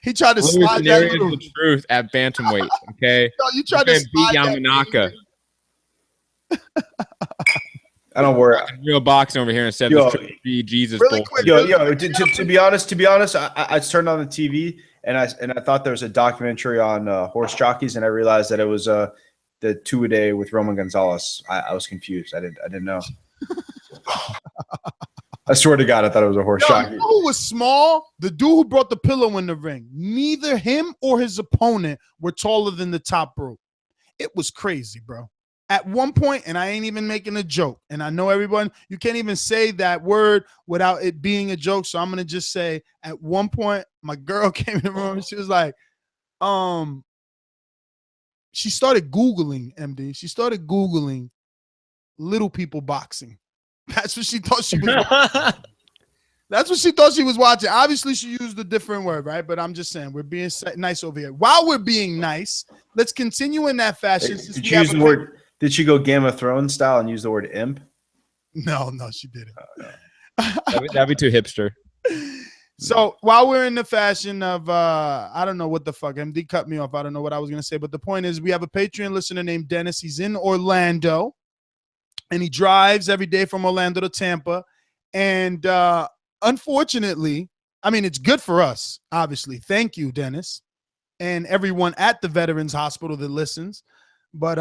He tried to slide that little. The truth at bantamweight. Okay, no, you tried to beat Yamanaka. I don't worry. Real boxing over here instead of be Jesus. Really quick, to be honest, I turned on the TV and I thought there was a documentary on horse jockeys, and I realized that it was the 2-a-day with Roman Gonzalez. I was confused. I didn't know. I swear to God, I thought it was a horse jockey. You know who was small? The dude who brought the pillow in the ring. Neither him or his opponent were taller than the top rope. It was crazy, bro. At one point, and I ain't even making a joke, and I know everyone, you can't even say that word without it being a joke, so I'm going to just say, at one point, my girl came in the room, and she was like, she started Googling, MD. She started Googling little people boxing. That's what she thought she was watching. That's what she thought she was watching. Obviously, she used a different word, right? But I'm just saying, we're being nice over here. While we're being nice, let's continue in that fashion. Did you use the word? Did she go Game of Thrones style and use the word imp? No, she didn't. That'd be too hipster. So while we're in the fashion of, I don't know what the fuck, MD cut me off. I don't know what I was going to say. But the point is, we have a Patreon listener named Dennis. He's in Orlando. And he drives every day from Orlando to Tampa. And unfortunately, I mean, it's good for us, obviously. Thank you, Dennis, and everyone at the Veterans Hospital that listens. But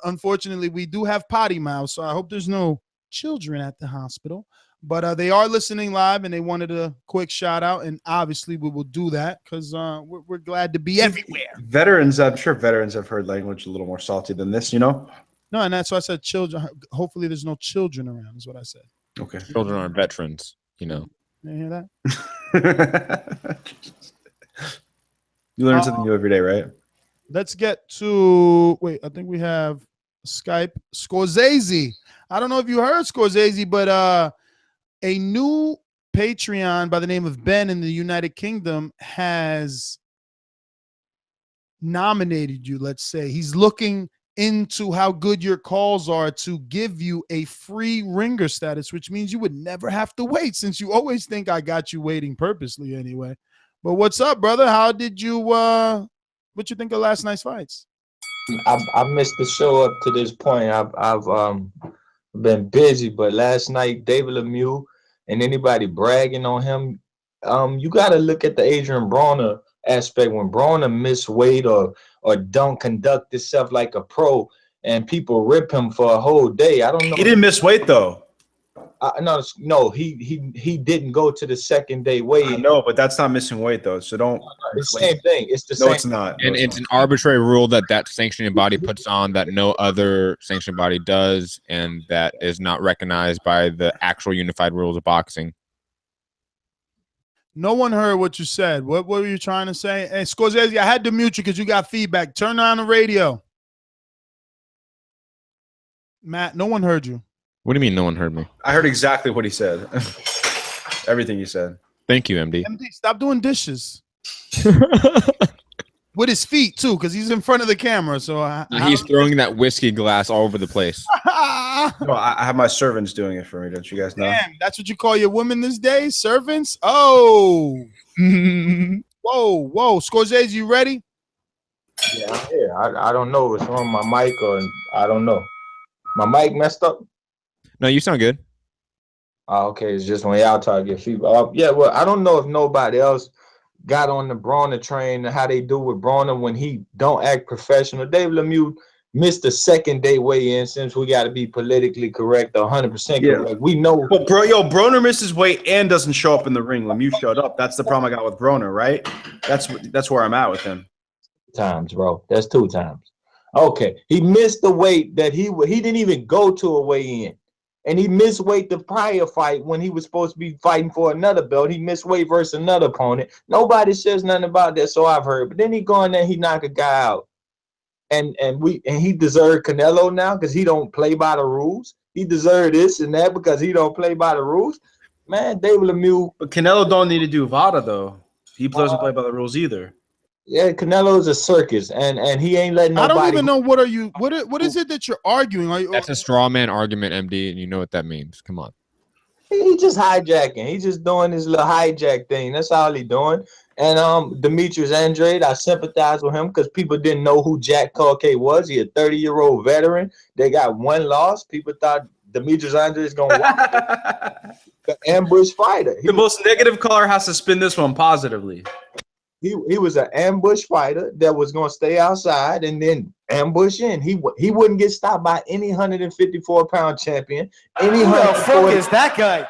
unfortunately, we do have potty mouths, so I hope there's no children at the hospital. But they are listening live, and they wanted a quick shout-out, and obviously we will do that because we're glad to be everywhere. Veterans, I'm sure veterans have heard language a little more salty than this, you know? No, and that's why I said children. Hopefully there's no children around is what I said. Okay. Children are veterans, you know. You hear that? You learn something new every day, right? Let's get to, wait, I think we have Skype. Scorsese. I don't know if you heard Scorsese, but a new Patreon by the name of Ben in the United Kingdom has nominated you, let's say. He's looking into how good your calls are to give you a free ringer status, which means you would never have to wait, since you always think I got you waiting purposely anyway. But what's up, brother? How did you what you think of last night's fights? I missed the show up to this point. I've been busy, but last night David Lemieux and anybody bragging on him, you got to look at the Adrian Broner aspect. When Broner miss weight or don't conduct himself like a pro, and people rip him for a whole day. I don't know. He didn't miss weight though. No, he didn't go to the second day weigh-in. No, but that's not missing weight though. So don't. It's the same thing. It's the No, same. it's not. And it's an arbitrary rule that sanctioning body puts on that no other sanctioning body does, and that is not recognized by the actual unified rules of boxing. No one heard what you said. What were you trying to say? Hey, Scorsese, I had to mute you because you got feedback. Turn on the radio. Matt, no one heard you. What do you mean no one heard me? I heard exactly what he said. Everything you said. Thank you, MD. MD, stop doing dishes. With his feet, too, because he's in front of the camera. So he's throwing that whiskey glass all over the place. No, I have my servants doing it for me. Don't you guys know? Damn, that's what you call your women this day? Servants? Oh. Whoa. Scorsese, you ready? Yeah, I'm here. I don't know what's wrong with my mic, or I don't know. My mic messed up? No, you sound good. Oh, okay. It's just when y'all try to get feedback. Yeah, well, I don't know if nobody else got on the Verona train and how they do with Verona when he don't act professional. Dave Lemieux missed the second day weigh-in, since we got to be politically correct, 100% correct. We know. But Broner misses weight and doesn't show up in the ring. Lemieux showed up. That's the problem I got with Broner, right? That's where I'm at with him. Times, bro. That's 2 times. Okay, he missed the weight that he didn't even go to a weigh-in. And he missed weight the prior fight when he was supposed to be fighting for another belt. He missed weight versus another opponent. Nobody says nothing about that, so I've heard. But then he go in there, he knock a guy out. And he deserved Canelo now because he don't play by the rules. He deserved this and that because he don't play by the rules. Man, David Lemieux. But Canelo don't need to do VADA though. He doesn't play by the rules either. Yeah, Canelo's a circus, and he ain't letting nobody. I don't even know what is it that you're arguing? That's a straw man argument, MD, and you know what that means. Come on. He just hijacking. He just doing his little hijack thing. That's all he doing. And Demetrius Andrade, I sympathize with him because people didn't know who Jack Culcay was. He a 30-year-old veteran. They got 1 loss. People thought Demetrius Andrade is going to win. The ambush fighter. The most negative caller has to spin this one positively. He was an ambush fighter that was going to stay outside and then ambush in. He wouldn't get stopped by any 154-pound champion. Who the fuck is that guy?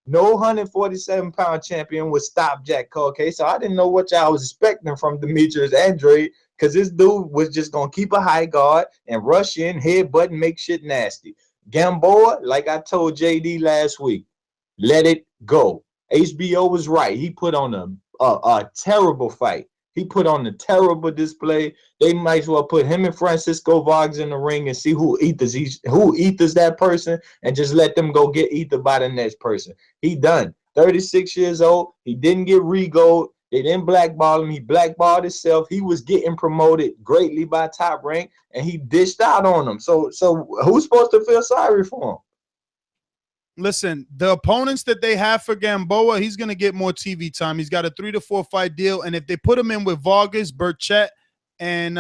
No 147-pound champion would stop Jack Culcay. So I didn't know what y'all was expecting from Demetrius Andrade, because this dude was just going to keep a high guard and rush in, headbutt, and make shit nasty. Gamboa, like I told JD last week, let it go. HBO was right. He put on a terrible fight. He put on a terrible display. They might as well put him and Francisco Vargas in the ring and see who ethers that person, and just let them go get ethered by the next person. He done. 36 years old. He didn't get re-gold. They didn't blackball him. He blackballed himself. He was getting promoted greatly by Top Rank, and he dished out on them. So who's supposed to feel sorry for him? Listen, the opponents that they have for Gamboa, he's going to get more TV time. He's got a 3 to 4 fight deal. And if they put him in with Vargas, Burchett, and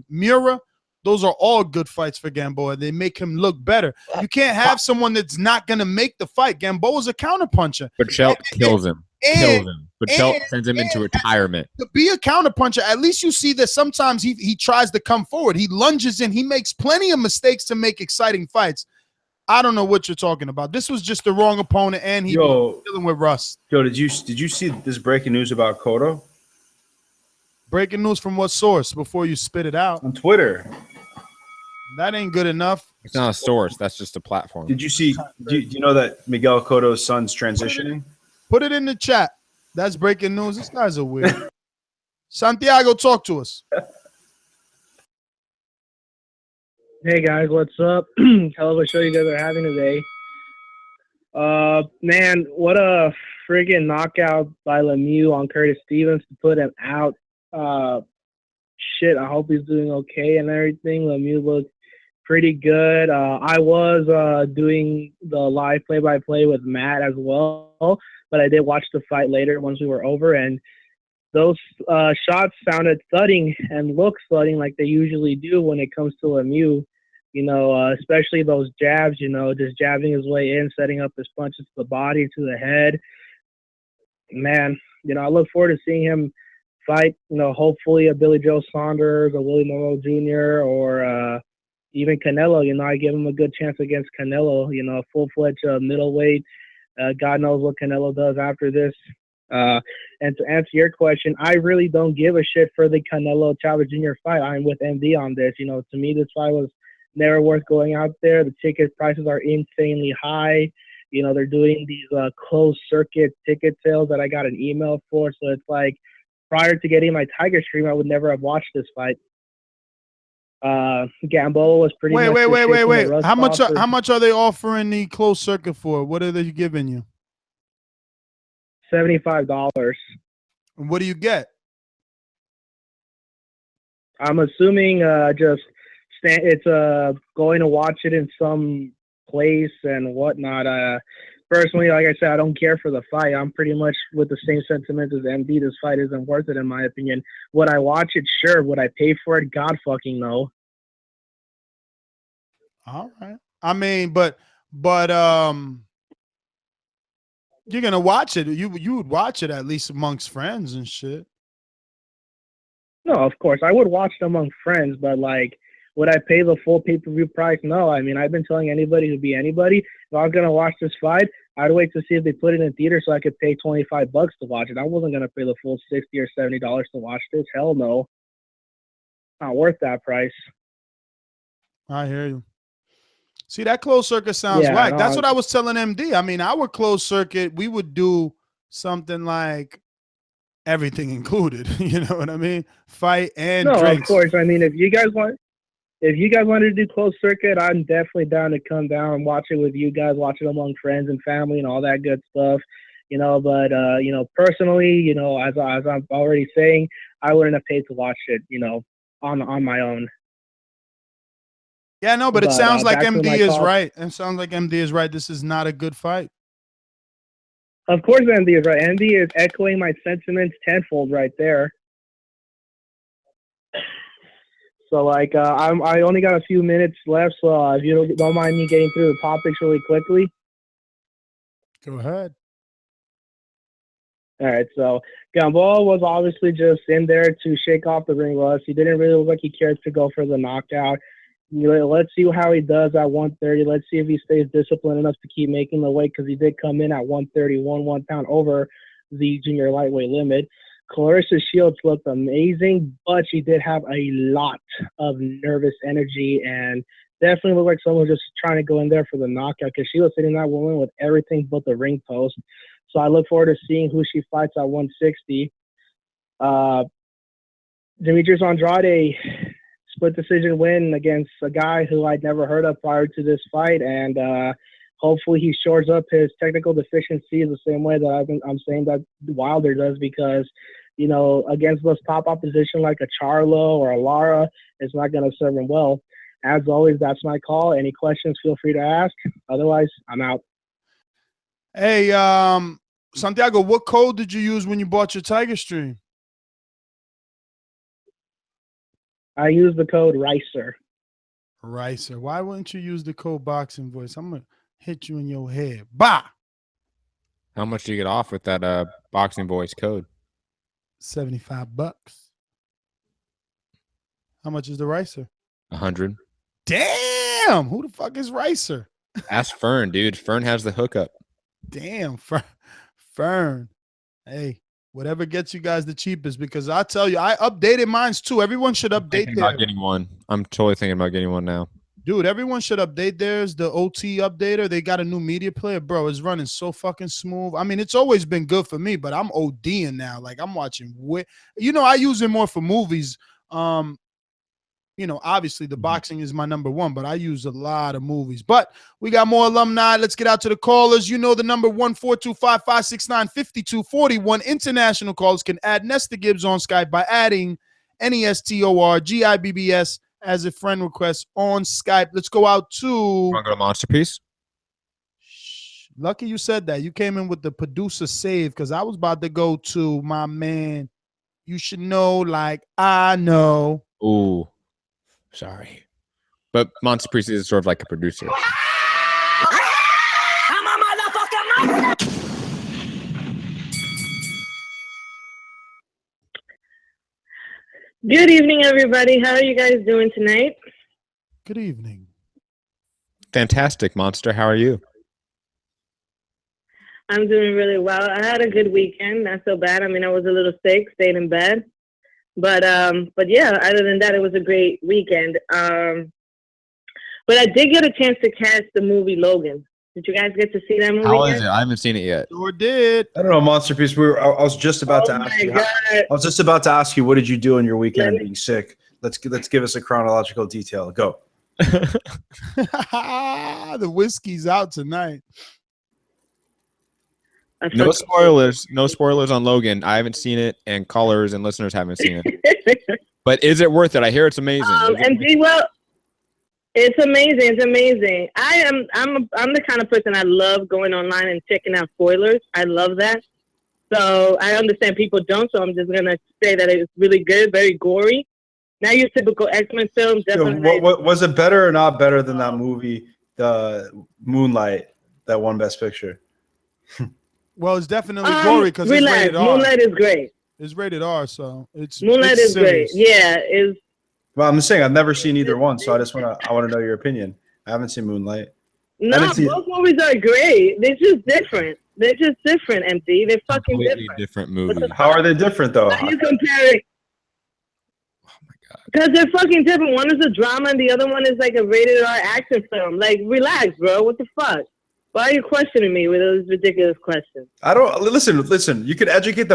Mura, those are all good fights for Gamboa. They make him look better. You can't have someone that's not going to make the fight. Gamboa's a counterpuncher. Burchett kills him. Burchett sends him into retirement. To be a counterpuncher, at least you see that sometimes he tries to come forward. He lunges in. He makes plenty of mistakes to make exciting fights. I don't know what you're talking about. This was just the wrong opponent, and he was dealing with rust. Yo, did you see this breaking news about Cotto? Breaking news from what source before you spit it out? On Twitter. That ain't good enough. It's not a source. That's just a platform. Did you see? Do you know that Miguel Cotto's son's transitioning? Put it in the chat. That's breaking news. This guy's a weird. Santiago, talk to us. Hey guys, what's up? Hell of a show you guys are having today. Man, what a friggin' knockout by Lemieux on Curtis Stevens to put him out. Shit, I hope he's doing okay and everything. Lemieux looked pretty good. I was doing the live play-by-play with Matt as well, but I did watch the fight later once we were over, and those shots sounded thudding and looked thudding like they usually do when it comes to Lemieux. You know, especially those jabs, you know, just jabbing his way in, setting up his punches to the body, to the head. Man, you know, I look forward to seeing him fight, you know, hopefully a Billy Joe Saunders or Willie Monroe Jr. or even Canelo, I give him a good chance against Canelo, full-fledged middleweight. God knows what Canelo does after this. And to answer your question, I really don't give a shit for the Canelo Chavez Jr. fight. I'm with MD on this. To me, this fight was never worth going out there. The ticket prices are insanely high. They're doing these closed circuit ticket sales that I got an email for. So it's like, prior to getting my Tiger Stream, I would never have watched this fight. Gamboa was pretty much. Wait. How much are they offering the closed circuit for? What are they giving you? $75. And what do you get? I'm assuming it's going to watch it in some place and whatnot. Personally, like I said, I don't care for the fight. I'm pretty much with the same sentiment as MD. This fight isn't worth it, in my opinion. Would I watch it? Sure. Would I pay for it? God fucking no. All right. I mean, but you're gonna watch it. You would watch it at least amongst friends and shit. No, of course I would watch it among friends, but like, would I pay the full pay-per-view price? No. I mean, I've been telling anybody who'd be anybody, if I was gonna watch this fight, I'd wait to see if they put it in theater so I could pay $25 to watch it. I wasn't gonna pay the full $60 or $70 to watch this. Hell no. Not worth that price. I hear you. See, that closed circuit sounds right. That's what I was telling MD. I mean, our closed circuit, we would do something like everything included. You know what I mean? Fight and drinks. Of course. I mean, if you guys wanted to do closed circuit, I'm definitely down to come down and watch it with you guys, watch it among friends and family and all that good stuff. But personally, as I'm already saying, I wouldn't have paid to watch it, on my own. Yeah, no, but it sounds like MD is right. It sounds like MD is right. This is not a good fight. Of course MD is right. MD is echoing my sentiments tenfold right there. So, like, I only got a few minutes left, so if you don't mind me getting through the topics really quickly. Go ahead. All right, so Gamboa was obviously just in there to shake off the ring rust. He didn't really look like he cared to go for the knockout. Let's see how he does at 130. Let's see if he stays disciplined enough to keep making the weight, because he did come in at 131, 1 pound over the junior lightweight limit. Clarissa Shields looked amazing, but she did have a lot of nervous energy and definitely looked like someone just trying to go in there for the knockout, because she was sitting that woman with everything but the ring post. So I look forward to seeing who she fights at 160. Demetrius Andrade, split decision win against a guy who I'd never heard of prior to this fight, and hopefully he shores up his technical deficiencies the same way that I'm saying that Wilder does, because against this top opposition like a Charlo or a Lara, it's not going to serve him well. As always, that's my call. Any questions, feel free to ask. Otherwise, I'm out. Hey, Santiago, what code did you use when you bought your Tiger Stream? I use the code RICER. RICER. Why wouldn't you use the code Boxing Voice? I'm going to hit you in your head. Bah! How much do you get off with that Boxing Voice code? $75. How much is the RICER? 100. Damn! Who the fuck is RICER? Ask Fern, dude. Fern has the hookup. Damn, Fern. Hey, whatever gets you guys the cheapest, because I tell you, I updated mine too. Everyone should update about getting one. I'm totally thinking about getting one now. Dude, everyone should update theirs. The OT updater, they got a new media player. Bro, it's running so fucking smooth. I mean, it's always been good for me, but I'm ODing now. Like, I'm watching. I use it more for movies. Obviously the boxing is my number one, but I use a lot of movies. But we got more alumni. Let's get out to the callers. The number 1-425-569-5241. International callers can add Nesta Gibbs on Skype by adding NESTORGIBBS as a friend request on Skype. Let's go out to... Want to go to Monsterpiece? Lucky you said that. You came in with the producer save, because I was about to go to my man. You should know like I know. Ooh. Sorry. But Monsterpiece is sort of like a producer. I'm a motherfucking monster. Good evening, everybody. How are you guys doing tonight? Good evening. Fantastic, Monster. How are you? I'm doing really well. I had a good weekend. Not so bad. I mean, I was a little sick, stayed in bed. But yeah, other than that, it was a great weekend. But I did get a chance to catch the movie Logan. Did you guys get to see that movie? How yet? is it? I haven't seen it yet. Sure did. I don't know, Monster Piece. I was just about to ask you. I was just about to ask you, what did you do on your weekend being sick? Let's give us a chronological detail. Go. The whiskey's out tonight. No spoilers. No spoilers on Logan. I haven't seen it, and callers and listeners haven't seen it. But is it worth it? I hear it's amazing. Well, it's amazing. It's amazing. I'm the kind of person I love going online and checking out spoilers. I love that. So I understand people don't. So I'm just gonna say that it's really good, very gory. Not your typical X-Men film. Definitely. What was it better or not better than that movie, the Moonlight, that won Best Picture? Well, it's definitely gory because it's rated R. Moonlight is great. It's rated R, so it's Moonlight is serious. great. Yeah, is. Well, I'm just saying I've never seen either one, so I want to know your opinion. I haven't seen Moonlight. No, both movies are great. They're just different. They're just different, MD. They're fucking Completely different. different movie. How are they different though? How you compare it? Because they're fucking different. One is a drama and the other one is like a rated R action film. Like, relax, bro. What the fuck? Why are you questioning me with those ridiculous questions? I don't listen. You could educate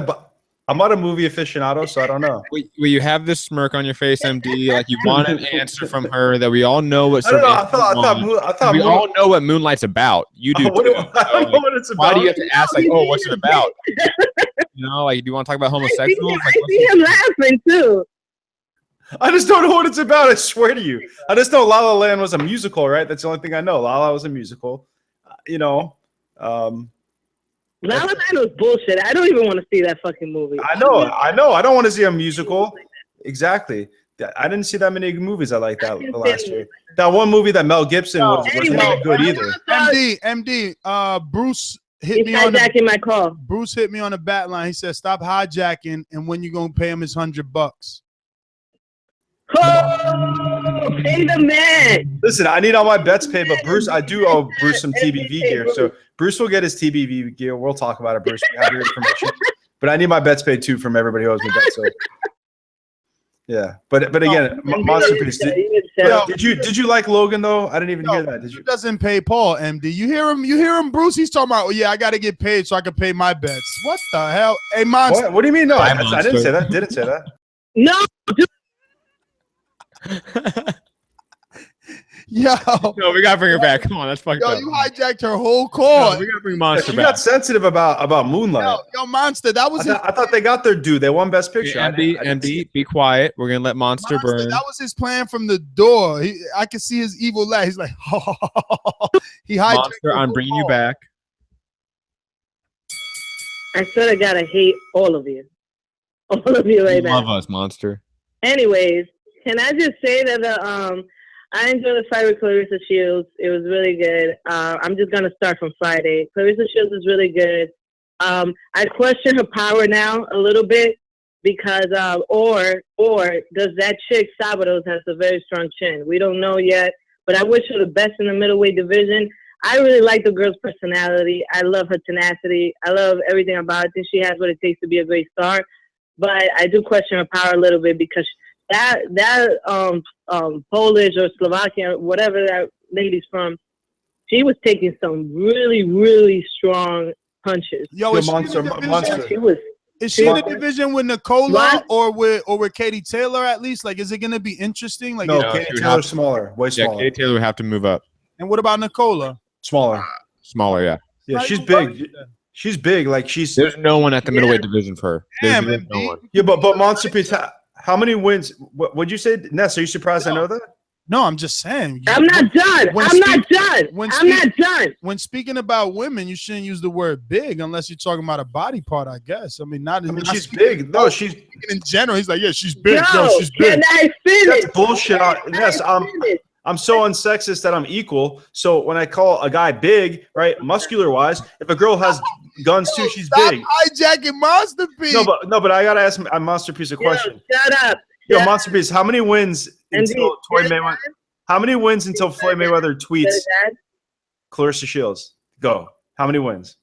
I'm not a movie aficionado, so I don't know. Well, you have this smirk on your face, MD, like you want an answer from her that we all know what. I don't know. I thought we all know what Moonlight's about. You do. I don't know what it's about. Why do you have to ask like, oh, what's it about? You know, like, do you want to talk about homosexuals? I see him laughing too. I just don't know what it's about. I swear to you. I just know La La Land was a musical, right? That's the only thing I know. La La was a musical. You know. La La Land was bullshit. I don't even want to see that fucking movie. I know. I don't want to see a musical. Exactly. I didn't see that many movies I like that last year. That one movie that Mel Gibson wasn't good either. MD. Bruce hit me on my call. Bruce hit me on the bat line. He said, "Stop hijacking, and when you gonna pay him his $100?" Oh, pay the man. Listen, I need all my bets paid, but Bruce, I do owe Bruce some TBV gear. So Bruce will get his TBV gear. We'll talk about it, Bruce. We have your information. But I need my bets paid too from everybody who owes me bets. So yeah. But again, Monster Piece. Did you like Logan though? I didn't even hear that. Did you? Doesn't pay Paul, MD. You hear him, Bruce? He's talking about, oh yeah, I gotta get paid so I can pay my bets. What the hell? Hey, Monster. What do you mean? No, I didn't say that. Didn't say that. No. Yo, no, we gotta bring her back. Come on, that's fucked up. You hijacked her whole call. No, we gotta bring Monster She back. got sensitive about Moonlight. Yo, Monster, that was. I thought they got their due. They won Best Picture. MD, be quiet. We're gonna let Monster burn. That was his plan from the door. I could see his evil laugh. He's like, he hijacked. Monster, I'm bringing you back. I swear to God, I hate all of you. All of you right now. Love us, Monster. Anyways, can I just say that I enjoyed the fight with Clarissa Shields. It was really good. I'm just gonna start from Friday. Clarissa Shields is really good. I question her power now a little bit because or does that chick Sabados has a very strong chin? We don't know yet, but I wish her the best in the middleweight division. I really like the girl's personality. I love her tenacity. I love everything about it. I think she has what it takes to be a great star. But I do question her power a little bit because that Polish or Slovakian, whatever that lady's from, she was taking some really, really strong punches. Yo, is Monster. Is she in the division with Nicola or with Katie Taylor at least? Like, is it going to be interesting? Like, no, Katie Taylor's smaller, way smaller. Yeah, Katie Taylor would have to move up. And what about Nicola? Smaller. Smaller, yeah. Yeah, she's big. She's big. Like There's no one at the middleweight division for her. Damn, no one. Yeah, but Monster Piece, how many wins? What'd you say, Ness? Are you surprised I know that? No, I'm just saying. I'm not done. I'm not done. When speaking about women, you shouldn't use the word big unless you're talking about a body part, I guess. I mean, she's big. No, she's in general. He's like, yeah, she's big. No, she's big. Can I finish? That's bullshit. Yes, I'm so unsexist that I'm equal. So when I call a guy big, right, muscular wise, if a girl has guns too, she's big. Hijacking Monster Piece. No, but I gotta ask Monster Piece a question. Shut up. Yo, Monster Piece, how many wins until Toy Mayweather? How many wins until Floyd Mayweather tweets Clarissa Shields? Go. How many wins?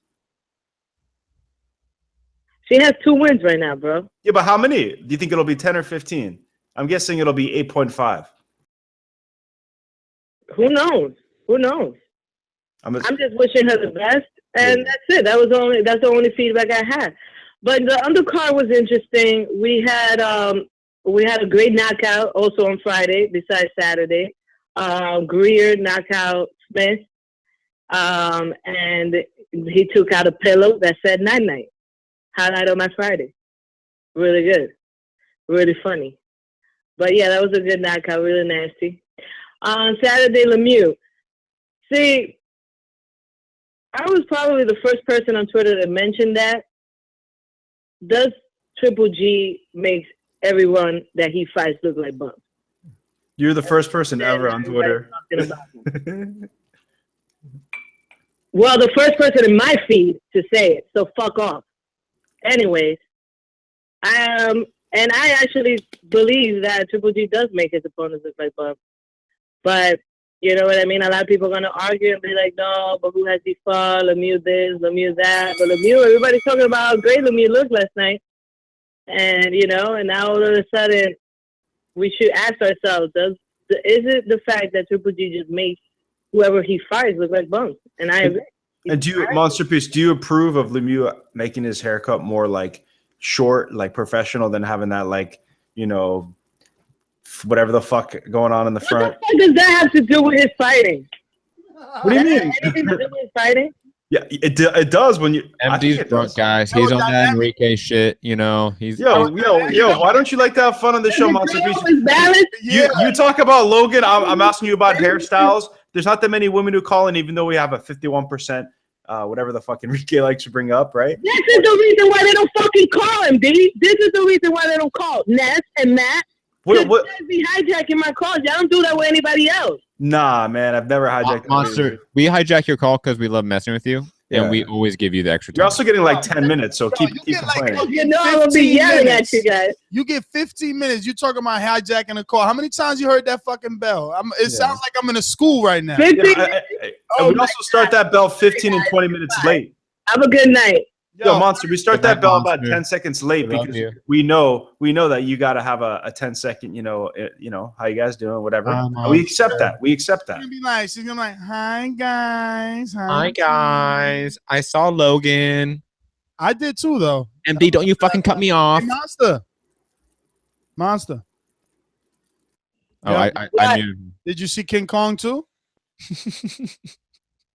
She has 2 wins right now, bro. Yeah, but how many? Do you think it'll be 10 or 15? I'm guessing it'll be 8.5. Who knows? Who knows? I'm just wishing her the best, and that's it. That's the only feedback I had. But the undercard was interesting. We had a great knockout also on Friday, besides Saturday. Greer knocked out Smith, and he took out a pillow that said night-night. Highlight on my Friday. Really good. Really funny. But yeah, that was a good knockout, really nasty. On Saturday, Lemieux. See, I was probably the first person on Twitter to mention that. Does Triple G make everyone that he fights look like bums? You're the first person ever on Twitter. Well, the first person in my feed to say it, so fuck off. Anyways, and I actually believe that Triple G does make his opponents look like bums. But, you know what I mean? A lot of people are going to argue and be like, no, but who has he fought? Lemieux this, Lemieux that. But Lemieux, everybody's talking about how great Lemieux looked last night. And, you know, and now all of a sudden, we should ask ourselves, is it the fact that Triple G just makes whoever he fights look like bums? And I agree. And Monster Piece, do you approve of Lemieux making his haircut more like short, like professional, than having that, like, you know, whatever the fuck going on in the front? What does that have to do with his fighting? What do you mean? Anything to do with his fighting? Yeah, it does when you. MD's drunk, guys. He's on that Enrique shit, you know. He's yo. Why don't you like to have fun on the show, Monster Piece? You talk about Logan. I'm asking you about hairstyles. There's not that many women who call in, even though we have a 51%, whatever the fuck Enrique likes to bring up, right? This is the reason why they don't fucking call him, D. This is the reason why they don't call Ness and Matt. What be hijacking my calls? Y'all don't do that with anybody else. Nah, man, I've never hijacked. Monster, we hijack your call because we love messing with you, and we always give you the extra time. You're also getting like 10 minutes, so keep complaining. You know I'm gonna be yelling at you guys. You get 15 minutes. You talking about hijacking a call? How many times you heard that fucking bell? It sounds like I'm in a school right now. And we also start that bell 15 and 20 minutes late. Have a good night. Yo, Monster, we start that bell about 10 seconds late because we know that you got to have a 10-second, you know, how you guys doing, whatever. We accept that. We accept that. He's gonna be nice. He's gonna be like, hi guys. Hi guys. I saw Logan. I did too, though. MD, don't you fucking cut me off. Hey, Monster. Oh, yeah. I knew. Did you see King Kong too?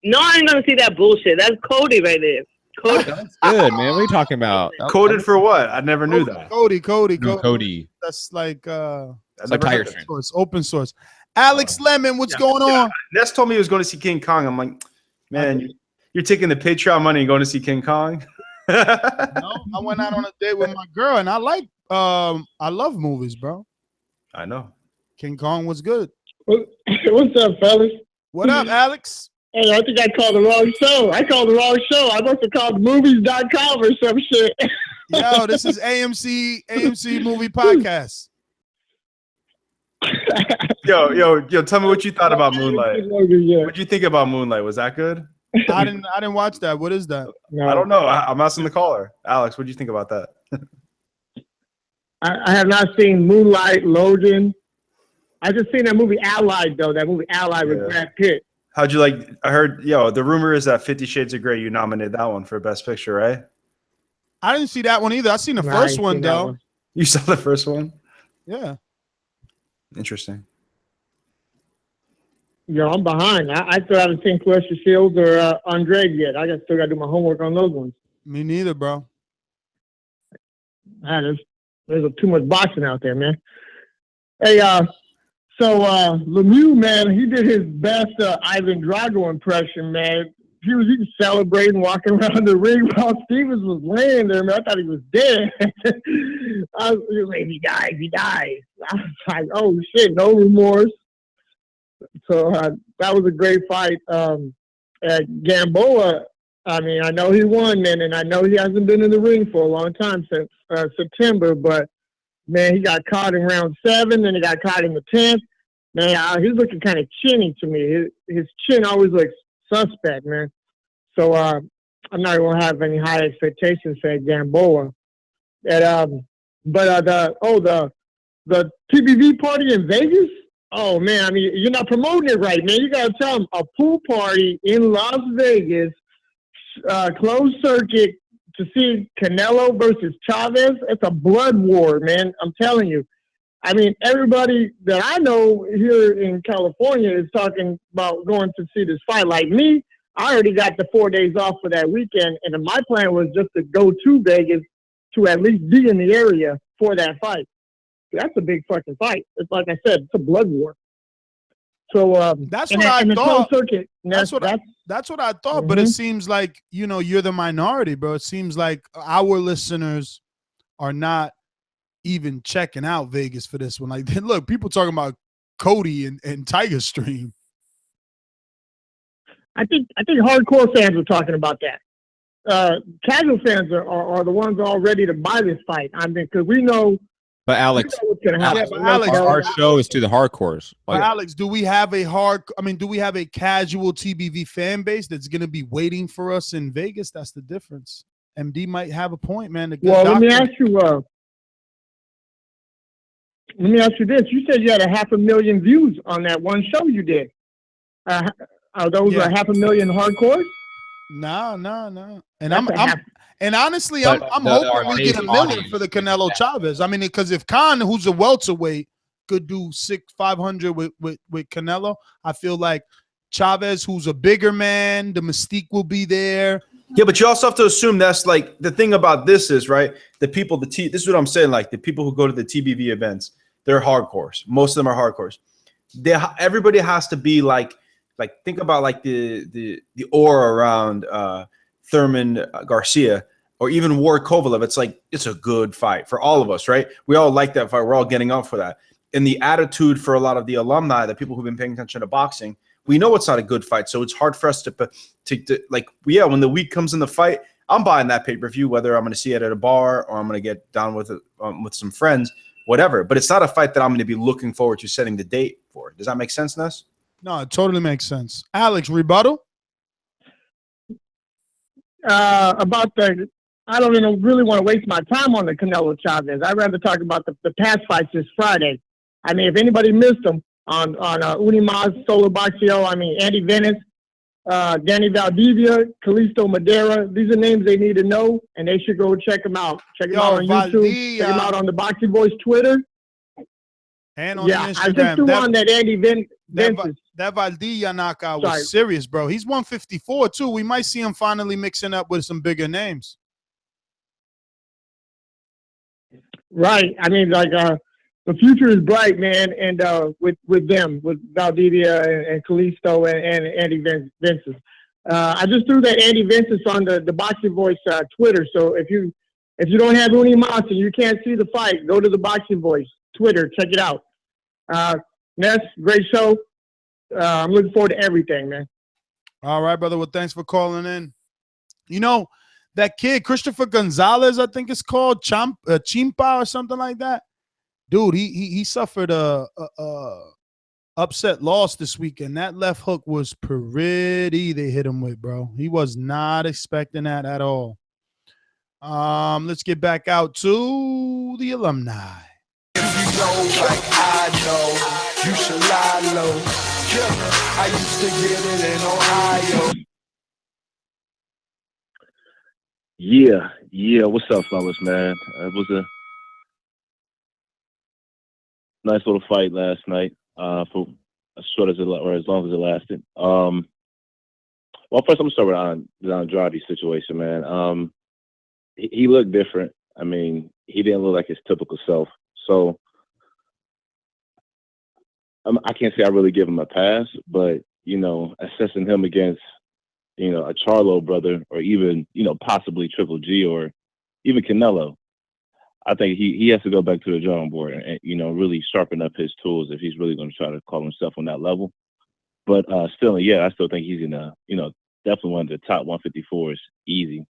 No, I ain't gonna see that bullshit. That's Cody right there. Cody. That's good, man. What are you talking about? Coded for what? I never knew that. Cody. That's like Tiger source, open source. Alex Lemon, what's going on? Ness told me he was going to see King Kong. I'm like, man, you're taking the Patreon money and going to see King Kong? No, I went out on a date with my girl, and I love movies, bro. I know. King Kong was good. What's up, fellas? What up, Alex? Hey, I think I called the wrong show. I must have called movies.com or some shit. Yo, this is AMC Movie Podcast. Yo, tell me what you thought about Moonlight. What'd you think about Moonlight? Was that good? I didn't watch that. What is that? I don't know. I'm asking the caller. Alex, what'd you think about that? I have not seen Moonlight, Logan. I just seen that movie Allied, though. That movie Allied with Brad Pitt. How'd you like? I heard, the rumor is that 50 Shades of Grey, you nominated that one for Best Picture, right? I didn't see that one either. I seen the first one, though. You saw the first one? Yeah. Interesting. Yo, I'm behind. I still haven't seen Claressa Shields or Andrade yet. Still got to do my homework on those ones. Me neither, bro. Man, there's too much boxing out there, man. Hey, so Lemieux, man, he did his best Ivan Drago impression, man. He was celebrating, walking around the ring while Stevens was laying there, man. I thought he was dead. I was like, he dies. I was like, oh, shit, no remorse. So that was a great fight. At Gamboa, I mean, I know he won, man, and I know he hasn't been in the ring for a long time since September, but man, he got caught in round 7, then he got caught in the 10th. Man, he's looking kind of chinny to me. His chin always looks suspect, man. So I'm not going to have any high expectations for Gamboa. And the TBV party in Vegas. Oh man, I mean, you're not promoting it right, man. You got to tell them a pool party in Las Vegas, closed circuit to see Canelo versus Chavez. It's a blood war, man. I'm telling you. I mean, everybody that I know here in California is talking about going to see this fight. Like me, I already got the 4 days off for that weekend, and my plan was just to go to Vegas to at least be in the area for that fight. That's a big fucking fight. It's like I said, it's a blood war. So that's what I thought. That's what I thought. But it Mhm. seems like you're the minority, bro. It seems like our listeners are not even checking out Vegas for this one. Like, look, people talking about Cody and Tiger Stream. I think hardcore fans are talking about that. Casual fans are the ones all ready to buy this fight. I mean, because we know. But Alex, what's gonna happen. Yeah, but Alex, our show is to the hardcores. But Alex, do we have a casual TBV fan base that's going to be waiting for us in Vegas? That's the difference. MD might have a point, man. Well, let me ask you. Let me ask you this. You said you had 500,000 views on that one show you did. Are those 500,000 hardcores? No. And honestly, I'm hoping we get a million for the Canelo Chavez. I mean, because if Khan, who's a welterweight, could do 500 with Canelo, I feel like Chavez, who's a bigger man, the mystique will be there. Yeah, but you also have to assume that's like the thing about this is, right? The people, this is what I'm saying. Like the people who go to the TBV events, they're hardcores. Most of them are hardcores. Everybody has to be like think about like the aura around Thurman Garcia or even Ward Kovalev. It's like it's a good fight for all of us, right? We all like that fight. We're all getting up for that. And the attitude for a lot of the alumni, the people who've been paying attention to boxing, we know it's not a good fight. So it's hard for us to when the week comes in the fight, I'm buying that pay-per-view, whether I'm going to see it at a bar or I'm going to get down with it with some friends, whatever. But it's not a fight that I'm going to be looking forward to setting the date for. Does that make sense, Ness? No, it totally makes sense. Alex, rebuttal? I don't even really want to waste my time on the Canelo Chavez. I'd rather talk about the past fights this Friday. I mean, if anybody missed them on Unimas, Solo Boxeo, I mean, Andy Venice, Danny Valdivia, Callisto Madera. These are names they need to know, and they should go check them out. Check them out on YouTube. Check them out on the Boxing Voice Twitter. And on Instagram. I just threw on that Andy Venice. That Valdivia knockout was serious, bro. He's 154 too. We might see him finally mixing up with some bigger names. Right. I mean, like the future is bright, man. And with them, with Valdivia and Callisto and Andy Vences. I just threw that Andy Vences on the Boxing Voice Twitter. So if you don't have Unimas and you can't see the fight, go to the Boxing Voice Twitter. Check it out. Ness, great show. I'm looking forward to everything, man. All right, brother. Well, thanks for calling in. You know, that kid, Christopher Gonzalez, I think it's called, Chimpa or something like that. Dude, he suffered a upset loss this weekend. That left hook was pretty they hit him with, bro. He was not expecting that at all. Let's get back out to the alumni. If you know like I know, you should lie low. I used to get it in Ohio. Yeah. What's up, fellas, man? It was a nice little fight last night, for as short as it or as long as it lasted. Well, first I'm gonna start with Andrade's situation, man. He looked different. I mean, he didn't look like his typical self. So I can't say I really give him a pass, but assessing him against a Charlo brother or even possibly Triple G or even Canelo, I think he has to go back to the drawing board and really sharpen up his tools if he's really going to try to call himself on that level. But still, I still think he's gonna definitely one of the top 154s easy.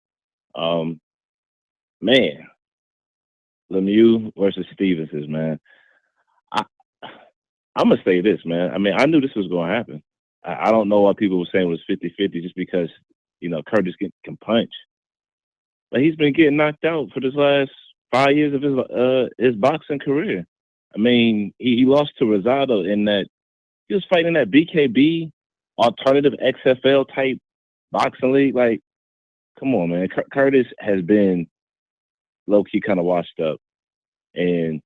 Man, Lemieux versus Stevenson, man. I'm gonna say this, man. I mean, I knew this was gonna happen. I don't know why people were saying it was 50-50 just because, you know, Curtis can punch. But he's been getting knocked out for this last 5 years of his boxing career. I mean, he lost to Rosado in that he was fighting in that BKB alternative XFL type boxing league. Like, come on, man. Curtis has been low key kind of washed up, and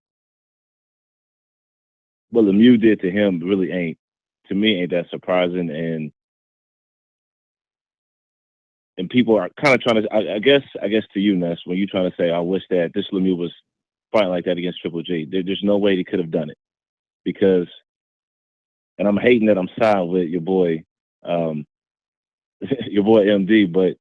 what Lemieux did to him really ain't that surprising. And people are kind of trying to, I guess to you, Ness, when you're trying to say, I wish that this Lemieux was fighting like that against Triple G. There's no way he could have done it because, and I'm hating that I'm siding with your boy, your boy MD, but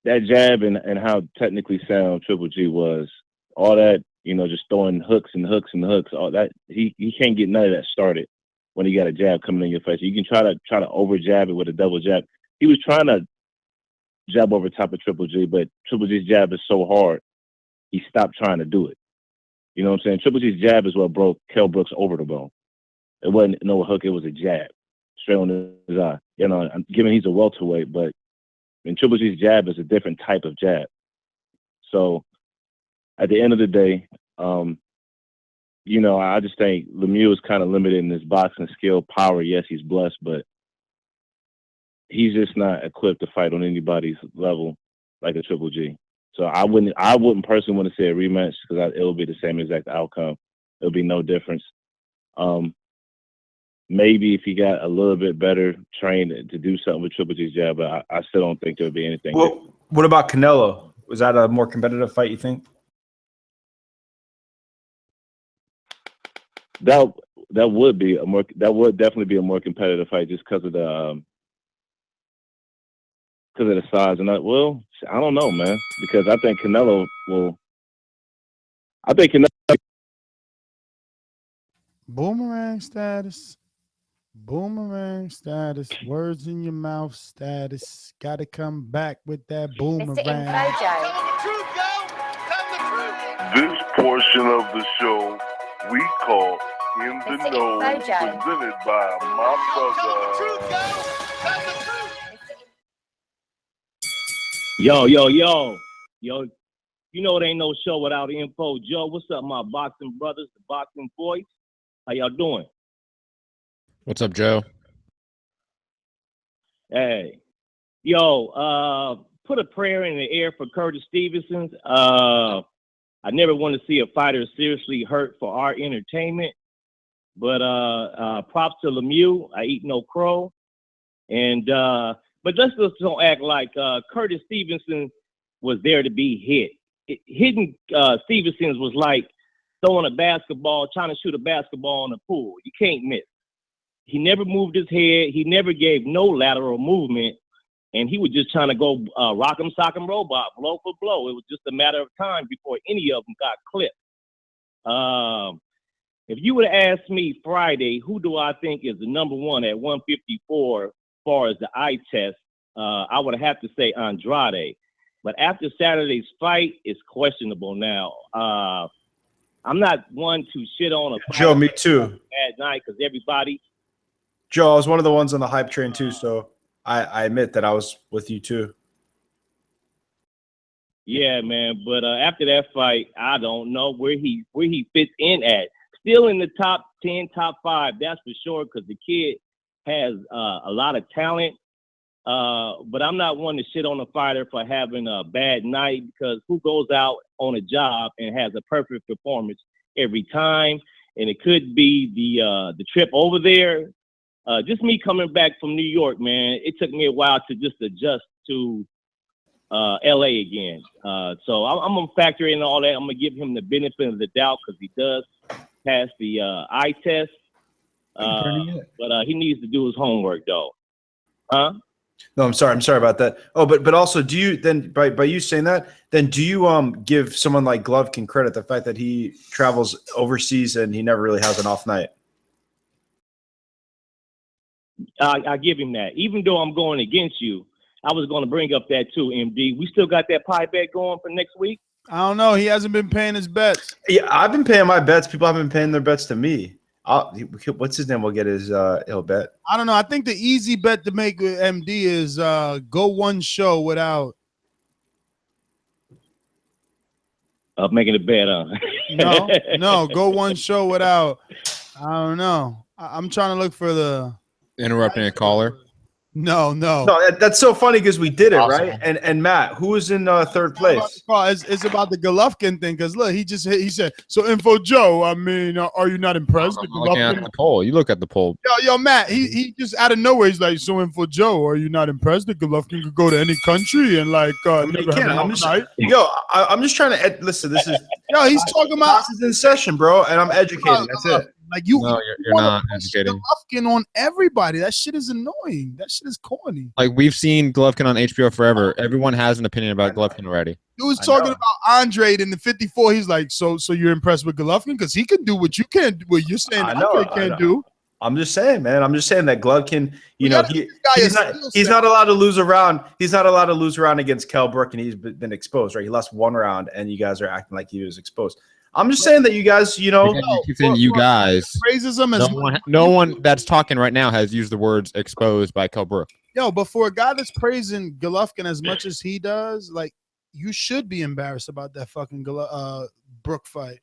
that jab and how technically sound Triple G was, all that, you know, just throwing hooks and hooks and hooks, all that, he can't get none of that started when he got a jab coming in your face. You can try to over jab it with a double jab. He was trying to jab over top of Triple G, but Triple G's jab is so hard, he stopped trying to do it. You know what I'm saying? Triple G's jab is what broke Kell Brooks over the bone. It wasn't no hook, it was a jab straight on his eye. You know, given he's a welterweight, but Triple G's jab is a different type of jab. So at the end of the day, you know, I just think Lemieux is kind of limited in his boxing skill, power. Yes, he's blessed, but he's just not equipped to fight on anybody's level like a Triple G. So I wouldn't personally want to say a rematch because it'll be the same exact outcome. It'll be no difference. Maybe if he got a little bit better trained to do something with Triple G's jab, but I still don't think there'll be anything. Well, what about Canelo? Was that a more competitive fight, you think? That would definitely be a more competitive fight just because of the size. And I don't know, man, because I think Canelo will. I think Canelo. Boomerang status. Boomerang status. Words in your mouth status. Got to come back with that boomerang. This portion of the show we call In the Know, presented by my brother. Yo. You know it ain't no show without info. Joe, what's up, my boxing brothers, the boxing voice? How y'all doing? What's up, Joe? Hey. Yo, put a prayer in the air for Curtis Stevenson. I never want to see a fighter seriously hurt for our entertainment. But props to Lemieux. I eat no crow. And but let's just don't act like Curtis Stevenson was there to be hit. Hitting Stevenson was like throwing a basketball, trying to shoot a basketball in a pool. You can't miss. He never moved his head. He never gave no lateral movement. And he was just trying to go rock'em sock'em robot, blow for blow. It was just a matter of time before any of them got clipped. If you would have asked me Friday, who do I think is the number one at 154 as far as the eye test, I would have to say Andrade. But after Saturday's fight, it's questionable now. I'm not one to shit on a fight. Joe, me too. Bad night because everybody. Joe, I was one of the ones on the hype train too, so I admit that I was with you too. Yeah, man. But after that fight, I don't know where he fits in at. Still in the top 10, top 5, that's for sure, because the kid has a lot of talent. But I'm not one to shit on a fighter for having a bad night, because who goes out on a job and has a perfect performance every time? And it could be the trip over there. Just me coming back from New York, man, it took me a while to just adjust to LA again. So I'm going to factor in all that. I'm going to give him the benefit of the doubt because he does pass the eye test. But he needs to do his homework, though. Huh? No, I'm sorry about that. Oh, but also, do you then by you saying that, then do you give someone like Golovkin credit the fact that he travels overseas and he never really has an off night? I give him that. Even though I'm going against you, I was going to bring up that too, MD. We still got that pie bet going for next week? I don't know. He hasn't been paying his bets. Yeah, I've been paying my bets. People haven't been paying their bets to me. What's his name? We'll get his he'll bet. I don't know. I think the easy bet to make with MD is go one show without. Making a bet, No, go one show without. I don't know. I'm trying to look for the interrupting a caller. No. That's so funny because we did it right. And Matt, who was in third place? It's about the Golovkin thing because look, he said so. Info Joe. I mean, are you not impressed? I'm looking at the poll. You look at the poll. Yo, Matt. He just out of nowhere. He's like, so Info Joe. Are you not impressed that Golovkin could go to any country and like? I'm just trying to listen. This is he's talking about this is in session, bro, and I'm educating. That's it. Like you're not educating. Golovkin on everybody. That shit is annoying. That shit is corny. Like we've seen Golovkin on HBO forever. Everyone has an opinion about Golovkin already. He was talking about Andrade in the 54. He's like, so you're impressed with Golovkin because he can do what you can't, what you're saying Andrade can't do. I'm just saying, man. I'm just saying that Golovkin, he's not allowed to lose a round. He's not allowed to lose a round against Kell Brook, and he's been exposed, right? He lost one round, and you guys are acting like he was exposed. I'm just saying that you guys, you guys praises him as no one that's talking right now has used the words exposed by Kell Brook. Yo, but for a guy that's praising Golovkin as much as he does, like you should be embarrassed about that fucking Brook fight.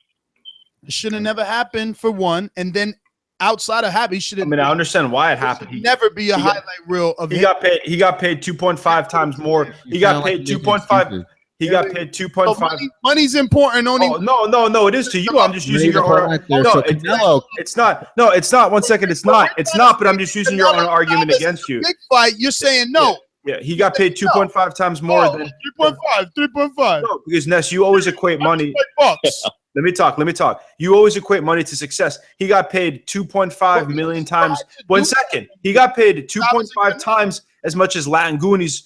It should have never happened for one, and then outside of happy, should have. I mean, I understand why it happened. He never be a highlight reel of. He got paid 2.5 times more. He got paid 2.5. He got paid 2.5. Money's important. No, it is to you. I'm just using your own. It's not. No, it's not. 1 second. It's not. It's not. But I'm just using your own argument against you. Big fight. You're saying no. Yeah, he got paid 2.5 times more than 3.5. No, because Ness, you always equate money. Let me talk. You always equate money to success. He got paid 2.5 million times. 1 second. He got paid 2.5 times as much as Langunis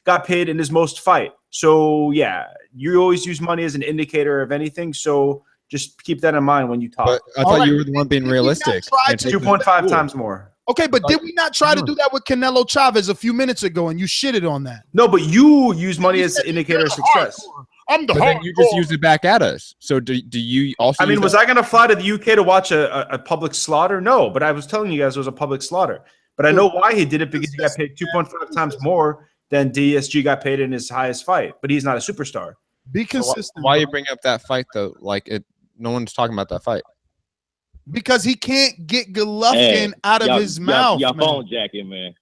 got paid in his most fight. So yeah, you always use money as an indicator of anything. So just keep that in mind when you talk. But I thought you were the one being realistic. 2.5 times more. Okay, but did we not try to do that with Canelo Chavez a few minutes ago, and you shitted on that? No, but you use money as an indicator of success. Then you just used it back at us. So do you also? I mean, was I going to fly to the UK to watch a public slaughter? No, but I was telling you guys it was a public slaughter. But I know why he did it because he got paid 2.5 times more than DSG got paid in his highest fight. But he's not a superstar. Be consistent. So why you bring up that fight though? Like no one's talking about that fight. Because he can't get Golovkin out of his mouth. Y'all phone jacking, man.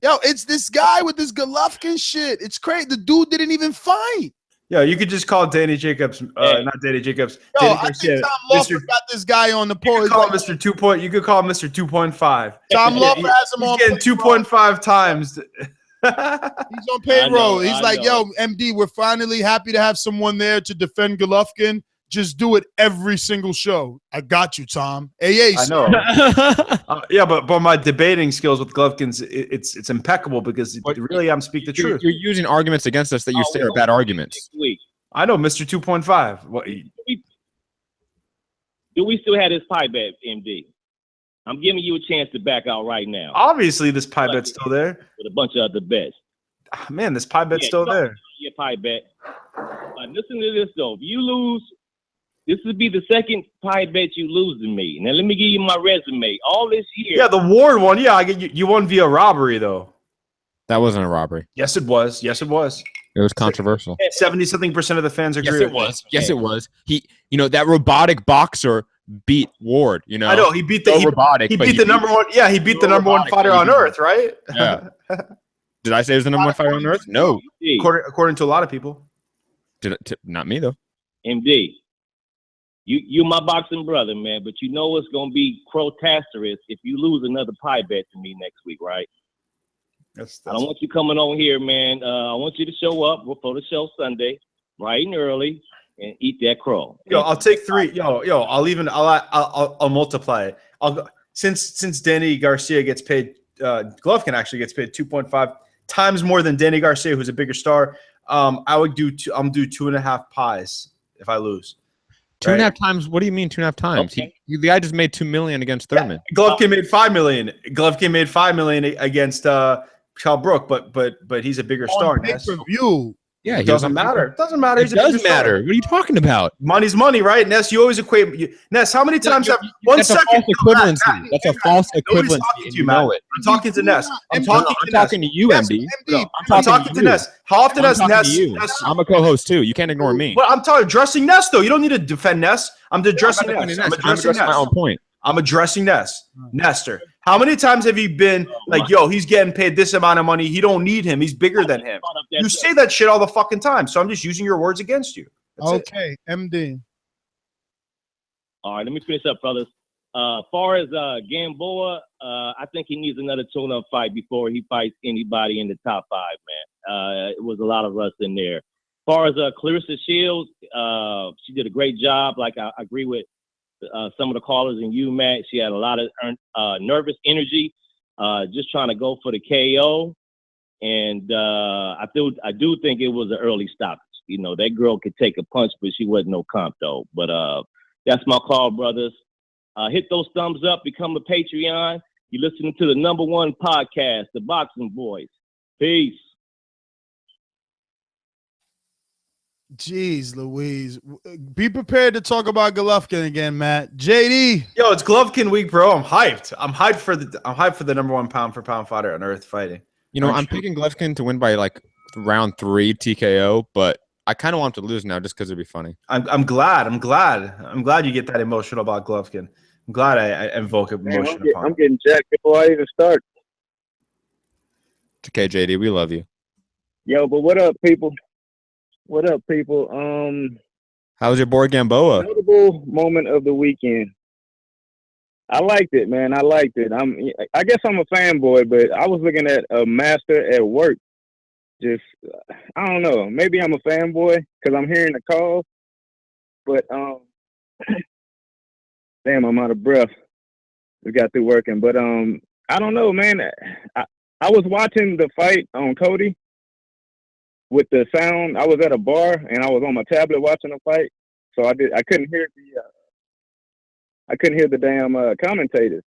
Yo, it's this guy with this Golovkin shit. It's crazy. The dude didn't even fight. Yo, you could just call Danny Jacobs, not Danny Jacobs. Yo, I think Tom Lawford got this guy on the poll. You could call him Mr. 2 point. You could call him Mr. 2.5. Tom Lawford has him on. He's getting 2.5 times. He's on payroll. He's like, yo, MD, we're finally happy to have someone there to defend Golovkin. Just do it every single show. I got you, Tom. AA. I know. Yeah, but my debating skills with Golovkin's it's impeccable because really I'm speaking the truth. You're using arguments against us that you say are bad arguments. I know, Mr. 2.5. What? Do we still have this pie bet, MD? I'm giving you a chance to back out right now. Obviously, this pie bet's still there. With a bunch of other bets. Man, this pie bet's still there. Your pie bet. Listen to this though. If you lose. This would be the second pie bet you lose to me. Now let me give you my resume. All this year. Yeah, the Ward one. Yeah, I get you won via robbery though. That wasn't a robbery. Yes, it was. Yes, it was. It was controversial. 70-something% of the fans agree. Yes, it was. Yes, it was. He, that robotic boxer beat Ward. I know he beat the robotic. He beat the number one. Yeah, he beat the number one fighter on earth, right? Yeah. Did I say he was the number one fighter on earth? No. According to a lot of people. Not me though. MD. You my boxing brother, man, but you know it's gonna be crotasterous if you lose another pie bet to me next week, right? I don't want you coming on here, man. I want you to show up for the show Sunday, bright and early, and eat that crow. Yo, I'll take 3. Yo, I'll multiply it. Since Danny Garcia gets paid, Golovkin actually gets paid 2.5 times more than Danny Garcia, who's a bigger star. I would do 2.5 pies if I lose. 2.5 times. What do you mean 2.5 times? Okay. The guy just made $2 million against Thurman. Yeah, Golovkin made $5 million. Golovkin made $5 million against Kell Brook, but he's a bigger star. Pay-per-view. Yeah, It doesn't matter. It doesn't matter. It does matter. What are you talking about? Money's money, right? Ness, you always equate. Ness, how many times have one That's second? a false equivalency. That's a false Nobody's equivalency. talking to and you, you Matt. know it. I'm talking to Ness. I'm talking to I'm talking to you, Ness. MD. No, I'm I'm talking to you. Ness. How often I'm has talking Ness? to you. I'm a co-host too. You can't ignore me. Well, I'm addressing Ness though. You don't need to defend Ness. I'm addressing I'm not Ness. defending I'm Ness. addressing Ness. my own point. I'm addressing Ness. Nestor, how many times have you been like, yo, he's getting paid this amount of money. He don't need him. He's bigger than him. You say that shit all the fucking time. So I'm just using your words against you. That's Okay, MD. All right, let me finish up, fellas. Far as Gamboa, I think he needs another tune-up fight before he fights anybody in the top 5, man. It was a lot of rust in there. Far as Clarissa Shields, she did a great job. Like, I agree with some of the callers and you, Matt. She had a lot of nervous energy, just trying to go for the KO. And I do think it was an early stoppage. You know, that girl could take a punch, but she wasn't no comp, though. But that's my call, brothers. Hit those thumbs up, become a Patreon. You're listening to the #1 podcast, The Boxing Voice. Peace. Jeez Louise. Be prepared to talk about Golovkin again, Matt. JD. Yo, it's Golovkin week, bro. I'm hyped. I'm hyped for the #1 pound for pound fighter on earth fighting. You know, I'm picking Golovkin to win by like round 3 TKO, but I kind of want him to lose now just because it'd be funny. I'm glad you get that emotional about Golovkin. I'm glad I invoke emotion upon I'm getting jacked before I even start. It's okay, JD. We love you. Yo, but what up, people? What up, people? How's your boy Gamboa? Notable moment of the weekend. I liked it, man. I liked it. I guess I'm a fanboy, but I was looking at a master at work. Just, I don't know. Maybe I'm a fanboy because I'm hearing the calls. But, damn, I'm out of breath. We got through working. But, I don't know, man. I was watching the fight on Cody with the sound. I was at a bar and I was on my tablet watching the fight. So I couldn't hear the damn commentators.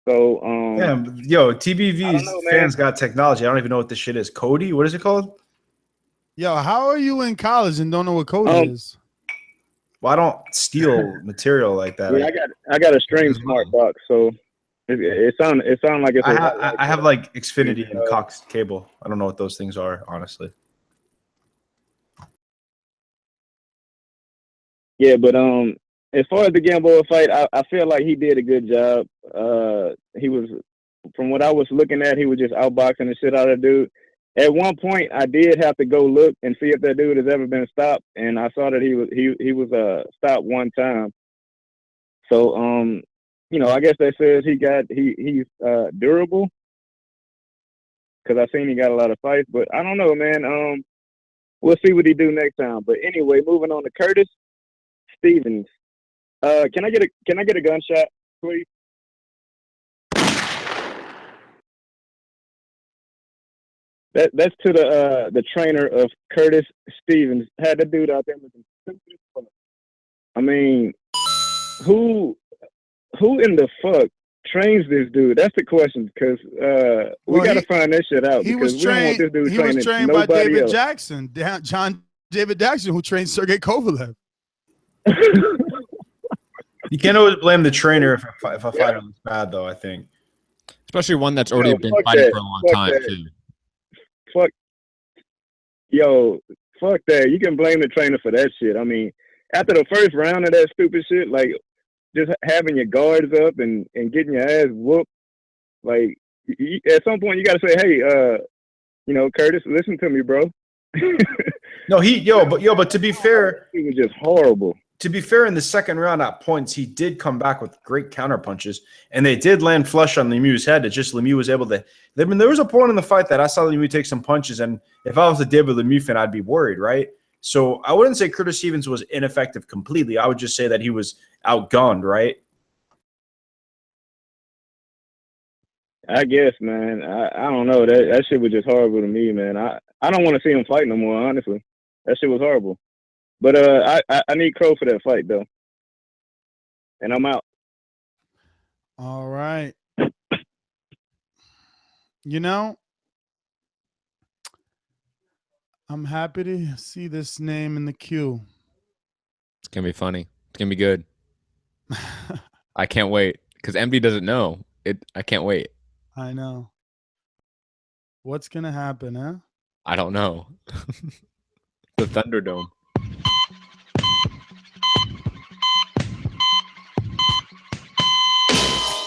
So yeah, yo, TBV's fans got technology. I don't even know what this shit is. Cody, what is it called? Yo, how are you in college and don't know what Cody is? Well, I don't steal material like that. Yeah, I got a Stream Smart box, so it sound like it's. I have like Xfinity and Cox cable. I don't know what those things are, honestly. Yeah, but as far as the Gamboa fight, I feel like he did a good job. He was, from what I was looking at, he was just outboxing the shit out of the dude. At one point, I did have to go look and see if that dude has ever been stopped, and I saw that he was stopped one time. So you know, I guess that says he's durable, because I seen he got a lot of fights. But I don't know, man. We'll see what he do next time. But anyway, moving on to Curtis Stevens. Can I get a gunshot, please? That's to the trainer of Curtis Stevens. Had the dude out there looking stupid as fuck. I mean, who in the fuck trains this dude? That's the question, because we got to find that shit out. He was trained. He was trained by David Jackson, John David Jackson, who trained Sergey Kovalev. You can't always blame the trainer if a fighter looks bad, though. I think, especially one that's already been fighting for a long time too. Fuck that. You can blame the trainer for that shit. I mean, after the first round of that stupid shit, like just having your guards up and getting your ass whooped, like at some point you got to say, hey, you know, Curtis, listen to me, bro. No, but to be fair, it was just horrible. To be fair, in the second round at points, he did come back with great counter punches, and they did land flush on Lemieux's head. It's just Lemieux was able to. I mean, there was a point in the fight that I saw Lemieux take some punches, and if I was a David Lemieux fan, I'd be worried, right? So I wouldn't say Curtis Stevens was ineffective completely. I would just say that he was outgunned, right? I guess, man. I don't know. That shit was just horrible to me, man. I don't want to see him fight no more, honestly. That shit was horrible. But I need Crow for that fight, though. And I'm out. All right. You know, I'm happy to see this name in the queue. It's gonna be funny. It's gonna be good. I can't wait because MD doesn't know it. I can't wait. I know. What's gonna happen, huh? I don't know. The Thunderdome.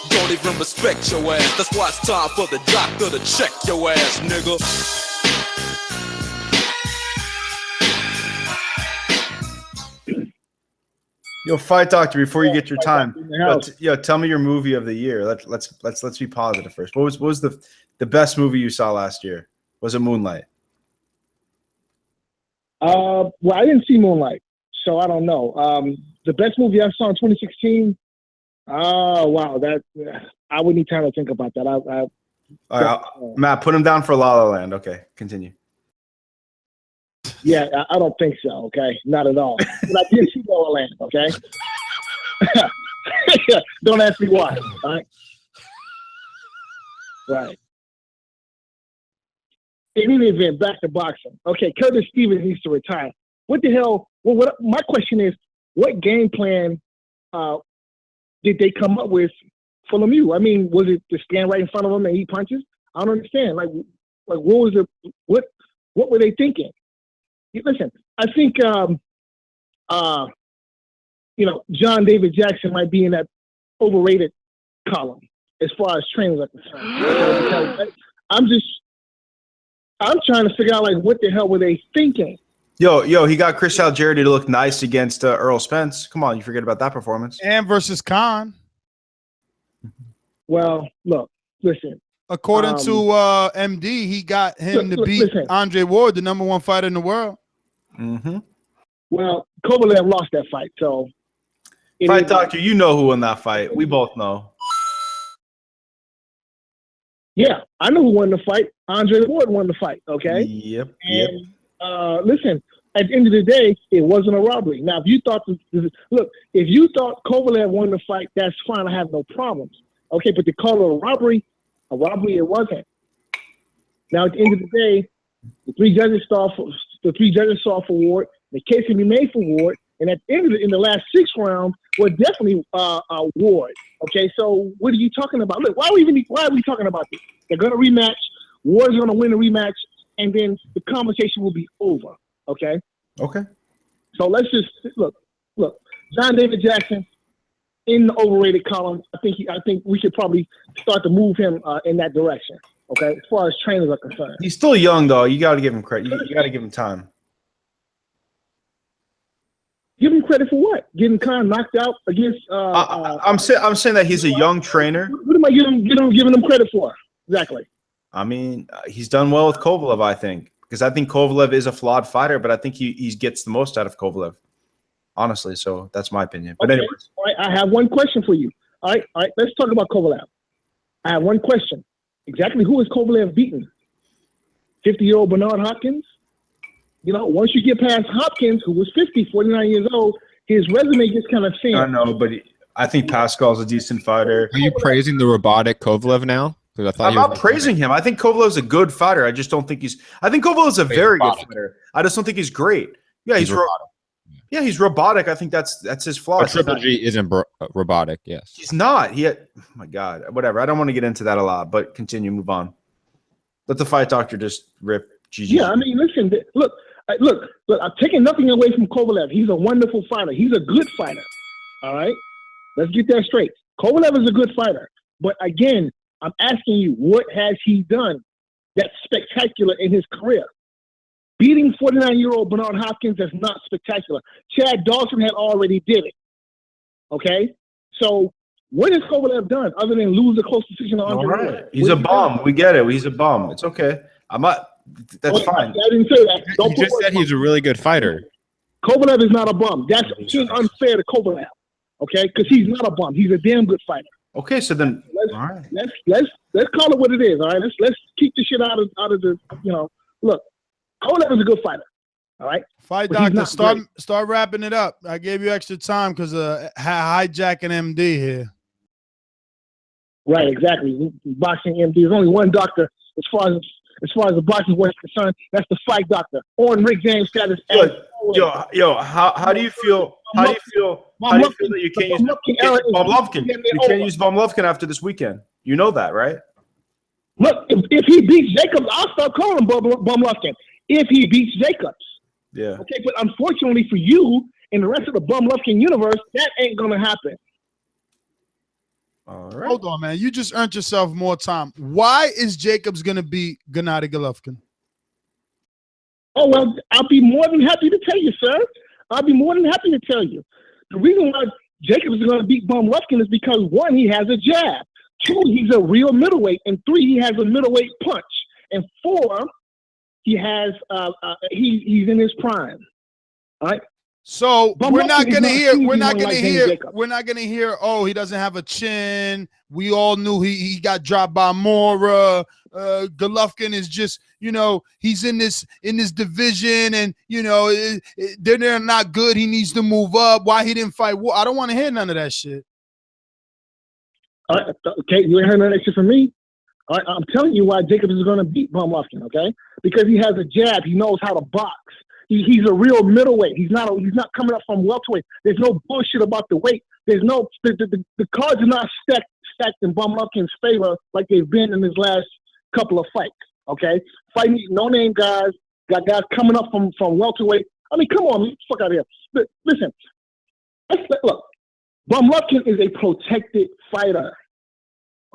Don't even respect your ass. That's why it's time for the doctor to check your ass, nigga. Yo, Fight Doctor, before you get your time, tell me your movie of the year. Let's be positive first. What was the best movie you saw last year? Was it Moonlight? Well, I didn't see Moonlight, so I don't know. The best movie I saw in 2016. Oh wow, I would need time to think about that. All right, Matt, put him down for La La Land. Okay, continue. Yeah, I don't think so. Okay, not at all. But I did see La La Land. Okay, don't ask me why. All right, right. In any event, back to boxing. Okay, Curtis Stevens needs to retire. What the hell? Well, my question is, what game plan did they come up with for Lemieux? I mean, was it to stand right in front of him and eat punches? I don't understand. Like what was it? What were they thinking? Listen, I think John David Jackson might be in that overrated column as far as trainers are concerned. Because I'm trying to figure out like what the hell were they thinking? Yo, he got Chris Algieri to look nice against Earl Spence. Come on, you forget about that performance. And versus Khan. Well, look, listen. According to MD, he got him to beat Andre Ward, the #1 fighter in the world. Mm-hmm. Well, Kovalev lost that fight, so. Fight Doctor, you know who won that fight. We both know. Yeah, I know who won the fight. Andre Ward won the fight, okay? Yep. Listen, at the end of the day, it wasn't a robbery. Now, if you thought Kovalev won the fight, that's fine. I have no problems. Okay, but to call it a robbery it wasn't. Now, at the end of the day, the three judges saw for Ward. The case can be made for Ward, and at the end of in the last 6 rounds, were definitely Ward. Okay, so what are you talking about? Look, why are we talking about this? They're going to rematch. Ward's going to win the rematch, and then the conversation will be over. Okay. Okay. So let's just look. John David Jackson in the overrated column. I think we should probably start to move him in that direction. Okay, as far as trainers are concerned. He's still young, though. You got to give him credit. You got to give him time. Give him credit for what? Getting Khan knocked out against. I'm saying that he's a young trainer. What am I giving him credit for? Exactly. I mean, he's done well with Kovalev, I think, because I think Kovalev is a flawed fighter, but I think he gets the most out of Kovalev, honestly. So that's my opinion. But anyways, all right, I have one question for you. All right, let's talk about Kovalev. I have one question. Exactly who is Kovalev beaten? 50-year-old Bernard Hopkins? You know, once you get past Hopkins, who was 49 years old, his resume gets kind of thin. I know, but I think Pascal's a decent fighter. Are you praising the robotic Kovalev now? I'm not praising him. I think Kovalev's a good fighter. I just don't think I think Kovalev's a very good fighter. I just don't think he's great. Yeah, he's robotic. Yeah, he's robotic. I think that's his flaw. Triple G isn't robotic. Yes, he's not. Oh my God, whatever. I don't want to get into that a lot, but continue. Move on. Let the Fight Doctor just rip GG. Yeah, I mean, listen. Look. I'm taking nothing away from Kovalev. He's a wonderful fighter. He's a good fighter. All right, let's get that straight. Kovalev is a good fighter, but again, I'm asking you, what has he done that's spectacular in his career? Beating 49-year-old Bernard Hopkins is not spectacular. Chad Dawson had already did it. Okay? So what has Kovalev done other than lose a close decision on Andre Ward? He's a bum. We get it. He's a bum. It's okay. That's fine. I didn't say that. You just said he's a really good fighter. Kovalev is not a bum. That's being unfair to Kovalev. Okay? Because he's not a bum. He's a damn good fighter. Okay, so then let's call it what it is. All right, let's keep the shit out of the Look, Kovalev is a good fighter. All right, Fight Doctor, start wrapping it up. I gave you extra time because hijacking MD here. Right, exactly. Boxing MD. There's only one doctor as far as As far as the boxing voice is concerned, that's the fight doctor on Rick James status. Yo, how do you feel? How do you feel that you can't use Golovkin? You can't use Golovkin after this weekend. You know that, right? Look, if he beats Jacobs, I'll start calling him Golovkin. If he beats Jacobs. Yeah. Okay, but unfortunately for you and the rest of the Golovkin universe, that ain't gonna happen. All right. Hold on, man. You just earned yourself more time. Why is Jacobs gonna beat Gennady Golovkin? Oh, well, I'll be more than happy to tell you, sir. I'll be more than happy to tell you. The reason why Jacobs is going to beat Golovkin is because, 1, he has a jab. 2, he's a real middleweight. And 3, he has a middleweight punch. And 4, he has he's in his prime. All right. So we're not gonna hear. Oh, he doesn't have a chin. We all knew he got dropped by Mora. Golovkin is just, he's in this division, and they're not good. He needs to move up. Why he didn't fight? I don't want to hear none of that shit. Okay, you ain't heard none of that shit from me. I'm telling you why Jacobs is going to beat Golovkin. Okay, because he has a jab. He knows how to box. He's a real middleweight. He's not coming up from welterweight. There's no bullshit about the weight. There's no the cards are not stacked in Golovkin's favor like they've been in his last couple of fights. Okay, fighting no-name guys, got guys coming up from welterweight. I mean, come on, man, fuck out of here. Listen, look, Golovkin is a protected fighter.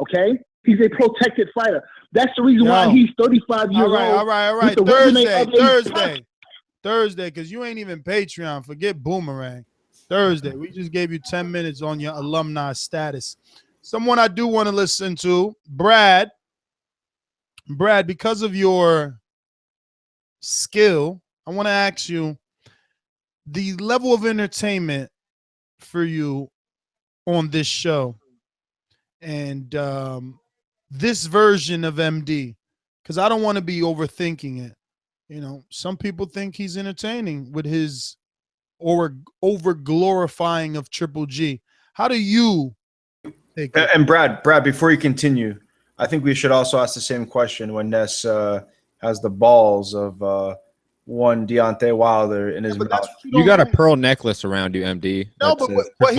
Okay, he's a protected fighter. That's the reason why he's 35 years old. All right. Thursday, because you ain't even Patreon. Forget Boomerang. Thursday, we just gave you 10 minutes on your alumni status. Someone I do want to listen to, Brad, because of your skill, I want to ask you the level of entertainment for you on this show and this version of MD, because I don't want to be overthinking it. Some people think he's entertaining with his over glorifying of Triple G. How do you take it? And Brad, before you continue, I think we should also ask the same question when Ness has the balls of one Deontay Wilder in his mouth. You got a pearl necklace around you, MD. No, but what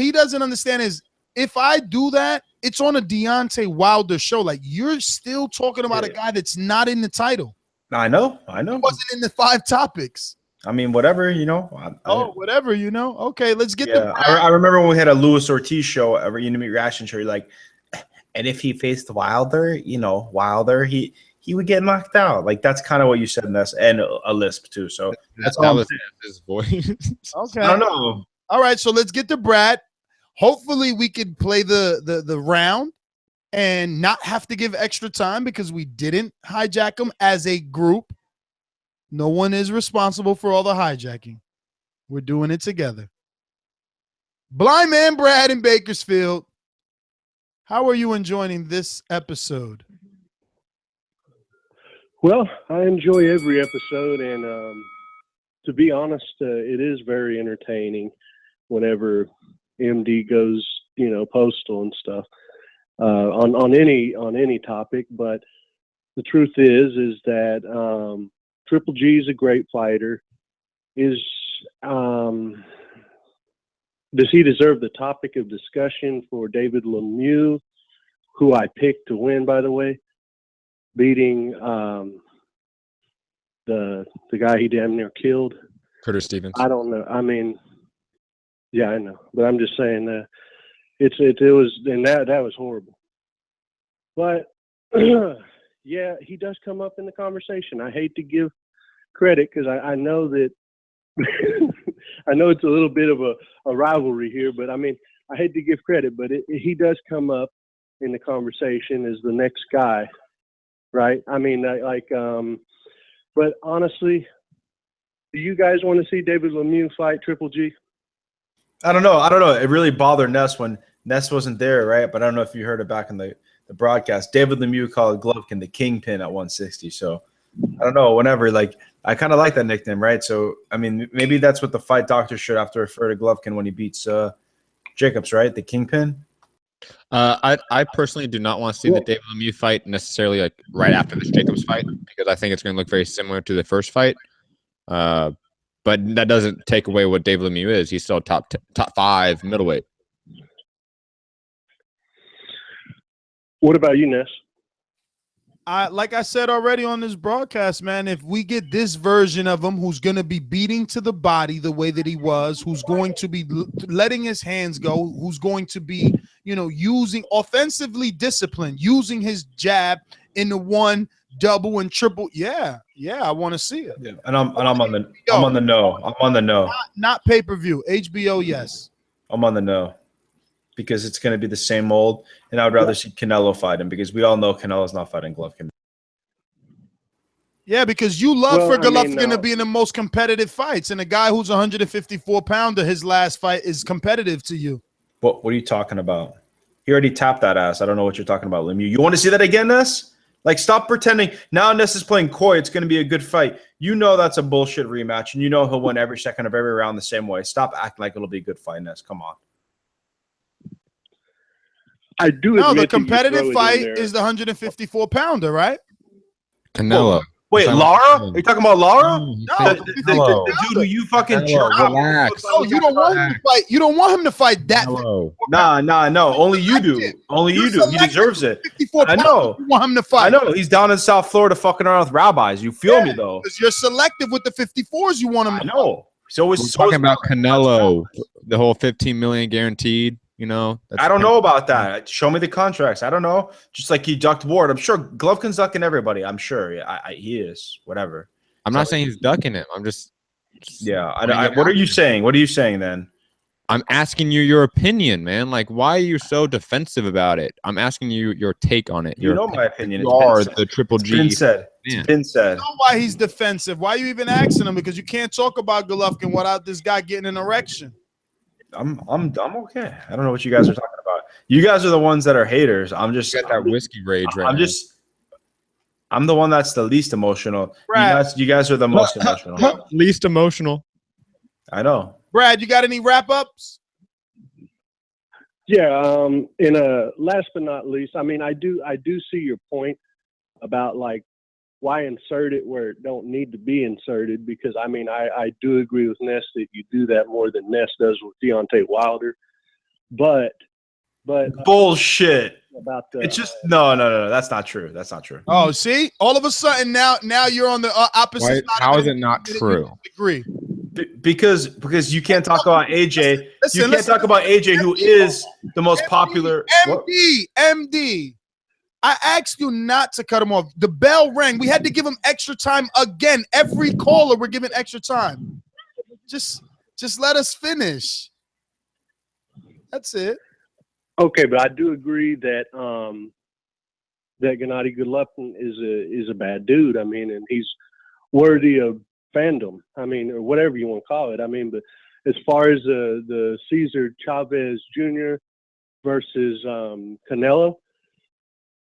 he doesn't understand is if I do that, it's on a Deontay Wilder show. Like, you're still talking about a guy that's not in the title. I know. He wasn't in the 5 topics. I mean, whatever, whatever, Okay, let's get I remember when we had a Luis Ortiz show, a Unity reaction show. You're like, and if he faced Wilder, Wilder, he would get knocked out. Like, that's kind of what you said, Ness, and a lisp too. So that's all was his voice. Okay. I don't know. All right, so let's get to Brad. Hopefully we could play the round and not have to give extra time because we didn't hijack them as a group. No one is responsible for all the hijacking. We're doing it together. Blind Man Brad in Bakersfield, how are you enjoying this episode? Well, I enjoy every episode, and to be honest, it is very entertaining whenever MD goes, postal and stuff on any topic. But the truth is that Triple G is a great fighter. Does he deserve the topic of discussion for David Lemieux, who I picked to win, by the way, beating the guy he damn near killed? Curtis Stevens. I don't know. I mean, yeah, I know, but I'm just saying that it was, and that was horrible. But yeah, he does come up in the conversation. I hate to give credit because I know that I know it's a little bit of a rivalry here, but I mean, I hate to give credit, but he does come up in the conversation as the next guy, right? I mean, but honestly, do you guys want to see David Lemieux fight Triple G? I don't know. It really bothered Ness when Ness wasn't there, right? But I don't know if you heard it back in the broadcast. David Lemieux called Golovkin the kingpin at 160. So I don't know. Whenever, I kind of like that nickname, right? So I mean, maybe that's what the fight doctor should have to refer to Golovkin when he beats Jacobs, right? The kingpin. I personally do not want to see the David Lemieux fight necessarily like right after this Jacobs fight because I think it's going to look very similar to the first fight. But that doesn't take away what David Lemieux is. He's still top 5 middleweight. What about you, Ness? Like I said already on this broadcast, man, if we get this version of him who's going to be beating to the body the way that he was, who's going to be letting his hands go, who's going to be, using offensively disciplined, using his jab in the 1, double, and triple. Yeah, I want to see it. Yeah, and I'm on the no. Not pay-per-view. HBO, yes. I'm on the no. Because it's going to be the same old, and I would rather see Canelo fight him because we all know Canelo's not fighting Golovkin. Yeah, because you love for Golovkin to be in the most competitive fights, and a guy who's 154-pounder, his last fight is competitive to you. What are you talking about? He already tapped that ass. I don't know what you're talking about, Lemieux. You want to see that again, Ness? Like, stop pretending. Now Ness is playing coy. It's going to be a good fight. You know that's a bullshit rematch, and you know he'll win every second of every round the same way. Stop acting like it'll be a good fight, Ness. Come on. I do. No, the competitive fight is the 154-pounder, right? Canelo. Wait, Lara? Are you talking about Lara? No, the dude who you fucking jerk. Relax. No, you don't want him to fight. You don't want him to fight that. No. Only you do. Only you do. He deserves it. I know. You want him to fight. I know. He's down in South Florida fucking around with rabbis. You feel me though? Because you're selective with the 54s. You want him. I know. So we're talking about Canelo, the whole $15 million guaranteed. I don't know about that. Show me the contracts. I don't know. Just like he ducked Ward. I'm sure Golovkin's ducking everybody. I'm sure. He is. Whatever. I'm not saying he's ducking him. I'm just. Yeah. What are you saying? What are you saying then? I'm asking you your opinion, man. Like, why are you so defensive about it? I'm asking you your take on it. You know my opinion. You are the Triple G. It's been said. You know why he's defensive? Why are you even asking him? Because you can't talk about Golovkin without this guy getting an erection. I'm okay. I don't know what you guys are talking about. You guys are the ones that are haters. I'm just got that whiskey rage right now. I'm the one that's the least emotional. You guys are the most emotional. Least emotional. I know. Brad, you got any wrap-ups? Yeah, last but not least, I mean, I do see your point about like why insert it where it don't need to be inserted, because I mean I do agree with Ness that you do that more than Ness does with Deontay Wilder, but bullshit about the it's just no that's not true. Oh, see, all of a sudden now you're on the opposite side. How is it not true? Agree. Because you can't talk about AJ. You can't talk about AJ, who is the most popular. MD. I asked you not to cut him off. The bell rang. We had to give him extra time again. Every caller, we're giving extra time. Just let us finish. That's it. Okay, but I do agree that that Gennady Golovkin is a bad dude. I mean, and he's worthy of fandom. I mean, or whatever you want to call it. I mean, but as far as the Cesar Chavez Jr. versus Canelo,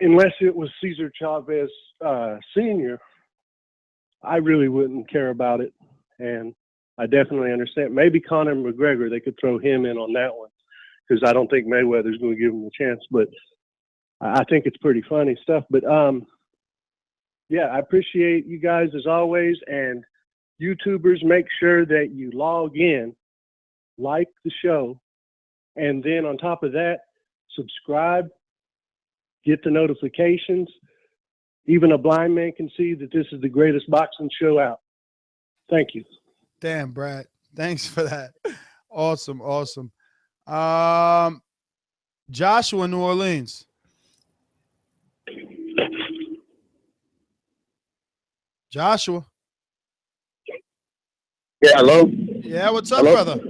unless it was Cesar Chavez Sr., I really wouldn't care about it. And I definitely understand. Maybe Conor McGregor, they could throw him in on that one, because I don't think Mayweather's going to give him a chance. But I think it's pretty funny stuff. But, yeah, I appreciate you guys as always. And YouTubers, make sure that you log in, like the show, and then on top of that, subscribe. Get the notifications. Even a blind man can see that this is the greatest boxing show out. Thank you. Damn, Brad. Thanks for that. Awesome. Joshua, New Orleans. Joshua. Yeah, hello? Yeah, what's up, brother?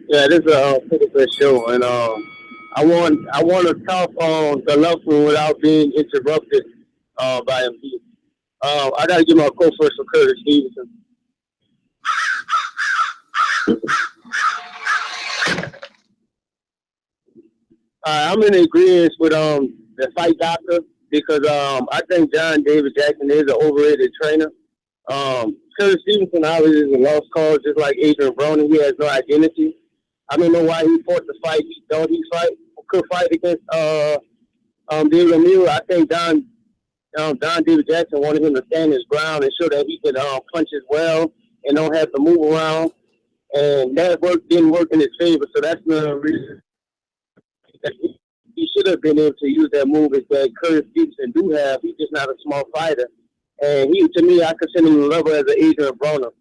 Yeah, this is a pretty good show, and I want to talk on Golovkin without being interrupted by him. I got to give my quote first for Curtis Stevenson. I'm in agreement with the fight doctor, because I think John David Jackson is an overrated trainer. Curtis Stevenson obviously is a lost cause, just like Adrian Verona. He has no identity. I don't know why he fought the fight. He thought he could fight against David Lemieux. I think Don David Jackson wanted him to stand his ground and show that he could punch as well and don't have to move around. And that didn't work in his favor. So that's another reason that he should have been able to use that move is that Curtis Stevenson do have. He's just not a small fighter. And to me, I consider him a level as an Adrian Verona.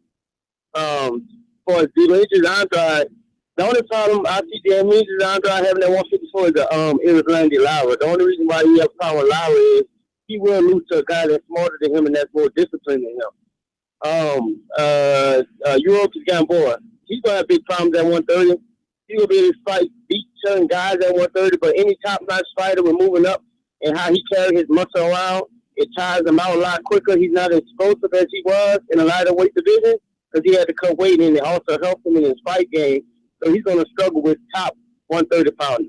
For Demetrius Andrade, the only problem I see Demetrius Andrade having that 154 is Irlandi Lara. The only reason why he has a problem with Lara is he will lose to a guy that's smarter than him and that's more disciplined than him. Yuriorkis Gamboa, he's going to have big problems at 130. He's going to be able to beat certain guys at 130, but any top-notch fighter with moving up and how he carries his muscle around, it tires him out a lot quicker. He's not as explosive as he was in a lighter weight division because he had to cut weight and it also helped him in his fight game. So he's going to struggle with top 130-pounders.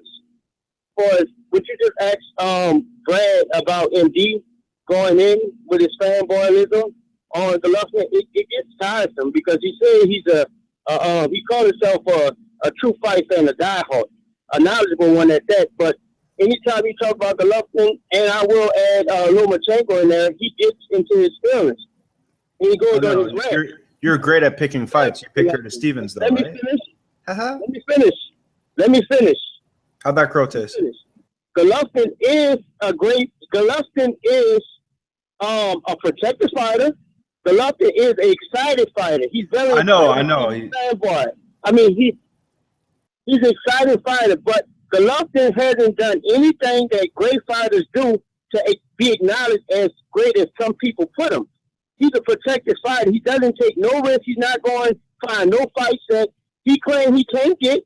For what you just asked Brad about MD going in with his fanboyism on Golovkin, it gets tiresome because he said he called himself a true fight fan, a diehard, a knowledgeable one at that. But anytime you talk about Golovkin, and I will add Lomachenko in there, he gets into his feelings. And he goes on his rant. You're great at picking fights. You pick Curtis Stevens, though, Let me right? finish. Let me finish. How about Crotes? Golovkin is a protected fighter. Golovkin is an excited fighter. He's very I know. He's a fanboy. I mean, he's an excited fighter, but Golovkin hasn't done anything that great fighters do to be acknowledged as great as some people put him. He's a protected fighter. He doesn't take no risk. He's not going to find no fights that he claims he can't get,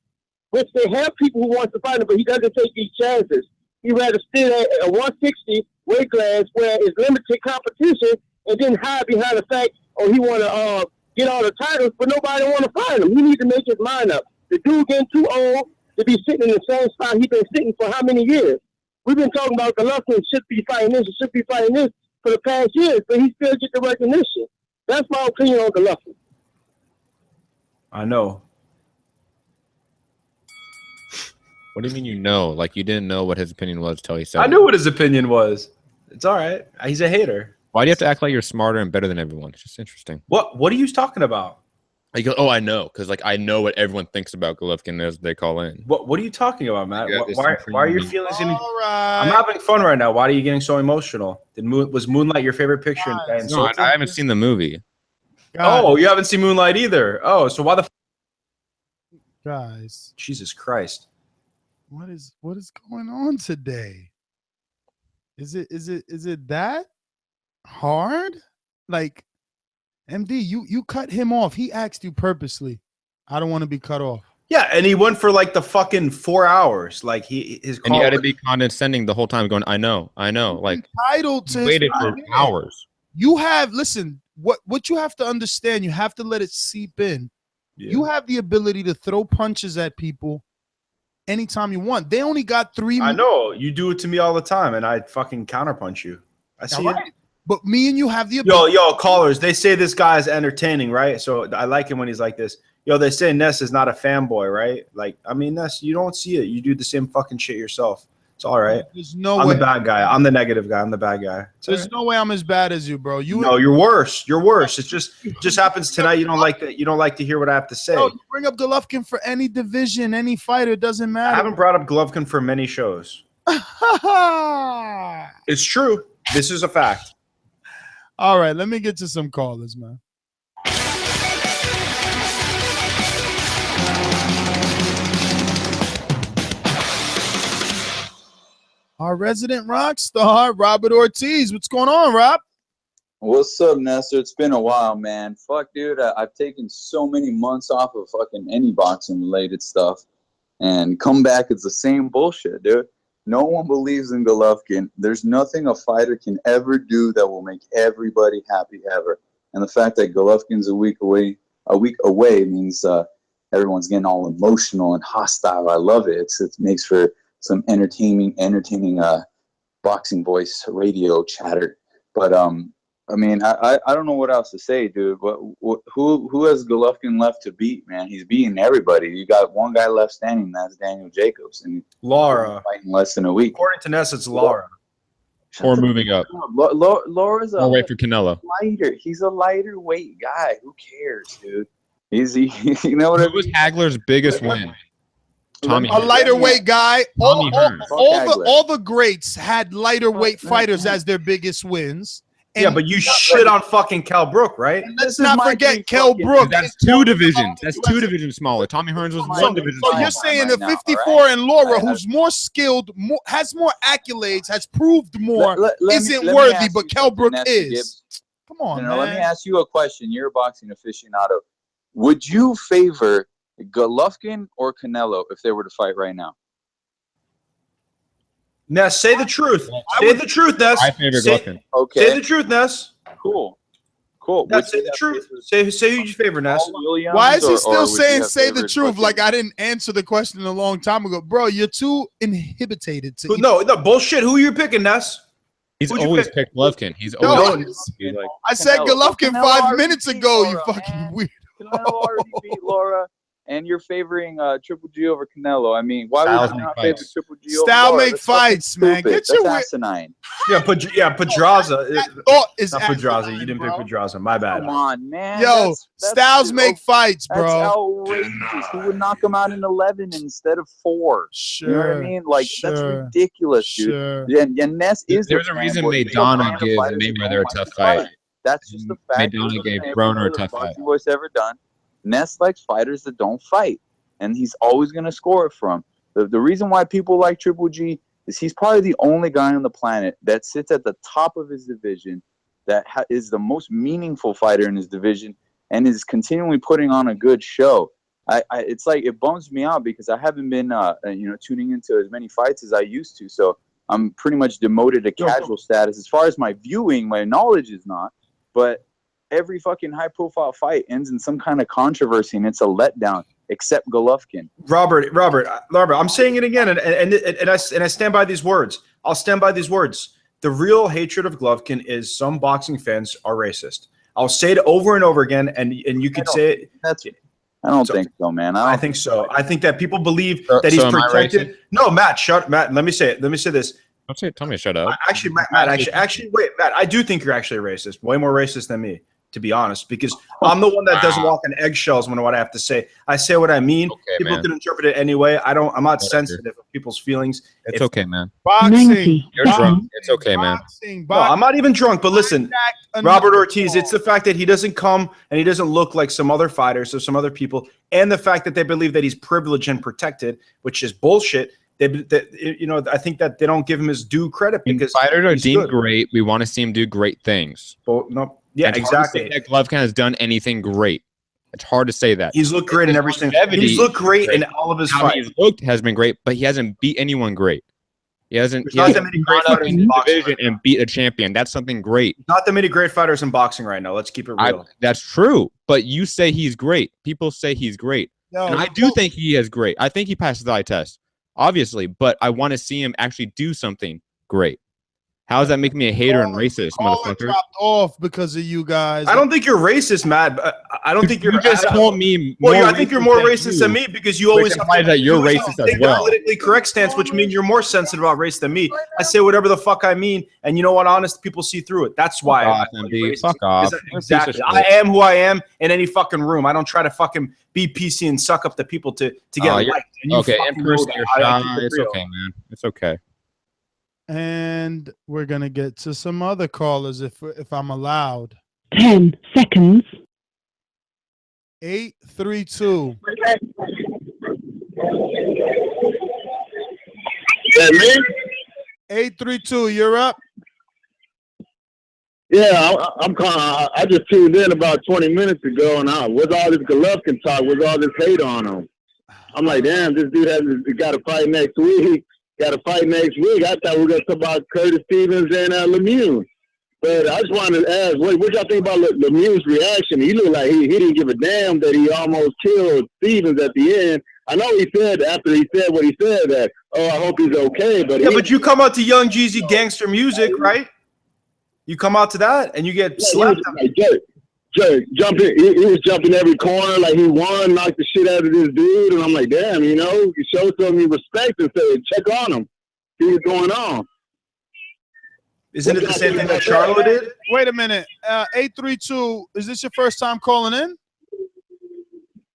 which they have people who want to fight him, but he doesn't take these chances. He'd rather sit at a 160 weight class where it's limited competition and then hide behind the fact, he want to get all the titles, but nobody want to fight him. He needs to make his mind up. The dude getting too old to be sitting in the same spot he's been sitting for how many years? We've been talking about Golovkin should be fighting this, should be fighting this for the past years, but he still gets the recognition. That's my opinion on Golovkin. I know. What do you mean you know? Like you didn't know what his opinion was until he said I knew what his opinion was. It's all right. He's a hater. Why do you have to act like you're smarter and better than everyone? It's just interesting. What are you talking about? He goes, I know, because like I know what everyone thinks about Golovkin as they call in. What are you talking about, Matt? Why are your feelings in? All right. I'm having fun right now. Why are you getting so emotional? Was Moonlight your favorite picture? No, I haven't seen the movie. Oh, you haven't seen Moonlight either. Oh, so why the guys? Jesus Christ! What is going on today? Is it that hard? Like, MD, you cut him off. He asked you purposely. I don't want to be cut off. Yeah, and he went for like the fucking 4 hours. Like his and you had to be condescending the whole time, going, I know. Like entitled to waited for hours. You have what you have to understand. You have to let it seep in. Yeah. You have the ability to throw punches at people anytime you want. They only got 3 minutes. I know. You do it to me all the time, and I fucking counterpunch you. I see it. But me and you have the ability. Yo, callers, they say this guy is entertaining, right? So I like him when he's like this. Yo, they say Ness is not a fanboy, right? Like, I mean, Ness, you don't see it. You do the same fucking shit yourself. It's all right. There's no I'm way. the bad guy. I'm the negative guy. I'm the bad guy. There's no way I'm as bad as you, bro. No, you're worse. You're worse. It's just happens tonight. You don't like to hear what I have to say. No, you bring up Golovkin for any division, any fighter, it doesn't matter. I haven't brought up Golovkin for many shows. It's true. This is a fact. All right, let me get to some callers, man. Our resident rock star, Robert Ortiz. What's going on, Rob? What's up, Nestor? It's been a while, man. Fuck, dude. I've taken so many months off of fucking any boxing-related stuff. And come back, it's the same bullshit, dude. No one believes in Golovkin. There's nothing a fighter can ever do that will make everybody happy ever. And the fact that Golovkin's a week away means everyone's getting all emotional and hostile. I love it. It makes for some entertaining boxing voice radio chatter. But I mean, I don't know what else to say, dude. But who has Golovkin left to beat, man? He's beating everybody. You got one guy left standing. That's Daniel Jacobs, and Lara fighting less than a week. According to Ness, it's Lara. Or moving up. Laura's a wait for Canelo. lighter. He's a lighter weight guy. Who cares, dude? You know what I mean? Who was Hagler's biggest win? Tommy. A lighter weight guy. All Hagler. the greats had lighter weight fighters as their biggest wins. Yeah, but you shit on fucking Cal Brook, right? Let's not forget Kel Brook. That's two divisions. That's two divisions smaller. Tommy Hearns was one division So smaller. you're saying the 54 and Laura, who's more skilled, has more accolades, has proved more, isn't worthy, but Kel Brook is. Come on, man. Let me ask you a question. You're a boxing aficionado. Would you favor Golovkin or Canelo if they were to fight right now? Ness, say the truth. Say the truth, Ness. I favor Golovkin. Okay. Say the truth, Ness. Cool. Ness, say the truth. Say who you favor, Ness. Why is he still saying say the truth? Like I didn't answer the question a long time ago. Bro, you're too inhibited to No, bullshit. Who are you picking, Ness? He's always picked Golovkin. He's always I said Golovkin 5 minutes ago, you fucking weird. Canelo already beat Laura, and you're favoring Triple G over Canelo. I mean, why would you not favor Triple G over Style Laura? make That's fights, man. stupid. Get your That's asinine. Yeah, Pedraza. Thought is not Pedraza. You didn't pick Pedraza. My bad. Come on, man. Yo, That's styles make fights, bro. That's outrageous. Who would knock him out in 11 instead of 4? Sure. You know what I mean? Like, that's ridiculous, dude. Sure. And Ness is There's a reason Maidana gave Mayweather a tough fight. That's just the fact. Maidana gave Verona a tough fight. Voice ever done. Ness likes fighters that don't fight, and he's always going to score it from. The reason why people like Triple G is he's probably the only guy on the planet that sits at the top of his division, that is the most meaningful fighter in his division, and is continually putting on a good show. It's like it bums me out because I haven't been tuning into as many fights as I used to, so I'm pretty much demoted to casual status as far as my viewing. My knowledge is not, but every fucking high-profile fight ends in some kind of controversy, and it's a letdown. Except Golovkin. Robert, I'm saying it again, and I stand by these words. I'll stand by these words. The real hatred of Golovkin is some boxing fans are racist. I'll say it over and over again, and you could say it. I don't think so, man. I think so. I think that people believe that he's protected. No, Matt, Matt, let me say it. Let me say this. Don't say it. Tell me to shut up. Actually, Matt, wait, Matt, I do think you're actually racist. Way more racist than me, to be honest, because I'm the one that doesn't walk on eggshells when what I have to say. I say what I mean. Okay, people man. can interpret it anyway. I'm not sensitive of people's feelings. It's okay, man. Boxing. You're drunk. It's okay, man. No, I'm not even drunk, but listen, Robert Ortiz, it's the fact that he doesn't come and he doesn't look like some other fighters or some other people, and the fact that they believe that he's privileged and protected, which is bullshit. I think that they don't give him his due credit because fighters are deemed great. We want to see him do great things. Well, no, yeah, it's exactly. Hard to say that Golovkin has done anything great. It's hard to say that. He's looked great in every single. He's looked great in all of his fights. He's looked has been great, but he hasn't beat anyone great. He hasn't. Not that many great fighters in boxing and beat a champion. That's something great. Not that many great fighters in boxing right now. Let's keep it real. That's true, but you say he's great. People say he's great, and I do think he is great. I think he passes the eye test, obviously, but I want to see him actually do something great. How does that make me a hater and racist, motherfucker? Dropped off because of you guys. I don't think you're racist, Matt. I don't think you're. You just told me. Well, I think you're more racist than me because you always implies that you're racist as well. Politically correct stance, which means you're more sensitive about race than me. I say whatever the fuck I mean, and you know what? Honest people see through it. That's why. Fuck off. Exactly. I am who I am in any fucking room. I don't try to fucking be PC and suck up the people to get liked. Okay, in person, you're shy. It's okay, man. It's okay. And we're gonna get to some other callers if I'm allowed. 10 seconds. 832. That me? 832. You're up. Yeah, I'm kind of. I just tuned in about 20 minutes ago, and with all this Golovkin talk, with all this hate on him, I'm like, damn, this dude got to fight next week. I thought we were going to talk about Curtis Stevens and Lemieux. But I just wanted to ask, what y'all think about Lemieux's reaction? He looked like he didn't give a damn that he almost killed Stevens at the end. I know he said after he said what he said that, I hope he's okay. But but you come out to Young Jeezy gangster music, right? You come out to that and you get slapped. Like Jay jumping. He was jumping every corner like he won, knocked the shit out of this dude, and I'm like, damn, you know, you show some respect and say, check on him. See what's going on. Isn't it the same thing that Charlo did? Wait a minute. 832, is this your first time calling in?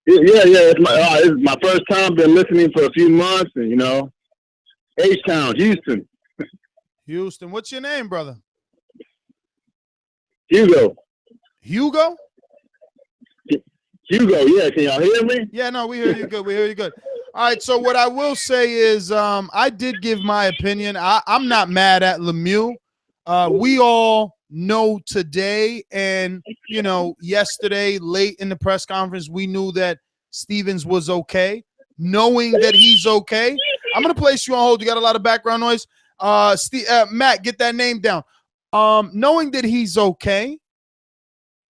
Yeah. It's my first time. Been listening for a few months, and you know, H-Town, Houston. Houston. What's your name, brother? Hugo. Hugo? Hugo, yeah. Can y'all hear me? Yeah, no, we hear you good. We hear you good. All right, so what I will say is I did give my opinion. I'm not mad at Lemieux. We all know today and, you know, yesterday late in the press conference, we knew that Stevens was okay. Knowing that he's okay, I'm going to place you on hold. You got a lot of background noise. Matt, get that name down. Knowing that he's okay,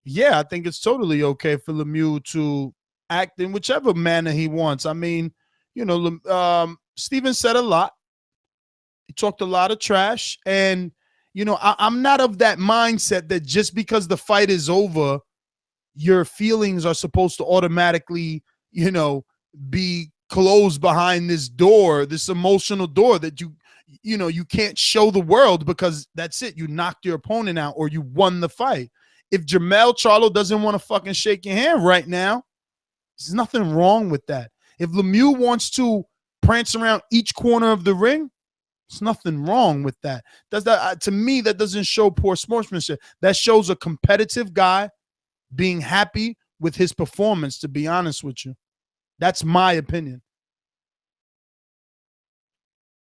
yeah, I think it's totally okay for Lemieux to act in whichever manner he wants. I mean, you know, Stevens said a lot. He talked a lot of trash. And, you know, I'm not of that mindset that just because the fight is over, your feelings are supposed to automatically, you know, be closed behind this door, this emotional door that you know, you can't show the world because that's it. You knocked your opponent out or you won the fight. If Jermell Charlo doesn't want to fucking shake your hand right now, there's nothing wrong with that. If Lemieux wants to prance around each corner of the ring, there's nothing wrong with that. Does that to me, that doesn't show poor sportsmanship. That shows a competitive guy being happy with his performance, to be honest with you. That's my opinion.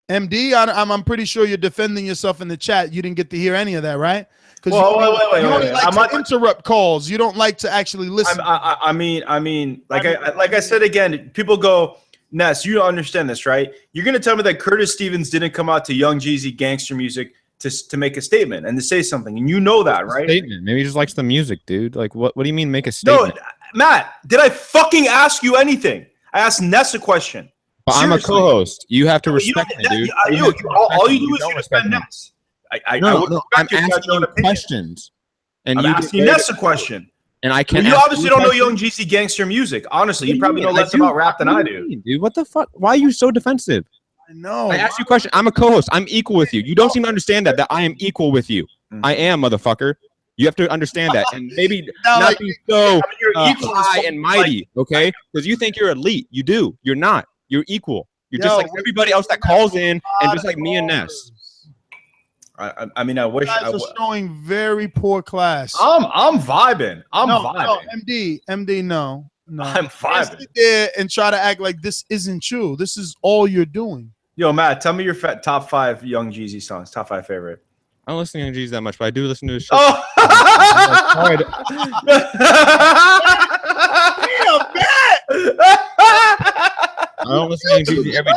MD, I'm pretty sure you're defending yourself in the chat. You didn't get to hear any of that, right? Because you only like to interrupt calls. You don't like to actually listen. I mean, like I said again, people go, Ness, you don't understand this, right? You're gonna tell me that Curtis Stevens didn't come out to Young Jeezy gangster music to make a statement and to say something, and you know that, right? Statement. Maybe he just likes the music, dude. Like, what do you mean make a statement? No, Matt, did I fucking ask you anything? I asked Ness a question. But I'm a co-host. You have to respect me, dude. All you do is you respect Ness. No, I'm asking you questions. And I'm asking Ness a question. And I can't. You obviously don't know Young Jeezy gangster music. Honestly, you probably know less about rap than I do. Dude, what the fuck? Why are you so defensive? I know. I asked you a question. I'm a co-host. I'm equal with you. You don't seem to understand that I am equal with you. I am, motherfucker. You have to understand that, and maybe not be so high and mighty, okay? Because you think you're elite. You do. You're not. You're equal. You're just like everybody else that calls in, and just like me and Ness. I mean, I wish I was showing very poor class. I'm vibing. I'm vibing. No, MD, no. I'm vibing. Sit there and try to act like this isn't true. This is all you're doing. Yo, Matt, tell me your top 5 Young Jeezy songs. Top 5 favorite. I don't listen to Young Jeezy that much, but I do listen to his show. Oh! I don't listen to Young Jeezy every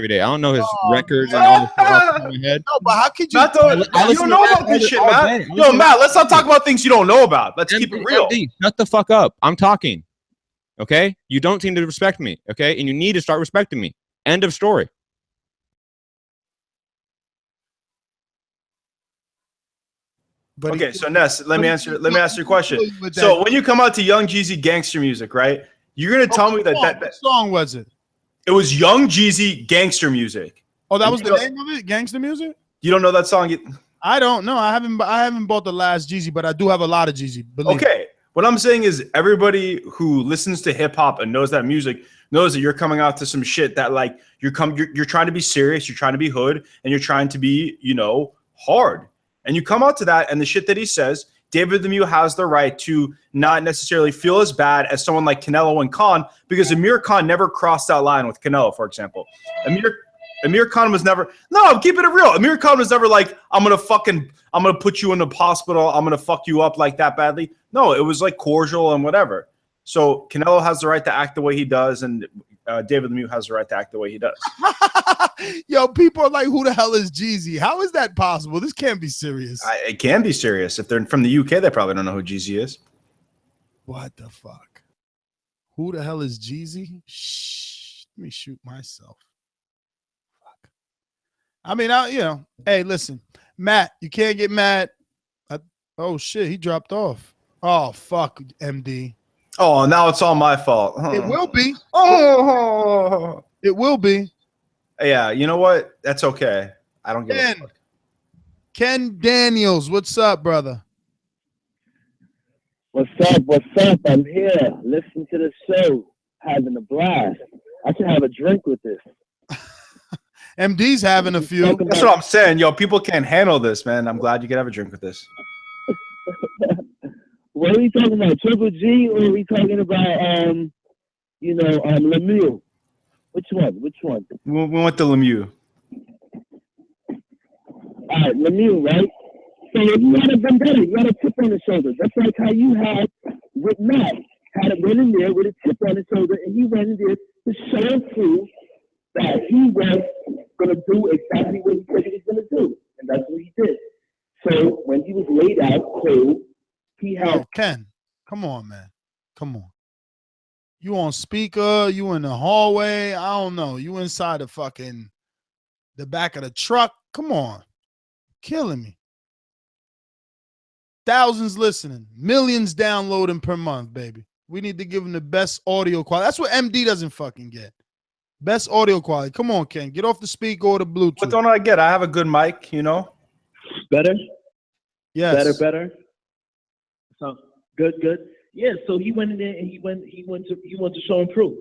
day. I don't know his records and all the stuff off the top of my head. No, but how could you? Matt, you don't know about this shit, Matt. Yo, Matt, let's not talk about things you don't know about. Let's keep it real. Shut the fuck up. I'm talking. Okay? You don't seem to respect me. Okay? And you need to start respecting me. End of story. But okay, so Ness, let me ask your question. So when you come out to Young Jeezy gangster music, right? You're gonna tell me that what song was it? It was Young Jeezy gangster music. Oh, that was the name of it? Gangster music? You don't know that song? I don't know. I haven't bought the last Jeezy, but I do have a lot of Jeezy. Okay. What I'm saying is everybody who listens to hip hop and knows that music knows that you're coming out to some shit that like you're trying to be serious, you're trying to be hood, and you're trying to be, you know, hard. And you come out to that, and the shit that he says, David Lemieux has the right to not necessarily feel as bad as someone like Canelo and Khan, because Amir Khan never crossed that line with Canelo, for example. Amir Khan was never, no, I'm keeping it real. Amir Khan was never like, I'm going to put you in the hospital. I'm going to fuck you up like that badly. No, it was like cordial and whatever. So Canelo has the right to act the way he does, and David Lemieux has the right to act the way he does. Yo, people are like, who the hell is Jeezy? How is that possible? This can't be serious. It can be serious. If they're from the UK, they probably don't know who Jeezy is. What the fuck? Who the hell is Jeezy? Shh, let me shoot myself. Fuck. I mean, you know, hey, listen, Matt, you can't get mad. Oh shit, he dropped off. Oh fuck, MD. Oh, now it's all my fault. It will be. Oh, it will be. Yeah, you know what? That's okay. I don't give a fuck. Ken Daniels, what's up, brother? What's up? What's up? I'm here. Listen to the show. Having a blast. I should have a drink with this. MD's having a few. That's what I'm saying. Yo, people can't handle this, man. I'm glad you could have a drink with this. What are we talking about? Triple G, or are we talking about Lemieux? Which one? We went to Lemieux. All right, Lemieux, right? So you had a vendetta, you had a chip on his shoulder. That's like how you had with Matt. Had it went in there with a chip on his shoulder, and he went in there to show and prove that he was going to do exactly what he said he was going to do. And that's what he did. So when he was laid out cold, he had... Ken, come on, man. Come on. You on speaker, you in the hallway, I don't know. You inside the back of the truck. Come on. Killing me. Thousands listening. Millions downloading per month, baby. We need to give him the best audio quality. That's what MD doesn't fucking get. Best audio quality. Come on, Ken. Get off the speaker or the Bluetooth. What don't I get? I have a good mic, you know? Better? Yes. Better? So good. Yeah, so he went in there and he went to show and prove.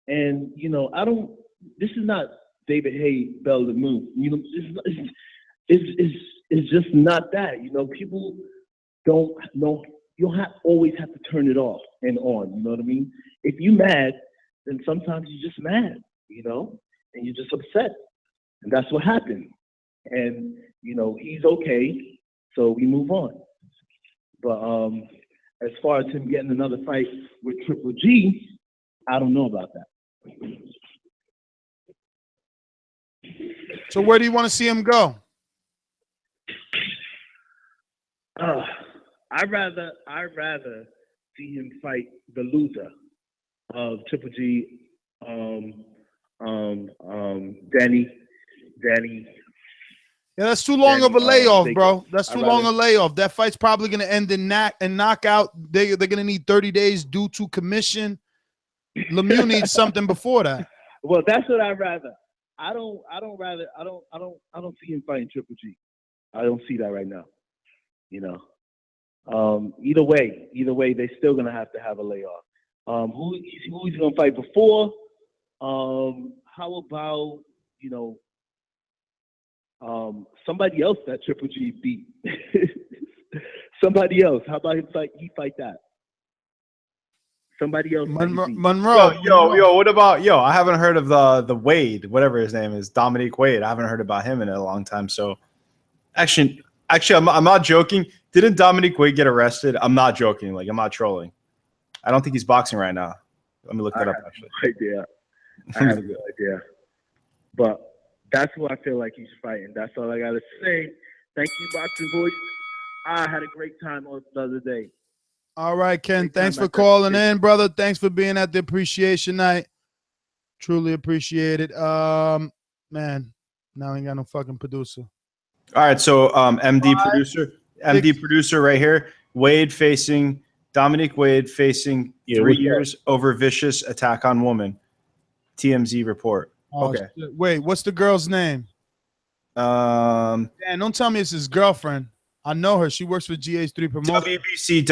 And, this is not David Hay, Bell Lemieux. It's just not that. People don't know. You don't always have to turn it off and on. You know what I mean? If you mad, then sometimes you're just mad, and you're just upset. And that's what happened. And, he's okay, so we move on. But as far as him getting another fight with Triple G, I don't know about that. So where do you want to see him go? I'd rather see him fight the loser of Triple G, Danny. Yeah, that's too long of a layoff, bro. That's too long a layoff. That fight's probably going to end in knockout. They're going to need 30 days due to commission. Lemieux needs something before that. Well, that's what I'd rather. I don't see him fighting Triple G. I don't see that right now. Either way, they're still gonna have to have a layoff. Who he's gonna fight before? How about somebody else that Triple G beat? Somebody else. How about he fight that? Somebody else. Monroe. Yo, what about I haven't heard of the Wade, whatever his name is, Dominique Wade. I haven't heard about him in a long time. So actually, I'm not joking. Didn't Dominique Wade get arrested? I'm not joking. I'm not trolling. I don't think he's boxing right now. Let me look that up. Actually, I have no idea. But that's who I feel like he's fighting. That's all I gotta say. Thank you, Boxing Voice. I had a great time the other day. All right, Ken. Thanks for calling in, brother. Thanks for being at the appreciation night. Truly appreciate it. Man, now I ain't got no fucking producer. All right, so MD producer right here. Dominique Wade facing 3 years over vicious attack on woman. TMZ report. Oh, okay. Shit. Wait, what's the girl's name? Dan, don't tell me it's his girlfriend. I know her. She works for GH3 Promotion. WBC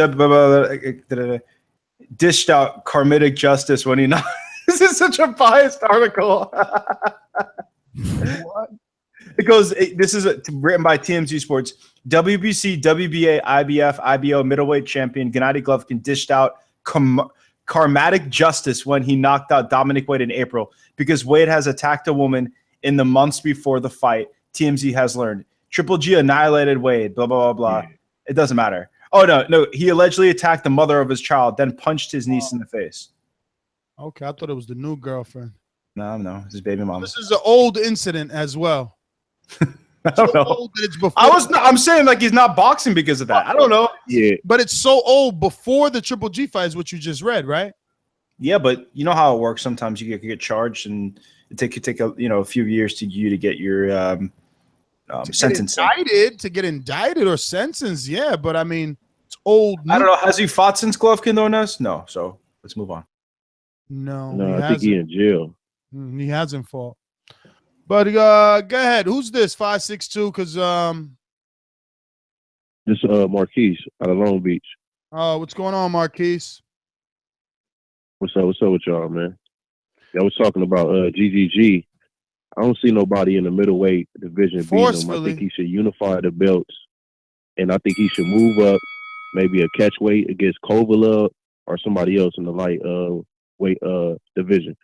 dished out karmic justice when he not. This is such a biased article. What? It goes. This is written by TMZ Sports. WBC, WBA, IBF, IBO middleweight champion Gennady Golovkin dished out karmatic justice when he knocked out Dominic Wade in April because Wade has attacked a woman in the months before the fight. TMZ has learned. Triple G annihilated Wade. Blah blah blah blah. Yeah. It doesn't matter. Oh no. He allegedly attacked the mother of his child, then punched his niece in the face. Okay, I thought it was the new girlfriend. No, it's his baby mama. This is an old incident as well. I don't know. I'm saying he's not boxing because of that. I don't know. Yeah, but it's so old before the Triple G fight is what you just read, right? Yeah, but you know how it works. Sometimes you get charged, and it could take a few years to get your sentencing. To get indicted or sentenced, yeah. But I mean, it's old. I don't know. Has he fought since Golovkin though, Ness? No. So let's move on. No, I think he in jail. He hasn't fought. But go ahead. Who's this? 562? Because This Marquise out of Long Beach. what's going on, Marquise? What's up? What's up with y'all, man? I was talking about GGG. I don't see nobody in the middleweight division beating him. I think he should unify the belts, and I think he should move up, maybe a catchweight against Kovalev or somebody else in the light weight division.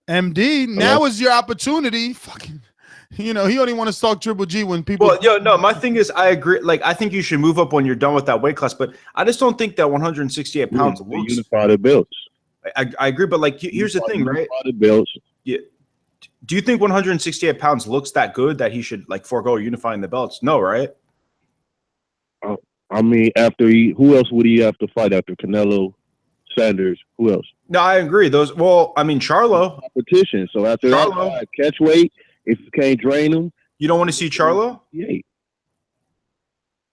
MD, now is your opportunity. Fucking, he only want to talk Triple G when people. Well, my thing is, I agree. Like, I think you should move up when you're done with that weight class, but I just don't think that 168 pounds looks. Unify the belts. I agree, but like, here's the thing, right? The belts. Yeah. Do you think 168 pounds looks that good that he should like forego unifying the belts? No, right? I mean, who else would he have to fight after Canelo, Sanders? Who else? No, I agree. Charlo. Competition. So after that, catch weight, if you can't drain him. You don't want to see Charlo? Yeah.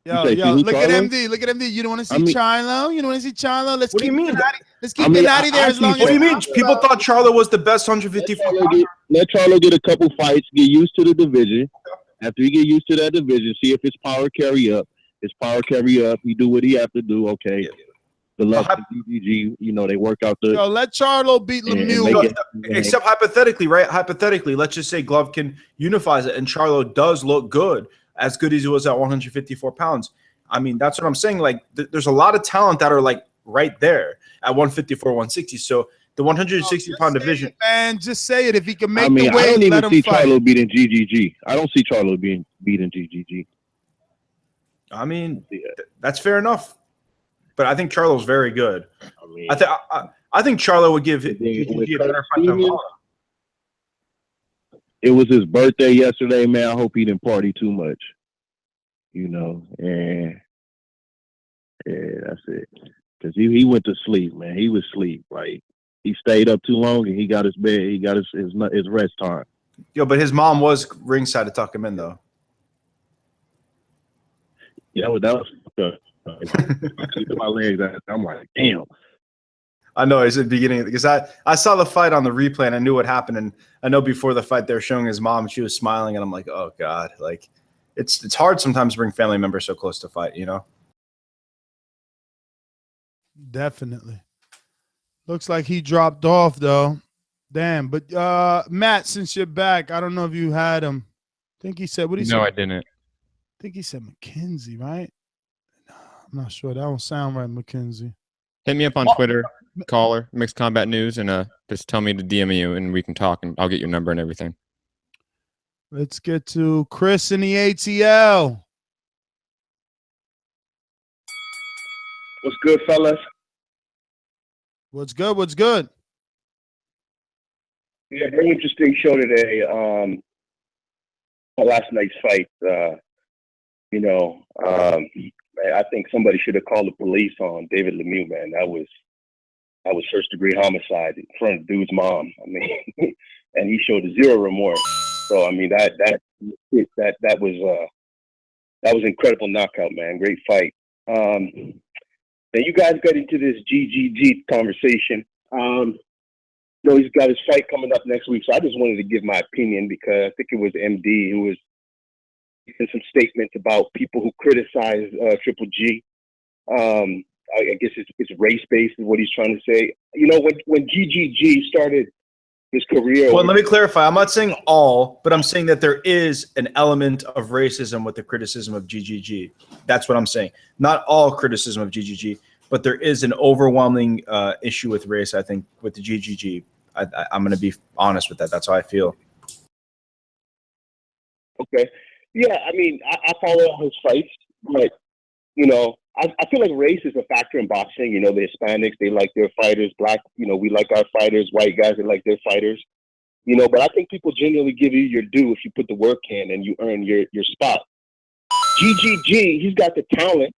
Yo, look at MD. Look at MD. You don't want to see Charlo? You don't want to see Charlo? Let's keep Gennady there as long as. What do you mean? People thought Charlo was the best 154 pounder. Let Charlo get a couple fights, get used to the division. After he get used to that division, see if his power carry up. His power carry up. He do what he have to do. Okay. Yeah. The luck to GGG, they work out the. Let Charlo beat Lemieux. Except hypothetically, right? Hypothetically, let's just say Golovkin unifies it and Charlo does look good, as good as he was at 154 pounds. I mean, that's what I'm saying. Like, there's a lot of talent that are like right there at 154, 160. So the 160-pound division. Man, just say it. If he can make the weight, I don't even see fight. Charlo beating GGG. I don't see Charlo beating GGG. I mean, that's fair enough. But I think Charlo's very good. I think Charlo would give GGG a better fight than Hoya. It was his birthday yesterday, man. I hope he didn't party too much. And that's it. Because he went to sleep, man. He was asleep. Like, he stayed up too long and he got his bed. He got his rest time. Yo, but his mom was ringside to tuck him in, though. Yeah, that was my legs. I'm like, damn. I know it's the beginning because I saw the fight on the replay and I knew what happened. And I know before the fight they were showing his mom and she was smiling and I'm like, oh God, like it's hard sometimes to bring family members so close to fight, Definitely. Looks like he dropped off though. Damn. But Matt, since you're back, I don't know if you had him. I think he said what he said. No, I didn't. I think he said McKenzie, right? No, I'm not sure. That don't sound right, McKenzie. Hit me up on Twitter, caller, Mixed Combat News, and just tell me to DM you and we can talk and I'll get your number and everything. Let's get to Chris in the ATL. What's good, fellas? What's good? What's good? Yeah, very interesting show today. Last night's fight, I think somebody should have called the police on David Lemieux, man. That was first-degree homicide in front of dude's mom. I mean, and he showed zero remorse. So I mean, that was incredible knockout, man. Great fight. Then you guys got into this GGG conversation. He's got his fight coming up next week, so I just wanted to give my opinion because I think it was MD who was making some statements about people who criticize Triple G. I guess it's race-based is what he's trying to say. When GGG started his career. Well, let me clarify. I'm not saying all, but I'm saying that there is an element of racism with the criticism of GGG. That's what I'm saying. Not all criticism of GGG, but there is an overwhelming issue with race, I think, with the GGG. I'm going to be honest with that. That's how I feel. Okay. Yeah, I mean, I follow all his fights, but, I feel like race is a factor in boxing. The Hispanics, they like their fighters. Black, we like our fighters. White guys, they like their fighters. But I think people genuinely give you your due if you put the work in and you earn your spot. GGG, he's got the talent,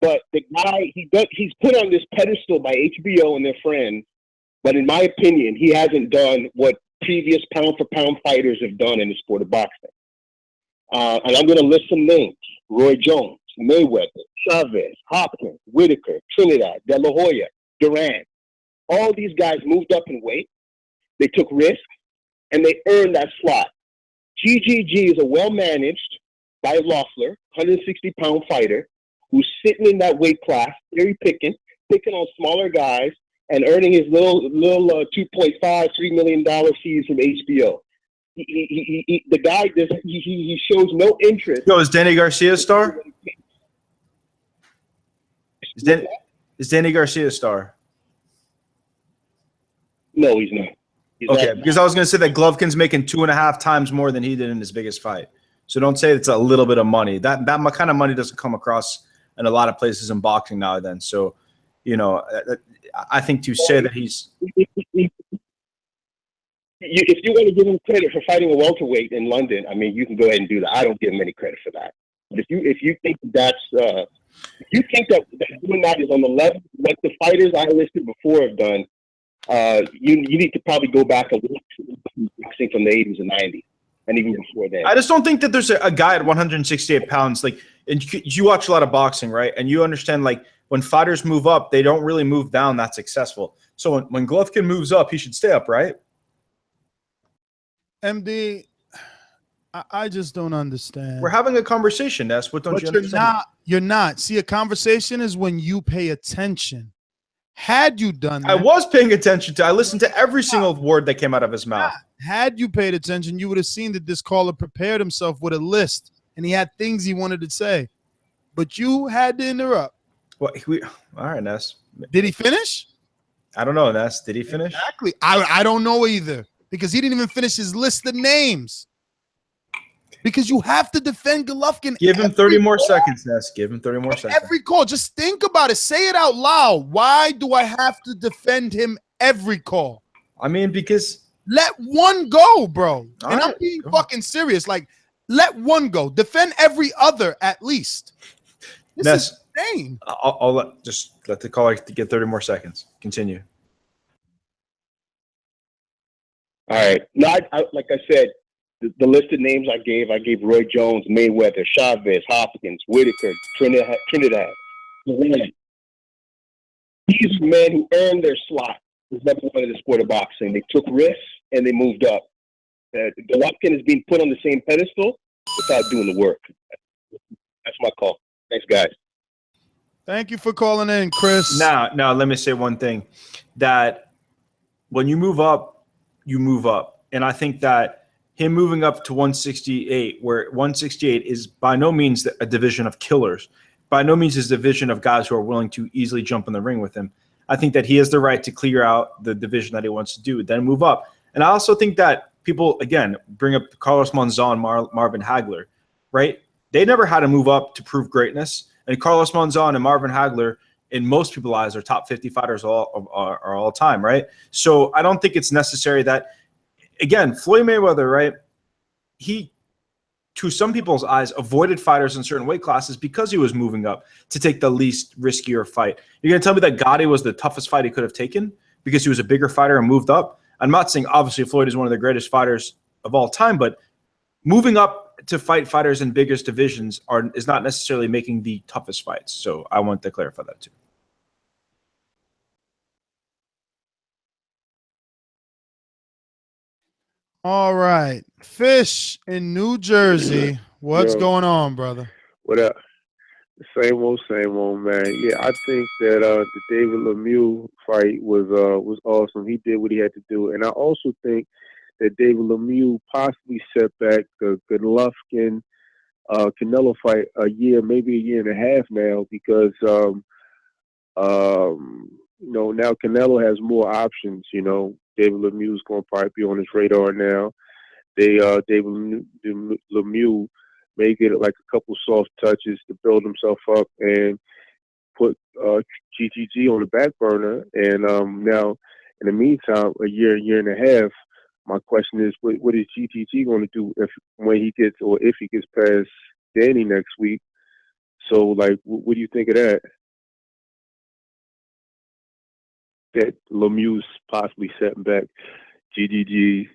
but the guy, he's put on this pedestal by HBO and their friends. But in my opinion, he hasn't done what previous pound-for-pound fighters have done in the sport of boxing. And I'm going to list some names: Roy Jones, Mayweather, Chavez, Hopkins, Whitaker, Trinidad, De La Hoya, Duran. All these guys moved up in weight. They took risks, and they earned that slot. GGG is a well-managed by Loeffler, 160-pound fighter, who's sitting in that weight class, picking on smaller guys, and earning his little $2.5, $3 million fees from HBO. The guy he shows no interest. Yo, is Danny Garcia a star? Is Danny Garcia a star? No, he's not. Okay, because I was going to say that Golovkin's making 2.5 times more than he did in his biggest fight. So don't say it's a little bit of money. That kind of money doesn't come across in a lot of places in boxing now. Then, so you know, I think to say that he's. If you want to give him credit for fighting a welterweight in London, I mean, you can go ahead and do that. I don't give him any credit for that. But if you think that's if you think that doing that is on the level what the fighters I listed before have done, you need to probably go back and look boxing from the 80s and 90s, and even before that. I just don't think that there's a guy at 168 pounds. Like, and you watch a lot of boxing, right? And you understand, like, when fighters move up, they don't really move down that successful. So when Golovkin moves up, he should stay up, right? MD, I just don't understand. We're having a conversation. That's what don't you understand? You're not. See, a conversation is when you pay attention. Had you done that, I was paying attention to. I listened to every single word that came out of his mouth. Had you paid attention, you would have seen that this caller prepared himself with a list, and he had things he wanted to say. But you had to interrupt. Well, all right, Ness. Did he finish? I don't know, Ness. Did he finish? Exactly. I don't know either, because he didn't even finish his list of names. Because you have to defend Golovkin. Give him 30 more seconds, Ness. Give him 30 more seconds. Every call. Just think about it. Say it out loud. Why do I have to defend him every call? I mean, because let one go, bro. All and right, I'm being fucking serious. Like, let one go. Defend every other at least. This Ness, is insane. I'll just let the caller get 30 more seconds. Continue. All right. No, I like I said, the list of names I gave Roy Jones, Mayweather, Chavez, Hopkins, Whitaker, Trinidad. These are men who earned their slot as number one in the sport of boxing. They took risks and they moved up. Golovkin is being put on the same pedestal without doing the work. That's my call. Thanks, guys. Thank you for calling in, Chris. Now, let me say one thing. That when you move up, you move up. And I think that him moving up to 168, where 168 is by no means a division of killers, by no means is a division of guys who are willing to easily jump in the ring with him. I think that he has the right to clear out the division that he wants to do, then move up. And I also think that people, again, bring up Carlos Monzon, Marvin Hagler, right? They never had to move up to prove greatness. And Carlos Monzon and Marvin Hagler, in most people's eyes, are top 50 fighters all time, right? So I don't think it's necessary that, again, Floyd Mayweather, right? He, to some people's eyes, avoided fighters in certain weight classes because he was moving up to take the least riskier fight. You're going to tell me that Gotti was the toughest fight he could have taken because he was a bigger fighter and moved up? I'm not saying, obviously, Floyd is one of the greatest fighters of all time, but moving up to fight fighters in biggest divisions is not necessarily making the toughest fights. So I want to clarify that too. All right. Fish in New Jersey. What's Yo. going on, brother? What up? Same old, man. Yeah, I think that the David Lemieux fight was awesome. He did what he had to do, and I also think that David Lemieux possibly set back the Golovkin Canelo fight maybe a year and a half now, because now Canelo has more options. David Lemieux's going to probably be on his radar now. David Lemieux may get like a couple soft touches to build himself up and put GGG on the back burner. And now, in the meantime, a year and a half, my question is, what is GGG going to do if he gets past Danny next week? So, like, what do you think of that? That Lemieux's possibly setting back GGG.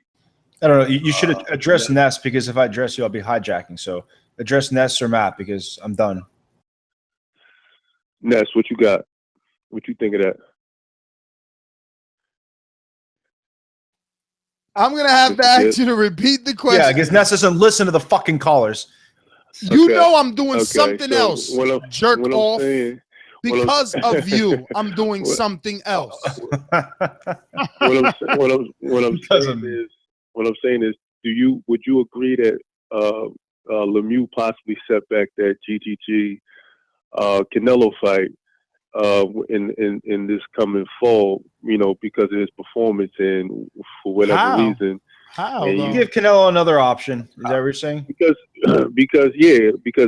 I don't know. You should address Ness, because if I address you, I'll be hijacking. So address Ness or Matt, because I'm done. Ness, what you got? What you think of that? I'm gonna have to ask you to repeat the question. Yeah, because Ness doesn't listen to the fucking callers. You know I'm doing something else. Jerk off. Because of you, I'm doing something else. What I'm saying is, would you agree that Lemieux possibly set back that GGG Canelo fight in this coming fall? You know, because of his performance and for whatever reason. How? You give Canelo another option. Is that what you're saying? Because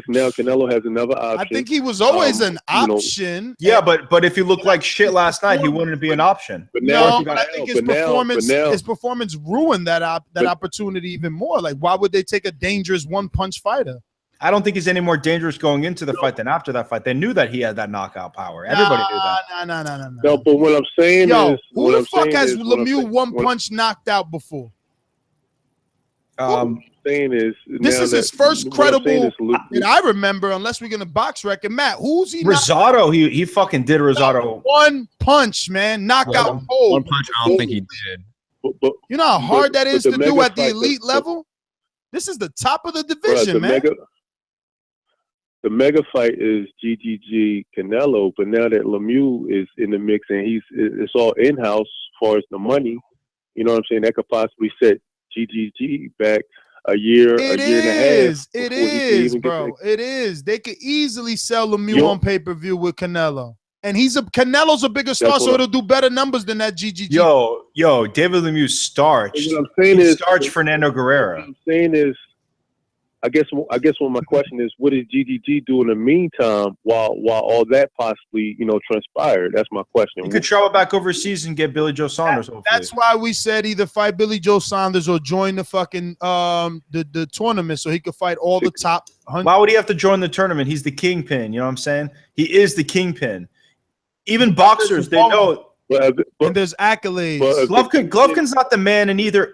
now Canelo has another option. I think he was always an option. Yeah, but if he looked like shit last night, he wouldn't be an option. But I think his performance ruined that opportunity even more. Like, why would they take a dangerous one-punch fighter? I don't think he's any more dangerous going into the fight than after that fight. They knew that he had that knockout power. Everybody knew that. No, but what I'm saying is, who the fuck has Lemieux one-punch knocked out before? Saying is, this is his first credible that I remember, unless we're gonna box record. Matt, who's he? Rosado, he fucking did Rosado. One punch, man, knockout cold. One punch, I don't think he did. You know how hard that is to do at the elite level? This is the top of the division, man. The mega fight is GGG Canelo, but now that Lemieux is in the mix and it's all in-house as far as the money, you know what I'm saying? That could possibly set GGG back a year and a half. It is, bro. It is. They could easily sell Lemieux on pay-per-view with Canelo. And Canelo's a bigger star, so it'll do better numbers than that GGG. Yo, David Lemieux starched. What I'm saying is, starched Fernando Guerrero. What I'm saying is, I guess what my question is, what did GGG do in the meantime while all that possibly, transpired? That's my question. You could travel back overseas and get Billy Joe Saunders. That's why we said either fight Billy Joe Saunders or join the fucking the tournament so he could fight all the top 100. Why would he have to join the tournament? He's the kingpin. You know what I'm saying? He is the kingpin. Even boxers, they know. And there's accolades. Golovkin's not the man in either.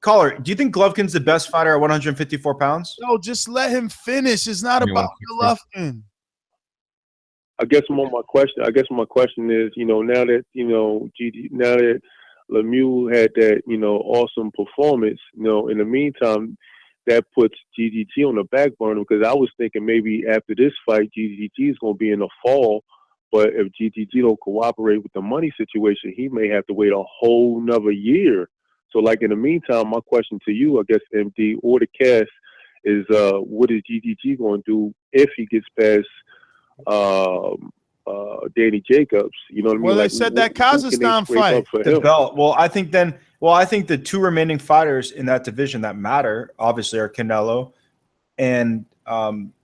Caller, do you think Golovkin's the best fighter at 154 pounds? No, just let him finish. It's not about Golovkin. I guess my question is, now that Lemieux had that, awesome performance, in the meantime, that puts GGG on the back burner, because I was thinking maybe after this fight, GGG is going to be in the fall. But if GGG don't cooperate with the money situation, he may have to wait a whole nother year. So, like, in the meantime, my question to you, I guess, MD or the cast, is what is GGG going to do if he gets past Danny Jacobs? You know what I mean? Well, they said that Kazakhstan fight. The belt. Well, I think the two remaining fighters in that division that matter, obviously, are Canelo and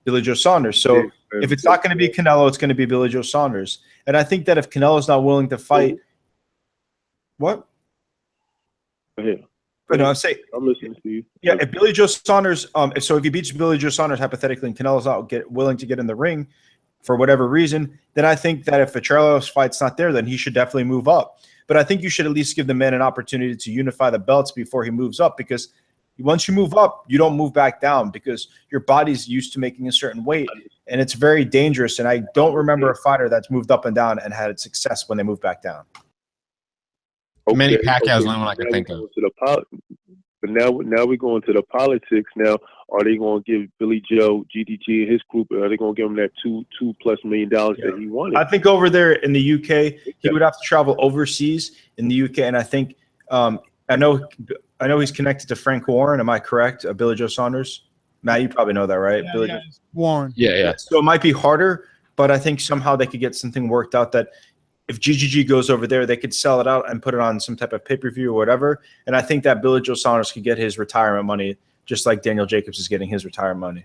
Billy Joe Saunders. So if it's not going to be Canelo, it's going to be Billy Joe Saunders. And I think that if Canelo's not willing to fight, what? Yeah. I'm listening to you. Yeah, if Billy Joe Saunders, if he beats Billy Joe Saunders hypothetically, and Canelo's not willing to get in the ring for whatever reason, then I think that if a Charlo's fight's not there, then he should definitely move up. But I think you should at least give the man an opportunity to unify the belts before he moves up, because once you move up, you don't move back down, because your body's used to making a certain weight, and it's very dangerous. And I don't remember a fighter that's moved up and down and had success when they moved back down. Manny Pacquiao's the only one I can think of. But now we're going to the politics. Now, are they going to give Billy Joe, GDG, and his group, are they going to give him that $2+ million that he wanted? I think over there in the UK, he would have to travel overseas in the UK, and I think I know he's connected to Frank Warren. Am I correct? Billy Joe Saunders. Matt, you probably know that, right? Yeah, Billy yeah. Warren. Yeah. So it might be harder, but I think somehow they could get something worked out that if GGG goes over there, they could sell it out and put it on some type of pay-per-view or whatever. And I think that Billy Joe Saunders could get his retirement money just like Daniel Jacobs is getting his retirement money.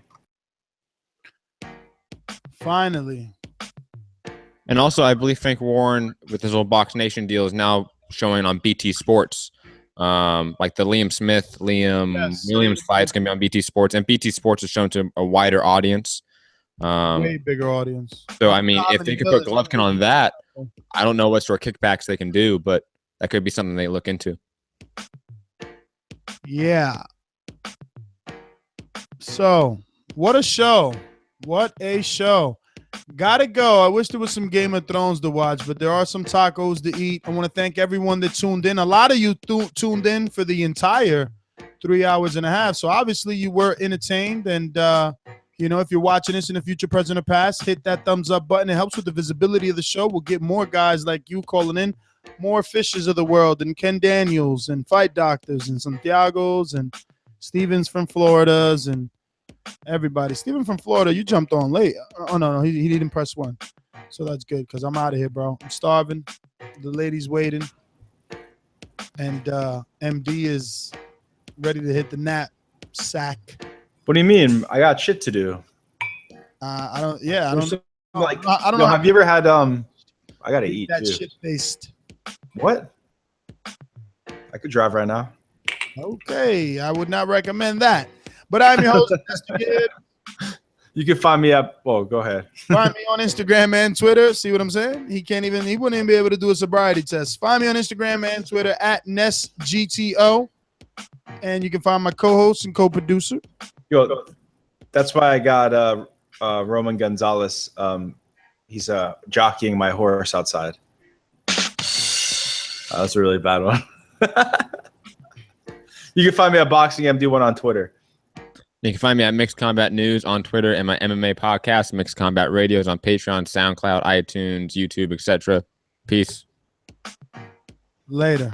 Finally. And also, I believe Frank Warren, with his old Box Nation deal, is now showing on BT Sports. Like the Williams fight's going to be on BT Sports. And BT Sports is shown to a wider audience. Way bigger audience. So, I mean, if they could put Golovkin on that, I don't know what sort of kickbacks they can do, but that could be something they look into. Yeah. So, what a show. What a show. Gotta go. I wish there was some Game of Thrones to watch, but there are some tacos to eat. I want to thank everyone that tuned in. A lot of you tuned in for the entire 3 hours and a half. So obviously you were entertained. And, if you're watching this in the future, present, or past, hit that thumbs up button. It helps with the visibility of the show. We'll get more guys like you calling in, more Fishes of the world, and Ken Daniels, and Fight Doctors, and Santiago's, and Stevens from Florida's, and everybody. Steven from Florida, you jumped on late. Oh, no, he didn't press 1. So that's good because I'm out of here, bro. I'm starving. The lady's waiting. And MD is ready to hit the nap sack. What do you mean? I got shit to do. I don't know. I don't know. Have you ever had I gotta eat that too. shit-faced. What? I could drive right now. Okay, I would not recommend that. But I'm your host, Mr. Kid. You can find me at. Well, go ahead. Find me on Instagram and Twitter. See what I'm saying? He wouldn't even be able to do a sobriety test. Find me on Instagram and Twitter at NessGTO. And you can find my co-host and co-producer. Yo, that's why I got Roman Gonzalez. He's jockeying my horse outside. That's a really bad one. You can find me at Boxing MD1 on Twitter. You can find me at Mixed Combat News on Twitter and my MMA podcast, Mixed Combat Radios on Patreon, SoundCloud, iTunes, YouTube, etc. Peace. Later.